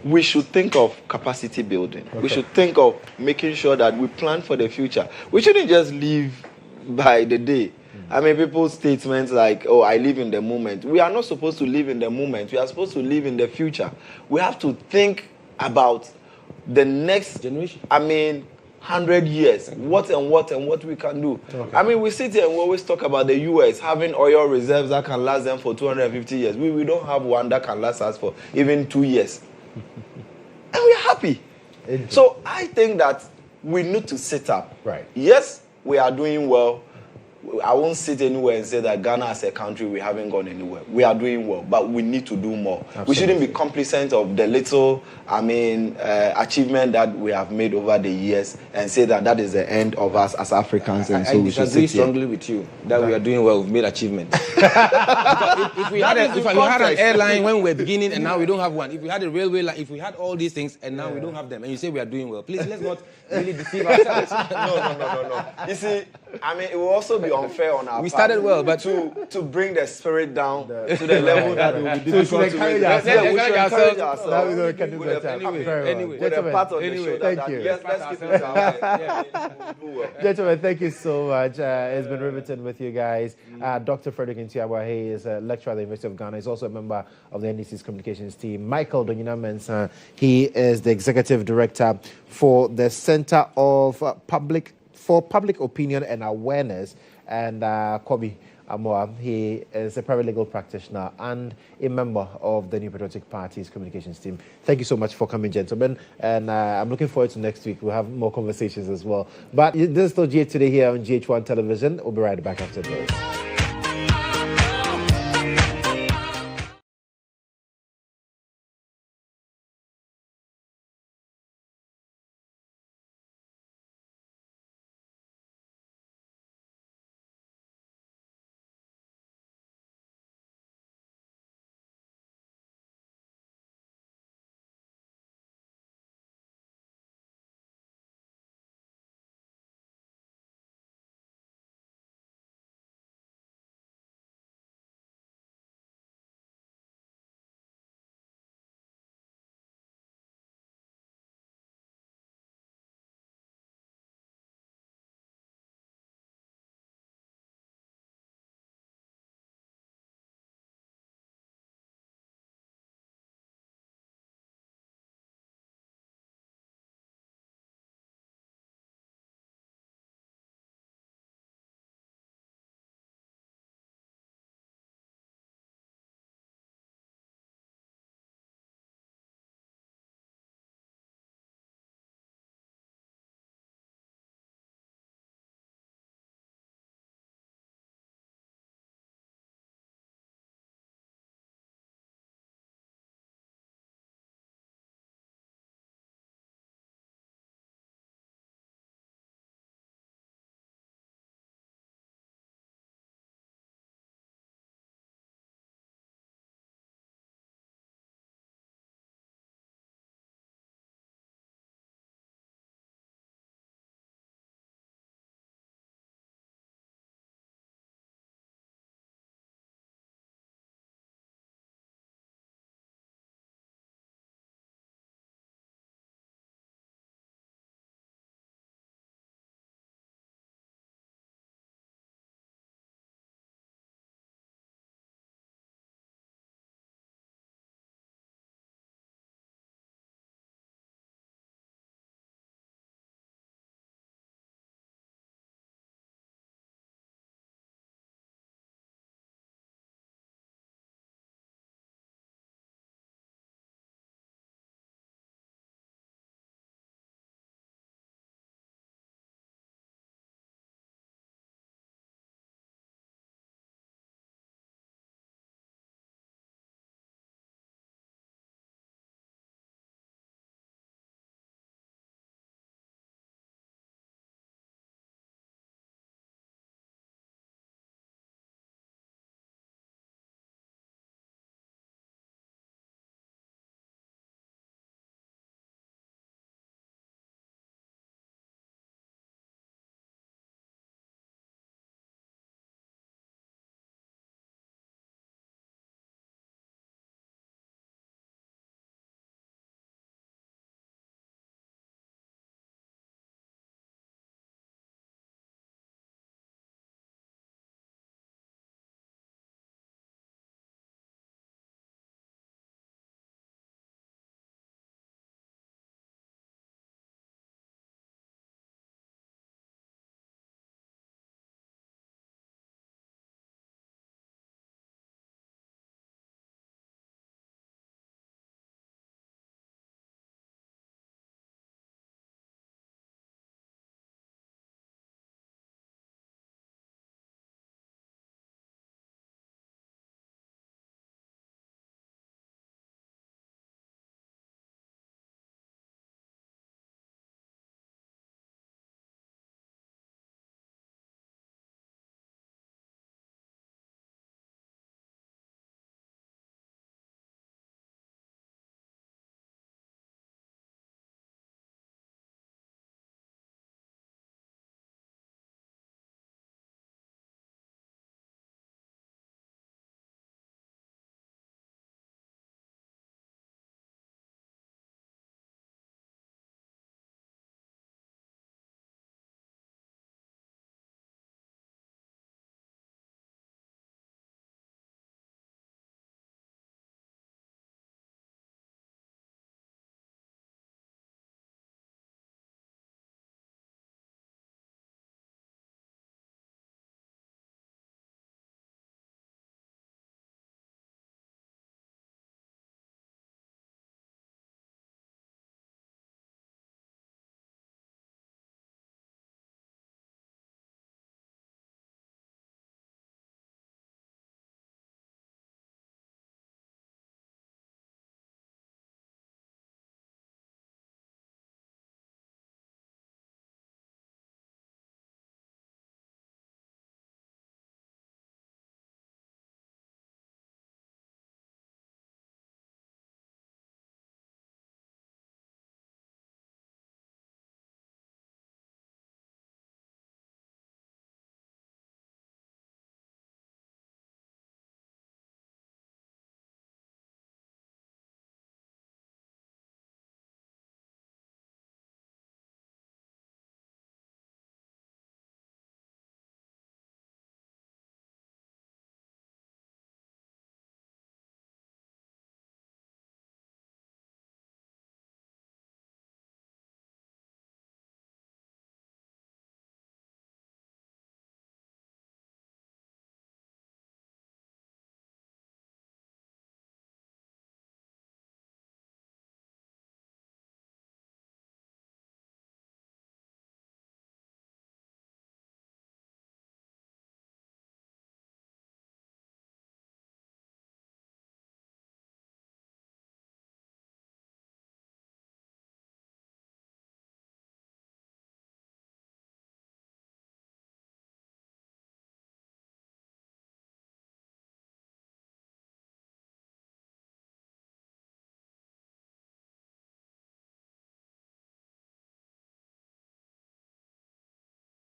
we should think of capacity building. Okay. We should think of making sure that we plan for the future. We shouldn't just live by the day. People's statements like, I live in the moment. We are not supposed to live in the moment. We are supposed to live in the future. We have to think about the next generation. 100 years. What we can do. Okay. We sit here and we always talk about the US having oil reserves that can last them for 250 years. We don't have one that can last us for even 2 years. And we're happy. So I think that we need to sit up. Right. Yes, we are doing well. I won't sit anywhere and say that Ghana as a country, we haven't gone anywhere. We are doing well, but we need to do more. Absolutely. We shouldn't be complacent of the little, achievement that we have made over the years and say that that is the end of us as Africans. And so we should disagree sit here. strongly with you that we are doing well, we've made achievements. if we had an airline when we were beginning and now we don't have one, if we had a railway line, if we had all these things and now we don't have them, and you say we are doing well, please let's not really deceive ourselves. No. You see, it will also be unfair on our We started well, but to bring the spirit down to the level that it will be So we should difficult to encourage raise. ourselves. Yeah, we should encourage ourselves. Now we can do With better. a- Very well. anyway. With a Gentlemen, part of the shoulder thank that, you. yes, let's keep it down. We'll do well. Gentlemen, thank you so much. It's been riveting with you guys. Dr. Frederick Ntiawahe is a lecturer at the University of Ghana. He's also a member of the NDC's communications team. Michael Donyina Mensah, he is the executive director for the Center of Public Opinion and Awareness. And Kobi Amoa, he is a paralegal practitioner and a member of the New Patriotic Party's communications team. Thank you so much for coming, gentlemen. And I'm looking forward to next week. We'll have more conversations as well. But this is still GH Today here on GHOne Television. We'll be right back after this.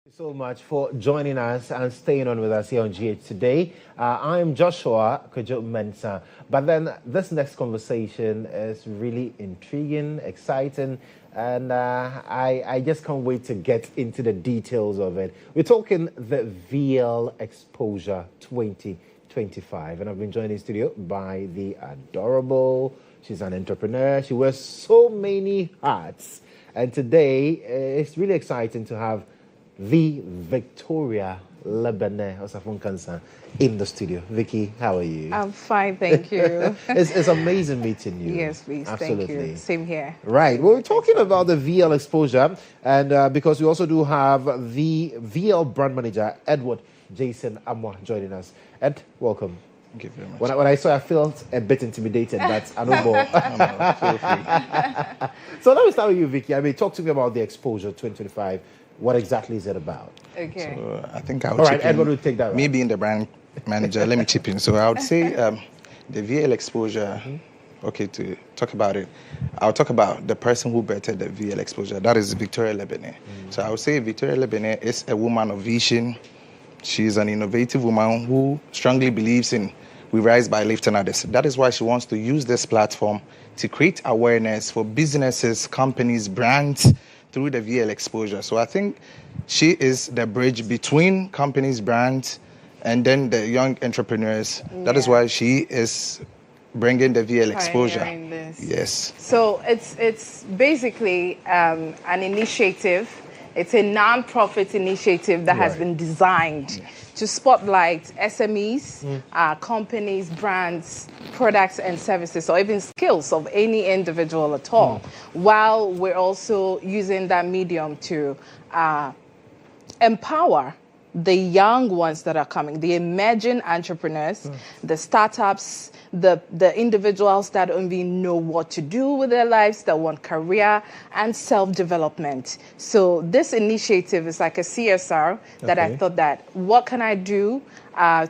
Thank you so much for joining us and staying on with us here on GH today. I'm Joshua Kodjo Mensah. But then this next conversation is really intriguing, exciting, and I just can't wait to get into the details of it. We're talking the VL Exposure 2025, and I've been joined in studio by the adorable. She's an entrepreneur. She wears so many hats, and today it's really exciting to have the Victoria Lebene Osafunkansa in the studio. Vicky, how are you? I'm fine, thank you. It's amazing meeting you. Yes, please. Absolutely. Thank you. Same here. Right. Well, we're talking about the VL exposure, and because we also do have the VL brand manager, Edward Jason Amwa, joining us. Ed, welcome. Thank you very much. When I saw, I felt a bit intimidated, but I know more. Feel free. So let me start with you, Vicky. I mean, talk to me about the exposure 2025. What exactly is it about? Okay. So I think I'll All right, chip in. Edward will take that. Right? Me being the brand manager, let me chip in. So I would say the VL exposure, okay, to talk about it, I'll talk about the person who bettered the VL exposure. That is Victoria Lebene. So I would say Victoria Lebene is a woman of vision. She's an innovative woman who strongly believes in we rise by lifting others. That is why she wants to use this platform to create awareness for businesses, companies, brands, through the VL exposure. So I think she is the bridge between companies, brands, and then the young entrepreneurs. Yeah. That is why she is bringing the VL exposure. This. Yes. So it's basically an initiative. It's a non-profit initiative that has been designed to spotlight SMEs, companies, brands, products and services, or even skills of any individual at all, while we're also using that medium to empower the young ones that are coming, the emerging entrepreneurs, the startups, the individuals that don't even know what to do with their lives, that want career and self-development. So this initiative is like a CSR that I thought that, what can I do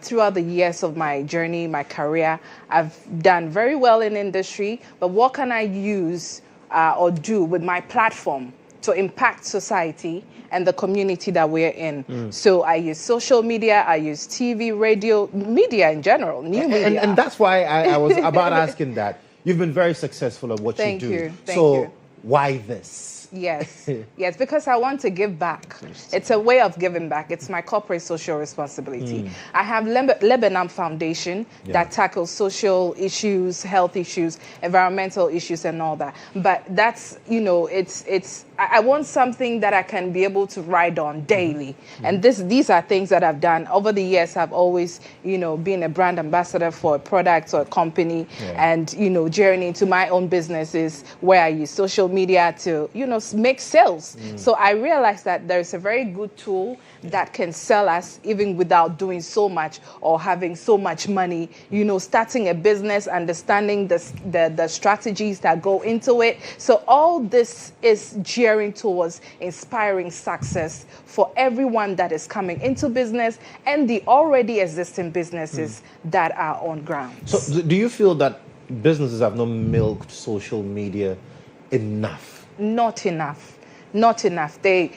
throughout the years of my journey, my career? I've done very well in industry, but what can I use or do with my platform to impact society and the community that we're in? So I use social media, I use TV, radio, media in general, new media. And that's why I was about asking that. You've been very successful at what you do. Thank you. Why this? Yes, yes, because I want to give back. It's a way of giving back. It's my corporate social responsibility. I have Lebanon Foundation that tackles social issues, health issues, environmental issues, and all that. But that's, you know, I want something that I can be able to ride on daily. And these are things that I've done. Over the years, I've always, you know, been a brand ambassador for a product or a company and, you know, journey into my own businesses where I use social media to, you know, make sales. So I realized that there's a very good tool that can sell us even without doing so much or having so much money, you know, starting a business, understanding the strategies that go into it. So all this is gearing towards inspiring success for everyone that is coming into business and the already existing businesses that are on ground. So do you feel that businesses have not milked social media enough? Not enough. Not enough. They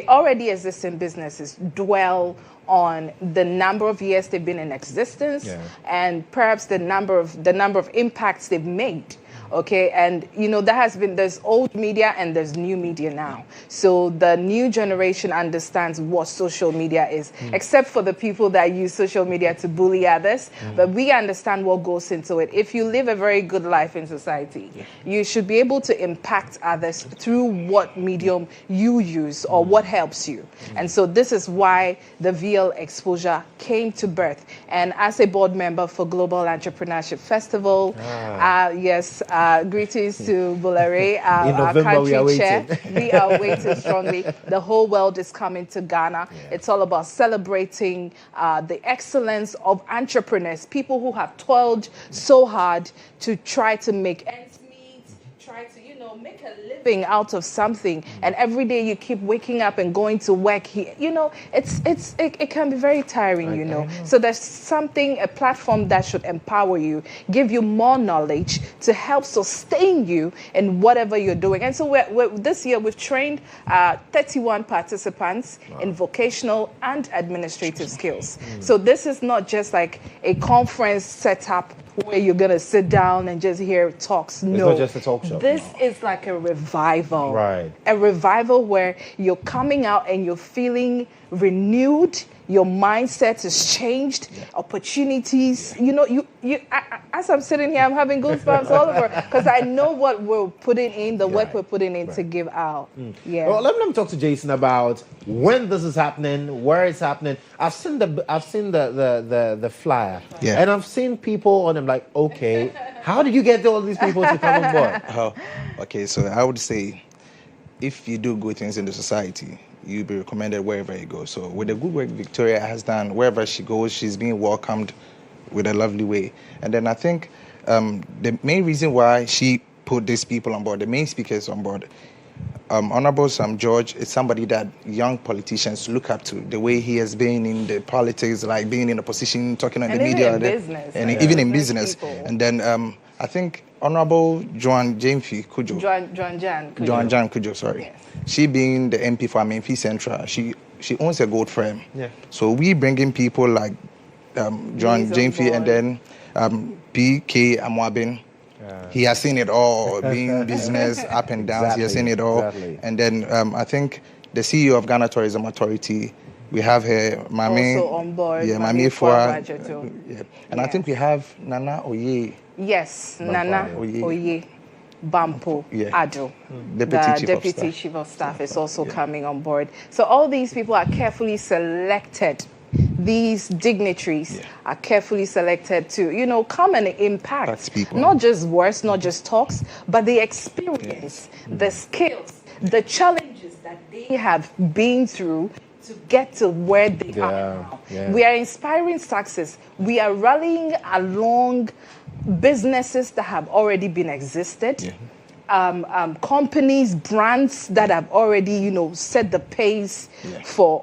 already existing businesses dwell on the number of years they've been in existence and perhaps the number of impacts they've made. Okay, and you know there's old media and there's new media now. So the new generation understands what social media is, except for the people that use social media to bully others. But we understand what goes into it. If you live a very good life in society, you should be able to impact others through what medium you use or what helps you. And so this is why the VL exposure came to birth. And as a board member for Global Entrepreneurship Festival, greetings to Bulare, our country chair. We are waiting strongly. The whole world is coming to Ghana. It's all about celebrating the excellence of entrepreneurs, people who have toiled so hard to try to make ends meet, try to, make a living out of something, and every day you keep waking up and going to work, it can be very tiring, So there's a platform that should empower you, give you more knowledge to help sustain you in whatever you're doing. And so this year we've trained 31 participants in vocational and administrative skills. So this is not just like a conference setup where you're going to sit down and just hear talks. No. It's not just a talk show. This is like a revival. Right. A revival where you're coming out and you're feeling renewed. Your mindset is changed. Opportunities. As I'm sitting here, I'm having goosebumps all over because I know what we're putting in, the work we're putting in to give out. Yeah. Well, let me talk to Jason about when this is happening, where it's happening. I've seen the flyer, and I've seen people on them like, okay, how did you get all these people to come on board? Oh, okay. So I would say, if you do good things in the society, you'll be recommended wherever you go. So with the good work Victoria has done, wherever she goes, she's being welcomed with a lovely way. And then I think the main reason why she put these people on board, the main speakers on board, Honorable Sam George is somebody that young politicians look up to, the way he has been in the politics, like being in a position, talking on the media. And even in business. And then I think Honorable GHOne Kodjo. GHOne Kodjo, sorry. Yes. She being the MP for Menfi Central, she owns a gold firm. Yeah. So we bring in people like GHOne and then PK Amwabin. He has seen it all, being business, up and down. He has seen it all. Exactly. And then I think the CEO of Ghana Tourism Authority, we have her, Mami. Also on board. Yeah, Mami Fua. And I think we have Nana Oye. Yes, Nana Oye. Bampo Ado, Deputy Chief of Staff is also coming on board. So all these people are carefully selected. These dignitaries are carefully selected to, come and impact not just words, not just talks, but the experience, the skills, the challenges that they have been through to get to where they are now. Yeah. We are inspiring success. We are rallying along businesses that have already been existed, companies, brands that have already, set the pace for,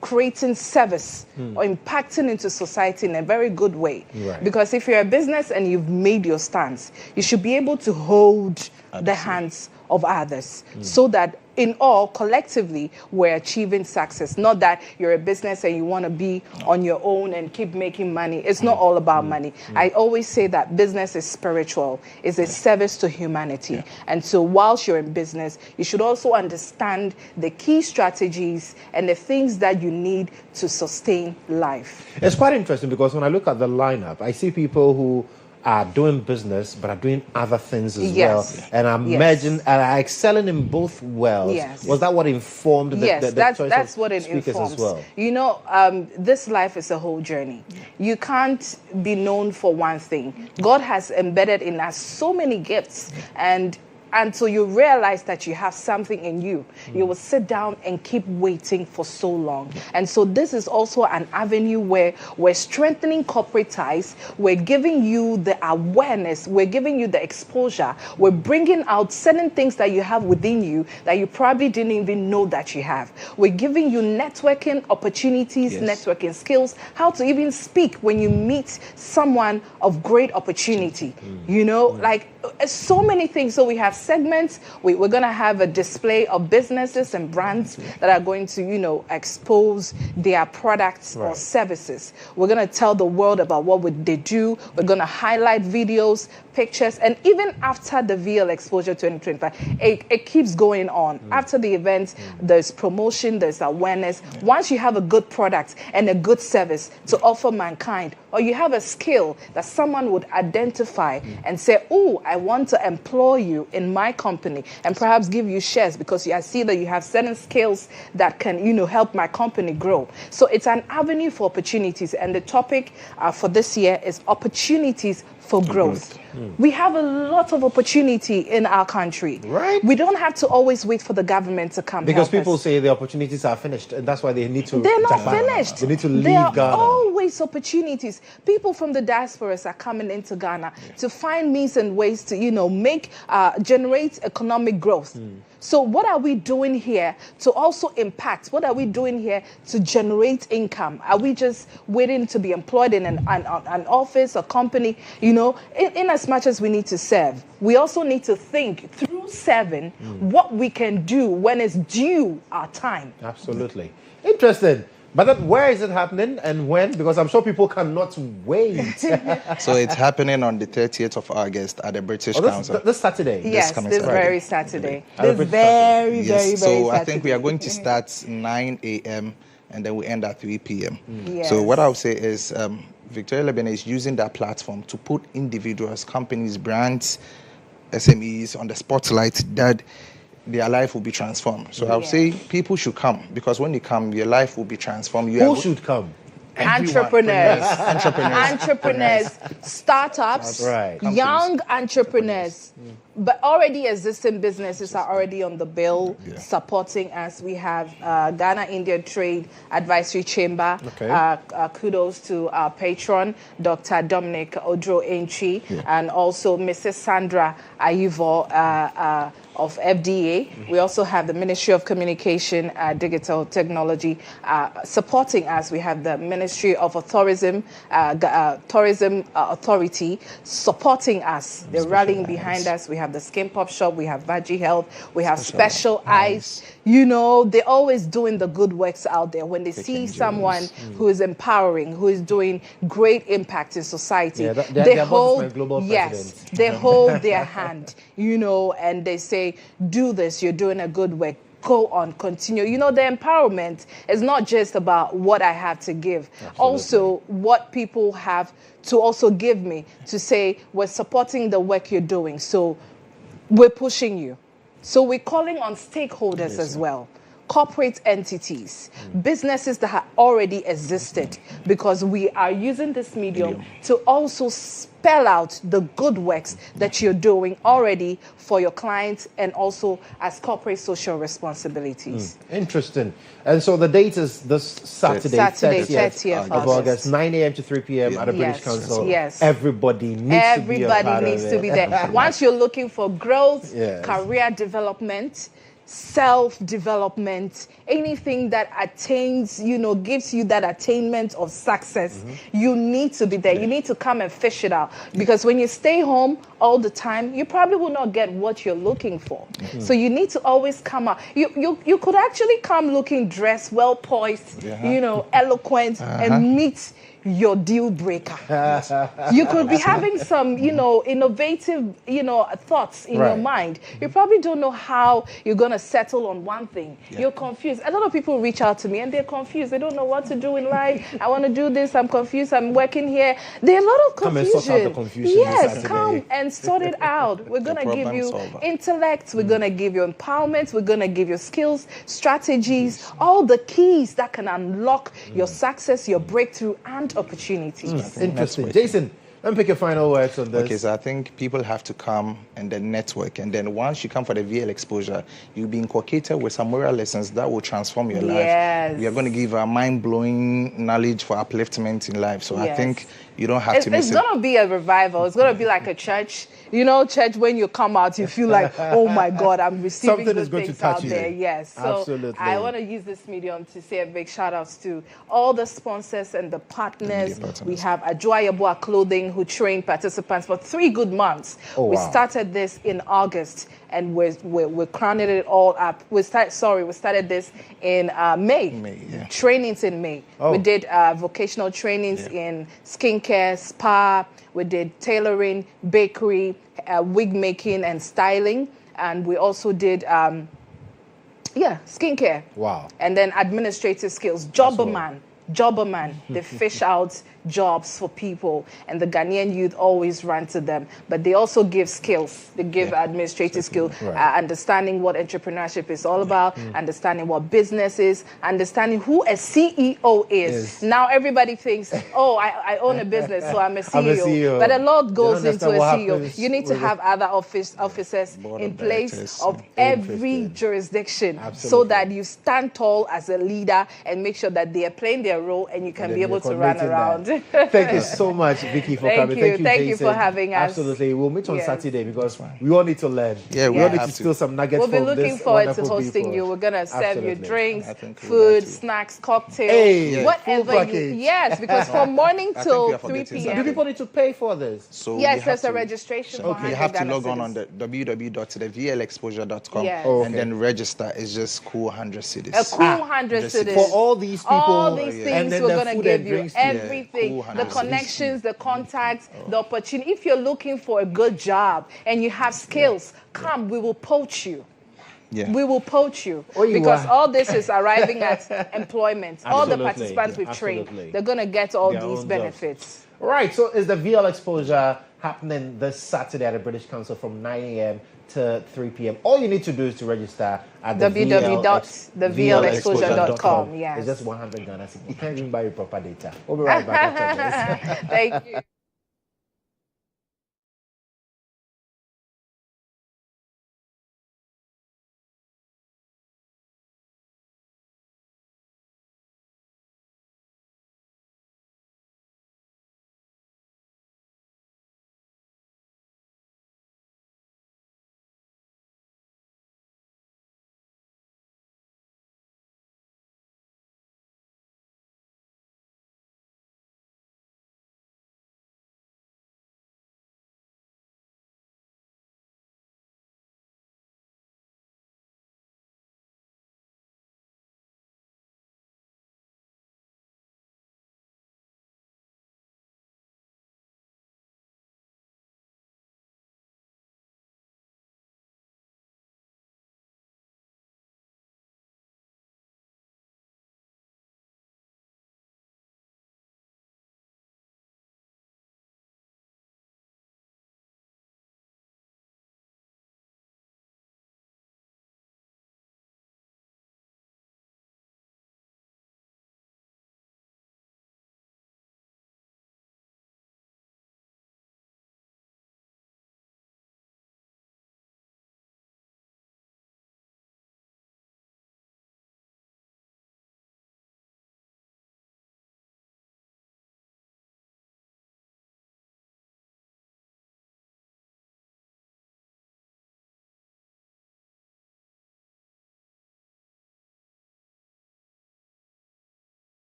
creating service or impacting into society in a very good way. Right. Because if you're a business and you've made your stance, you should be able to hold the hands of others so that in all, collectively, we're achieving success. Not that you're a business and you want to be on your own and keep making money. It's not all about money. I always say that business is spiritual. It's a service to humanity. And so whilst you're in business, you should also understand the key strategies and the things that you need to sustain life. It's quite interesting because when I look at the lineup, I see people who are doing business but are doing other things as well, and are are excelling in both worlds. Was that what informed the choice that's of what it speakers informs as well? This life is a whole journey. You can't be known for one thing. God has embedded in us so many gifts, and until you realize that you have something in you, you will sit down and keep waiting for so long. And so this is also an avenue where we're strengthening corporate ties, we're giving you the awareness, we're giving you the exposure, we're bringing out certain things that you have within you that you probably didn't even know that you have. We're giving you networking opportunities, networking skills, how to even speak when you meet someone of great opportunity. Like so many things. So we have segments. We're going to have a display of businesses and brands that are going to, expose their products or services. We're going to tell the world about what they do. We're going to highlight videos, pictures, and even after the VL Exposure 2025, it keeps going on. After the event, there's promotion, there's awareness. Once you have a good product and a good service to offer mankind, or you have a skill that someone would identify and say, oh, I want to employ you in my company and perhaps give you shares because I see that you have certain skills that can, help my company grow. So it's an avenue for opportunities. And the topic for this year is opportunities for growth. We have a lot of opportunity in our country. Right. We don't have to always wait for the government to come because people say the opportunities are finished and that's why they need to They're not finished. They need to leave They are Ghana. Always creates opportunities. People from the diasporas are coming into Ghana to find means and ways to, generate economic growth. So what are we doing here to also impact? What are we doing here to generate income? Are we just waiting to be employed in an office or company? In as much as we need to serve, we also need to think through serving what we can do when it's due our time. Absolutely. Interesting. But then where is it happening and when? Because I'm sure people cannot wait. So it's happening on the 30th of August at the British Council. This Saturday? Yes, this very Saturday. This very So Saturday. I think we are going to start 9 a.m. and then we end at 3 p.m. Yes. So what I'll say is Victoria Lebanon is using that platform to put individuals, companies, brands, SMEs on the spotlight that their life will be transformed. So I would say people should come, because when you come, your life will be transformed. Who should come? Entrepreneurs, startups, young entrepreneurs, but already existing businesses are already on the bill supporting us. We have Ghana India Trade Advisory Chamber. Kudos to our patron, Dr. Dominic Odro-Enchi, and also Mrs. Sandra Ayivo of FDA. We also have the Ministry of Communication, Digital Technology supporting us. We have the Ministry of Tourism Authority supporting us. They're rallying behind us. We have the Skin Pop Shop. We have Vaji Health. We have Special Eyes. They're always doing the good works out there. When they see someone who is empowering, who is doing great impact in society, they hold their hand, and they say, do this, you're doing a good work. Go on, continue. The empowerment is not just about what I have to give. Absolutely. Also what people have to also give me to say, we're supporting the work you're doing. So we're pushing you. So we're calling on stakeholders as well. Corporate entities, businesses that have already existed, because we are using this medium to also spell out the good works that you're doing already for your clients and also as corporate social responsibilities. Interesting. And so the date is this Saturday 30th of August, 9 a.m. to 3 p.m. at the British Council. Yes. Everybody needs to be there. Once you're looking for growth, career development, self-development, anything that attains, gives you that attainment of success, you need to be there. You need to come and fish it out. Because when you stay home all the time, you probably will not get what you're looking for. So you need to always come out. You could actually come looking dressed, well poised, eloquent, and meet your deal breaker. You could be having some, innovative, thoughts in your mind. You probably don't know how you're going to settle on one thing. You're confused. A lot of people reach out to me and they're confused. They don't know what to do in life. I want to do this. I'm confused. I'm working here. There are a lot of confusion. Come and sort out the confusion. Yes, come and sort it out. We're going to give you intellect. We're going to give you empowerment. We're going to give you skills, strategies, all the keys that can unlock your success, your breakthrough, and opportunities. Interesting. Jason, let me pick your final words on this. Okay, so I think people have to come and then network. And then once you come for the VL exposure, you'll be inculcated with some moral lessons that will transform your life. We are going to give a mind-blowing knowledge for upliftment in life. So I think you don't have to miss it. It's going to be a revival. It's going to be like a church. Church, when you come out, you feel like, oh my God, I'm receiving good things out there. Yes. So absolutely. I want to use this medium to say a big shout out to all the sponsors and the partners. We have Ajoyabua Clothing, who trained participants for 3 good months. We started this in August and we're crowning it all up. We started this in May. Trainings in May. We did vocational trainings in skincare, spa. We did tailoring, bakery, wig making and styling. And we also did, skincare. Wow. And then administrative skills. Jobberman. They fish out jobs for people, and the Ghanaian youth always run to them. But they also give skills. They give administrative skills, understanding what entrepreneurship is all about, understanding what business is, understanding who a CEO is. Now everybody thinks, oh, I own a business, so I'm a CEO. But a lot goes into a CEO. You need to have other officers in place of every jurisdiction so that you stand tall as a leader and make sure that they are playing their role and you can be able to run around. Thank you so much, Vicky, for coming. Thank you for having us. Absolutely. We'll meet on Saturday because we all need to learn. Yeah, we all need to steal some nuggets from this. We'll be looking forward to hosting you. We're going to serve you drinks, food, snacks, cocktails, whatever you... Yes, because from morning till 3 p.m. Do people need to pay for this? So yes, there's a registration. Okay, you have to log on the www.thevlexposure.com and then register. It's just cool 100 cedis. A cool 100 cedis. For all these people. All these things we're going to give you. Everything. Cool The connections, the contacts, the opportunity. If you're looking for a good job and you have skills, come, we will poach you. Yeah. We will poach you because all this is arriving at employment. All the participants we've trained, they're going to get all these benefits. Right, so is the VL Exposure happening this Saturday at the British Council from 9 a.m. to 3 p.m. All you need to do is to register at www.thevlexposure.com. Yes. It's just 100 Ghana. You can't even buy your proper data. We'll be right back after this. Thank you.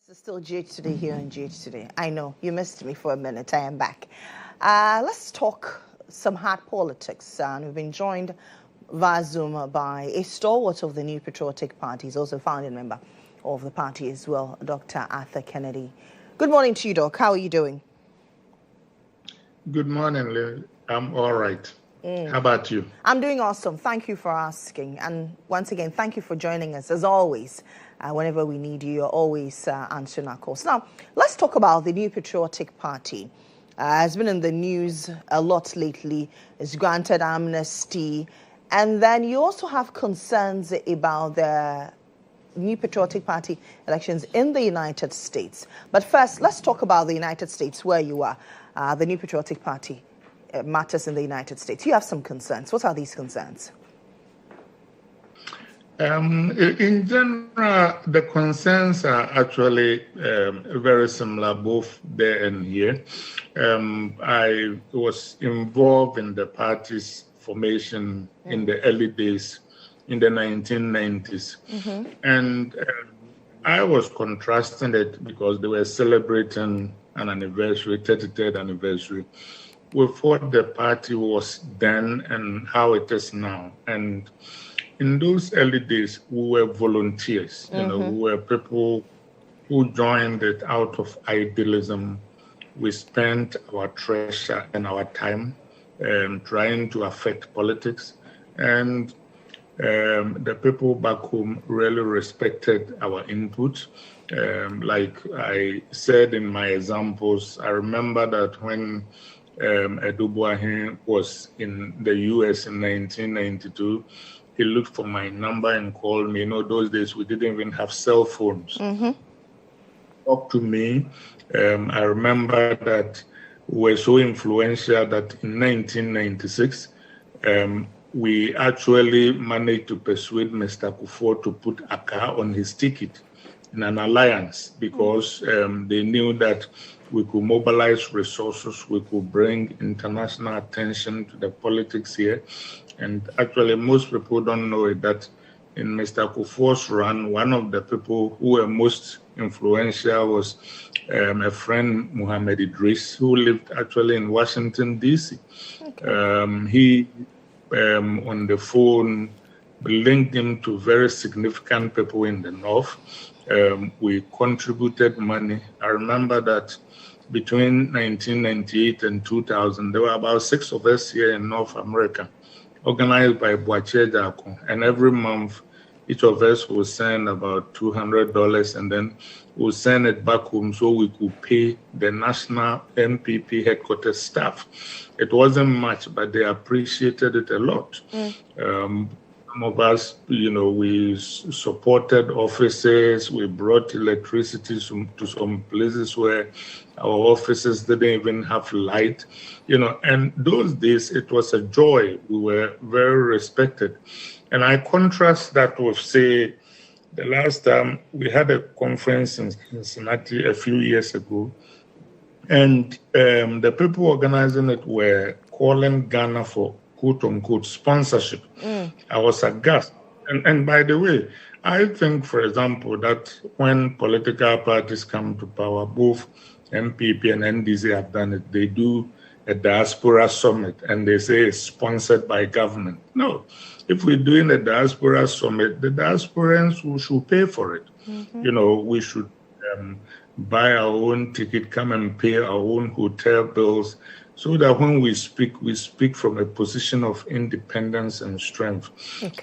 So still GH Today here on GH Today. I know, you missed me for a minute. I am back. Let's talk some hard politics. And we've been joined via Zoom by a stalwart of the New Patriotic Party. He's also a founding member of the party as well, Dr. Arthur Kennedy. Good morning to you, Doc. How are you doing? Good morning, Lily. I'm all right. How about you? I'm doing awesome. Thank you for asking. And once again, thank you for joining us, as always. Whenever we need you, you're always answering our calls. Now, let's talk about the New Patriotic Party. It's been in the news a lot lately. It's granted amnesty. And then you also have concerns about the New Patriotic Party elections in the United States. But first, let's talk about the United States, where you are. The New Patriotic Party matters in the United States. You have some concerns. What are these concerns? In general, the concerns are actually very similar, both there and here. I was involved in the party's formation in the early days, in the 1990s. And I was contrasting it because they were celebrating an anniversary, 33rd anniversary, with what the party was then and how it is now. And in those early days, we were volunteers. You know, we were people who joined it out of idealism. We spent our treasure and our time trying to affect politics. And the people back home really respected our input. Like I said in my examples, I remember that when Edubuahin was in the US in 1992, he looked for my number and called me. You know, those days we didn't even have cell phones. Talk to me. I remember that we were so influential that in 1996, we actually managed to persuade Mr. Kufuor to put Aka on his ticket in an alliance because they knew that we could mobilize resources, we could bring international attention to the politics here. And actually, most people don't know it, that in Mr. Kufuor's run, one of the people who were most influential was a friend, Mohammed, who lived actually in Washington, D.C. He, on the phone, linked him to very significant people in the North. We contributed money. I remember that between 1998 and 2000, there were about 6 of us here in North America, organized by Boache Jako. And every month, each of us will send about $200, and then we'll send it back home so we could pay the national MPP headquarters staff. It wasn't much, but they appreciated it a lot. Some of us, you know, we supported offices, we brought electricity to some places where our offices didn't even have light, you know, and those days it was a joy. We were very respected. And I contrast that with, say, the last time we had a conference in Cincinnati a few years ago, and the people organizing it were calling Ghana for quote-unquote sponsorship. I was aghast. And by the way, I think, for example, that when political parties come to power, both MPP and NDC have done it. They do a diaspora summit, and they say it's sponsored by government. No. If we're doing a diaspora summit, the diasporans should pay for it. You know, we should buy our own ticket, come and pay our own hotel bills, so that when we speak from a position of independence and strength.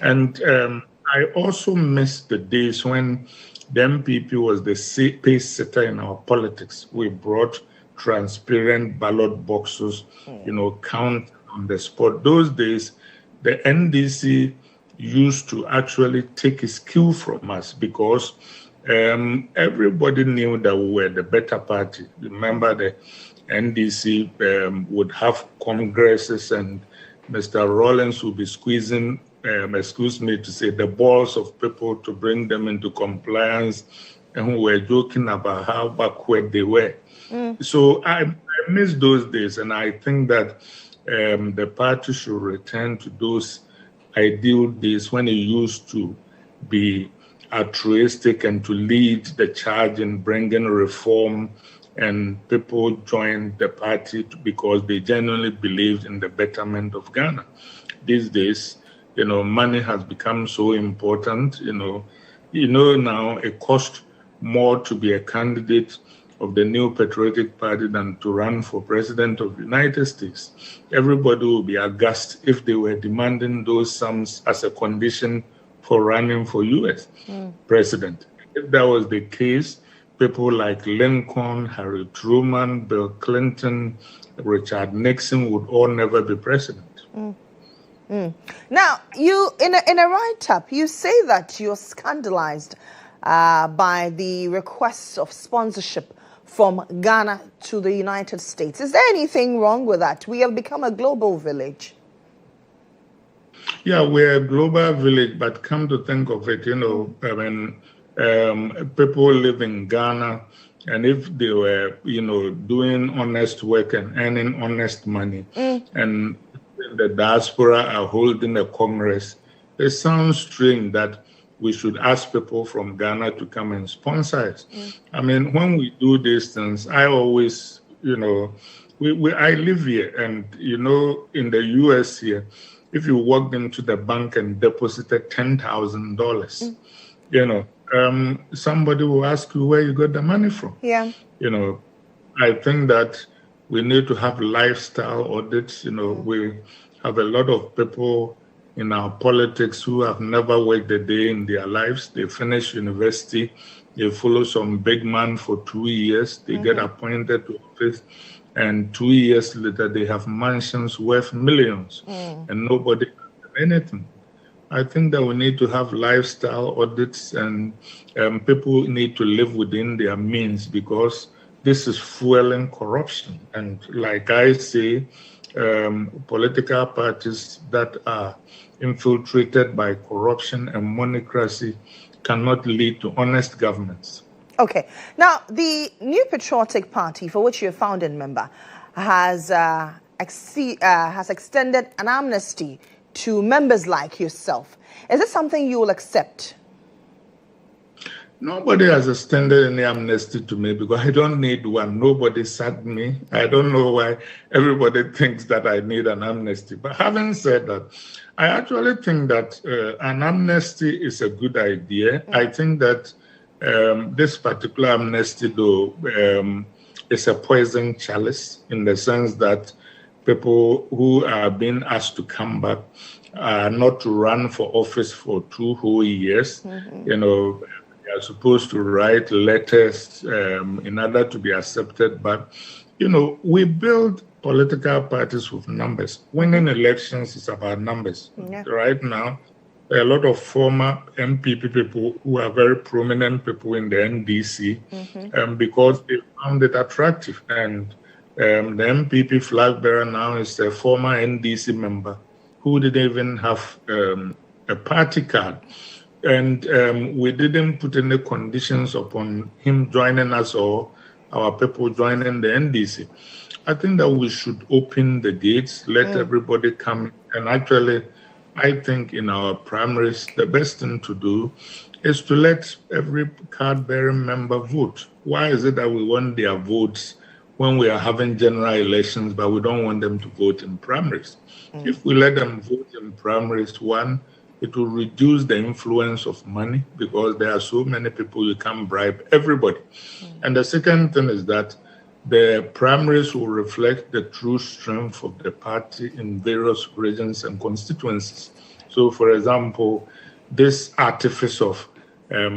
And I also miss the days when the MPP was the pace setter in our politics. We brought transparent ballot boxes, you know, count on the spot. Those days, the NDC used to actually take its cue from us because everybody knew that we were the better party. Remember, the NDC would have congresses, and Mr. Rawlings would be squeezing, excuse me to say, the balls of people to bring them into compliance, and we were joking about how backward they were. So I miss those days, and I think that the party should return to those ideal days when it used to be altruistic and to lead the charge in bringing reform, and people joined the party because they genuinely believed in the betterment of Ghana. These days, money has become so important. Now it costs more to be a candidate of the New Patriotic Party than to run for president of the United States. Everybody would be aghast if they were demanding those sums as a condition for running for U.S. president. If that was the case, people like Lincoln, Harry Truman, Bill Clinton, Richard Nixon would all never be president. Now, you in a write-up, you say that you're scandalized by the requests of sponsorship from Ghana to the United States. Is there anything wrong with that? We have become a global village. Yeah, we're a global village, but come to think of it, when people live in Ghana, and if they were, doing honest work and earning honest money, and the diaspora are holding a congress, it sounds strange that we should ask people from Ghana to come and sponsor us. I mean, when we do these things, I always, I live here, and, in the U.S. here, if you walked into the bank and deposited $10,000, somebody will ask you where you got the money from. Yeah. I think that we need to have lifestyle audits. We have a lot of people in our politics who have never worked a day in their lives. They finish university, they follow some big man for 2 years, they get appointed to office, and 2 years later they have mansions worth millions, and nobody does anything. I think that we need to have lifestyle audits, and people need to live within their means, because this is fueling corruption. And like I say, political parties that are infiltrated by corruption and monocracy cannot lead to honest governments. Okay. Now, the New Patriotic Party, for which you're a founding member, has extended an amnesty to members like yourself. Is this something you will accept? Nobody has extended any amnesty to me because I don't need one. Nobody sacked me. I don't know why everybody thinks that I need an amnesty. But having said that, I actually think that an amnesty is a good idea. I think that this particular amnesty, though, is a poison chalice, in the sense that people who are being asked to come back not to run for office for 2 whole years, they are supposed to write letters in order to be accepted. But, we build political parties with numbers. Winning elections is about numbers. Yeah. Right now, there are a lot of former MPP people who are very prominent people in the NDC because they found it attractive. And the MPP flag bearer now is a former NDC member who didn't even have a party card. And we didn't put any conditions upon him joining us or our people joining the NDC. I think that we should open the gates, let everybody come. And actually, I think in our primaries, the best thing to do is to let every card-bearing member vote. Why is it that we want their votes when we are having general elections, but we don't want them to vote in primaries? If we let them vote in primaries, one, it will reduce the influence of money, because there are so many people you can't bribe everybody. And the second thing is that the primaries will reflect the true strength of the party in various regions and constituencies. So, for example, this artifice of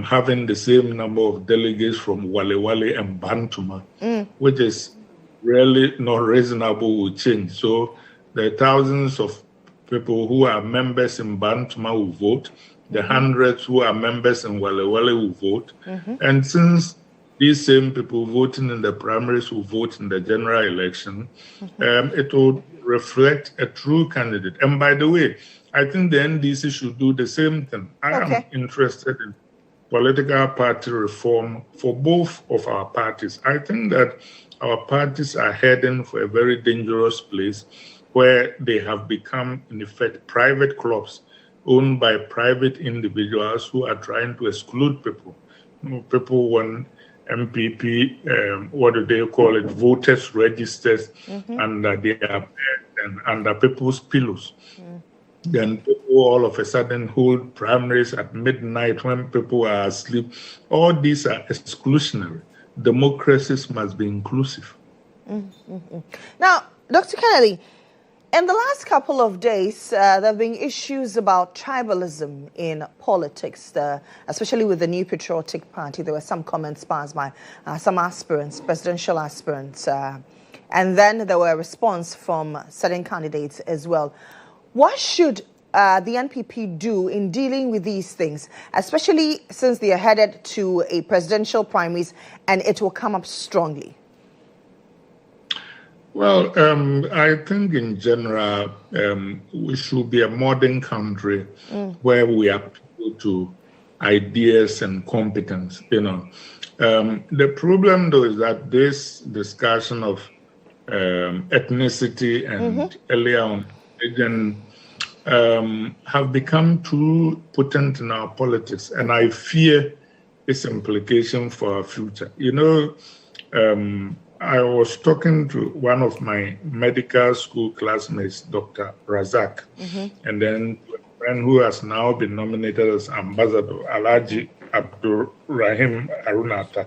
having the same number of delegates from Wale Wale and Bantuma, which is really not reasonable, will change. So the thousands of people who are members in Bantuma will vote, the hundreds who are members in Wale Wale will vote. And since these same people voting in the primaries will vote in the general election, it will reflect a true candidate. And by the way, I think the NDC should do the same thing. I am interested in political party reform for both of our parties. I think that our parties are heading for a very dangerous place, where they have become, in effect, private clubs owned by private individuals who are trying to exclude people. People want MPP, what do they call it, voters registers under their bed and under people's pillows. Then people all of a sudden hold primaries at midnight when people are asleep. All these are exclusionary. Democracies must be inclusive. Now, Dr. Kennedy, in the last couple of days, there have been issues about tribalism in politics, especially with the New Patriotic Party. There were some comments passed by some aspirants, presidential aspirants, and then there were a response from certain candidates as well. What should the NPP do in dealing with these things, especially since they are headed to a presidential primaries and it will come up strongly? Well, I think in general, we should be a modern country where we appeal to ideas and competence, The problem, though, is that this discussion of ethnicity and earlier on religion have become too potent in our politics, and I fear its implication for our future. I was talking to one of my medical school classmates, Dr. Razak, and then a friend who has now been nominated as Ambassador, Alhaji Abdul Rahim Arunata.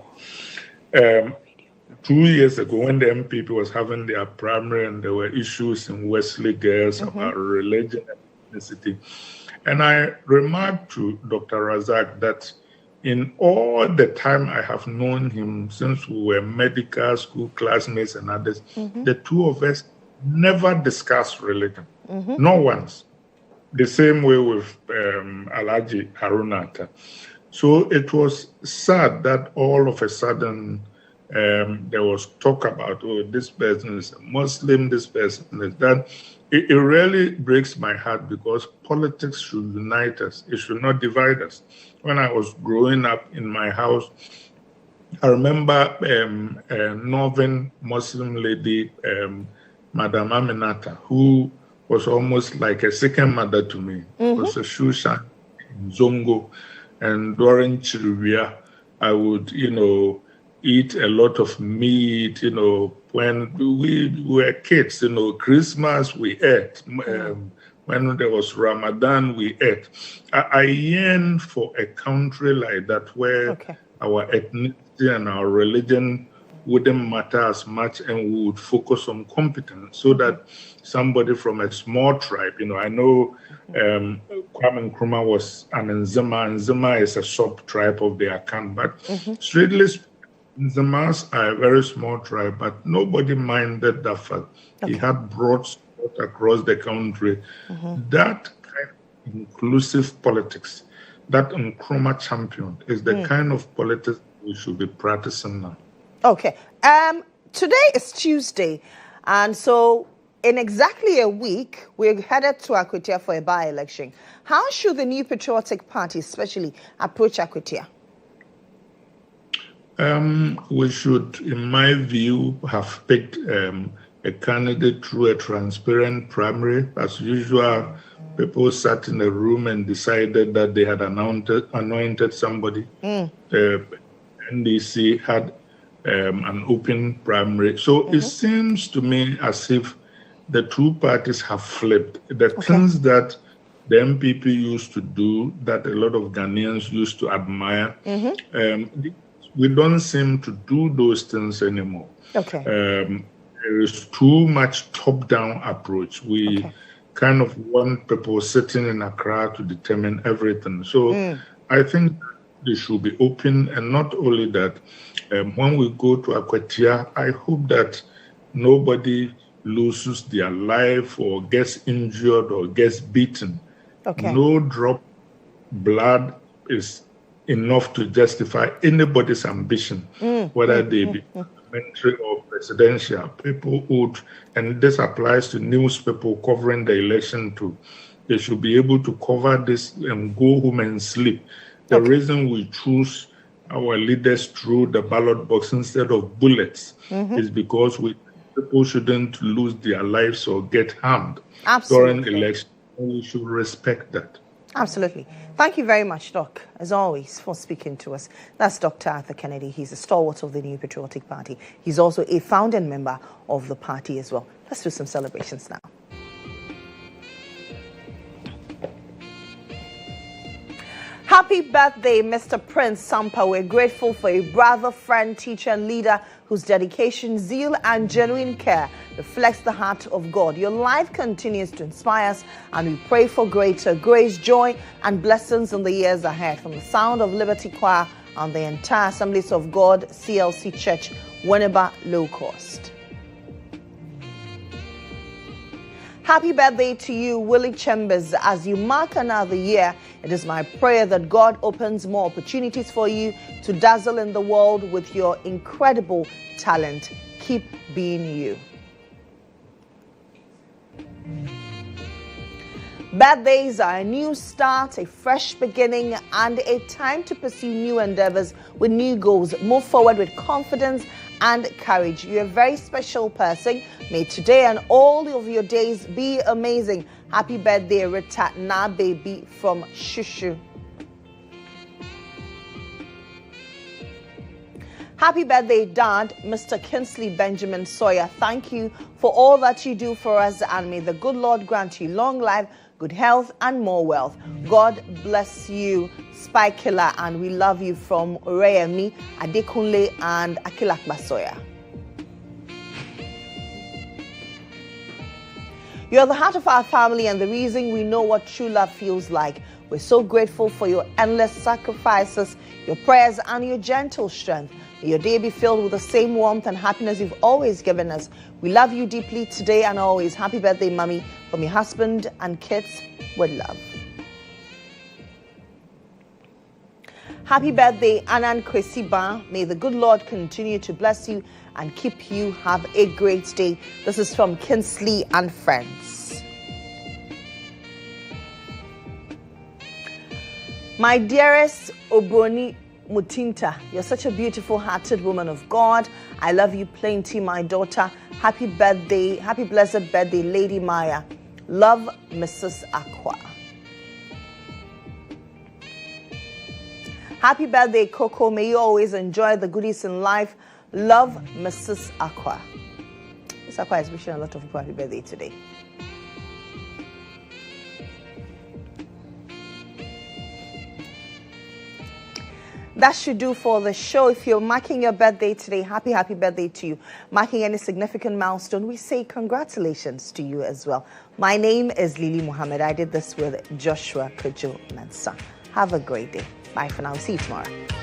2 years ago, when the MPP was having their primary and there were issues in Wesley Girls about religion and ethnicity, and I remarked to Dr. Razak that in all the time I have known him, since we were medical school classmates and others, the two of us never discussed religion, not once. The same way with Alhaji Harunata. So it was sad that all of a sudden there was talk about, this person is a Muslim, this person is that. It really breaks my heart because politics should unite us. It should not divide us. When I was growing up in my house, I remember a northern Muslim lady, Madam Aminata, who was almost like a second mother to me. It was a Shushan in Zongo. And during Chirivia, I would, eat a lot of meat, when we were kids, Christmas we ate. When there was Ramadan, we ate. I yearn for a country like that where our ethnicity and our religion wouldn't matter as much and we would focus on competence so that somebody from a small tribe, I know Kwame Nkrumah was an Nzima. Nzima is a sub-tribe of the Akan, but straightly speaking, Nzimas are a very small tribe, but nobody minded that fact. He had broad support across the country. That kind of inclusive politics that Nkrumah championed is the kind of politics we should be practicing now. Okay. Today is Tuesday, and so in exactly a week, we're headed to Akwatia for a by-election. How should the New Patriotic Party especially approach Akwatia? We should, in my view, have picked a candidate through a transparent primary. As usual, people sat in a room and decided that they had anointed somebody. The NDC had an open primary. So it seems to me as if the two parties have flipped. The things that the MPP used to do, that a lot of Ghanaians used to admire, we don't seem to do those things anymore. There is too much top-down approach. We kind of want people sitting in Accra to determine everything. So I think they should be open, and not only that, when we go to Akwatia, I hope that nobody loses their life or gets injured or gets beaten. No drop blood is enough to justify anybody's ambition, whether they be parliamentary or presidential. People would, and this applies to news people covering the election too, they should be able to cover this and go home and sleep. The reason we choose our leaders through the ballot box instead of bullets is because people shouldn't lose their lives or get harmed during election. We should respect that. Absolutely. Thank you very much, Doc, as always, for speaking to us. That's Dr. Arthur Kennedy. He's a stalwart of the New Patriotic Party. He's also a founding member of the party as well. Let's do some celebrations now. Happy birthday, Mr. Prince Sampa. We're grateful for a brother, friend, teacher, and leader whose dedication, zeal, and genuine care reflects the heart of God. Your life continues to inspire us, and we pray for greater grace, joy, and blessings in the years ahead. From the Sound of Liberty Choir and the entire Assemblies of God CLC Church, Winneba, Low Cost. Happy birthday to you, Willie Chambers. As you mark another year, it is my prayer that God opens more opportunities for you to dazzle in the world with your incredible talent. Keep being you. Birthdays are a new start, a fresh beginning, and a time to pursue new endeavors with new goals. Move forward with confidence and courage. You're a very special person. May today and all of your days be amazing. Happy birthday, Rita Na Baby from Shushu. Happy birthday, Dad, Mr. Kinsley Benjamin Sawyer. Thank you for all that you do for us, and may the good Lord grant you long life, good health, and more wealth. God bless you, Spy Killer, and we love you from Oreyemi, Adekunle, and Akilakba Sawyer. You're the heart of our family and the reason we know what true love feels like. We're so grateful for your endless sacrifices, your prayers, and your gentle strength. May your day be filled with the same warmth and happiness you've always given us. We love you deeply today and always. Happy birthday, Mommy, from your husband and kids with love. Happy birthday, Anan Kwesiba. May the good Lord continue to bless you and keep you. Have a great day. This is from Kinsley and friends. My dearest Obroni Mutinta, you're such a beautiful hearted woman of God. I love you plenty, my daughter. Happy birthday, happy blessed birthday, Lady Maya. Love, Mrs. Aqua. Happy birthday, Coco. May you always enjoy the goodies in life. Love, Mrs. Aqua. Mrs. Aqua is wishing a lot of people happy birthday today. That should do for the show. If you're marking your birthday today, happy birthday to you. Marking any significant milestone, we say congratulations to you as well. My name is Lily Mohammed. I did this with Joshua Kodjo Mensah. Have a great day. Bye for now. See you tomorrow.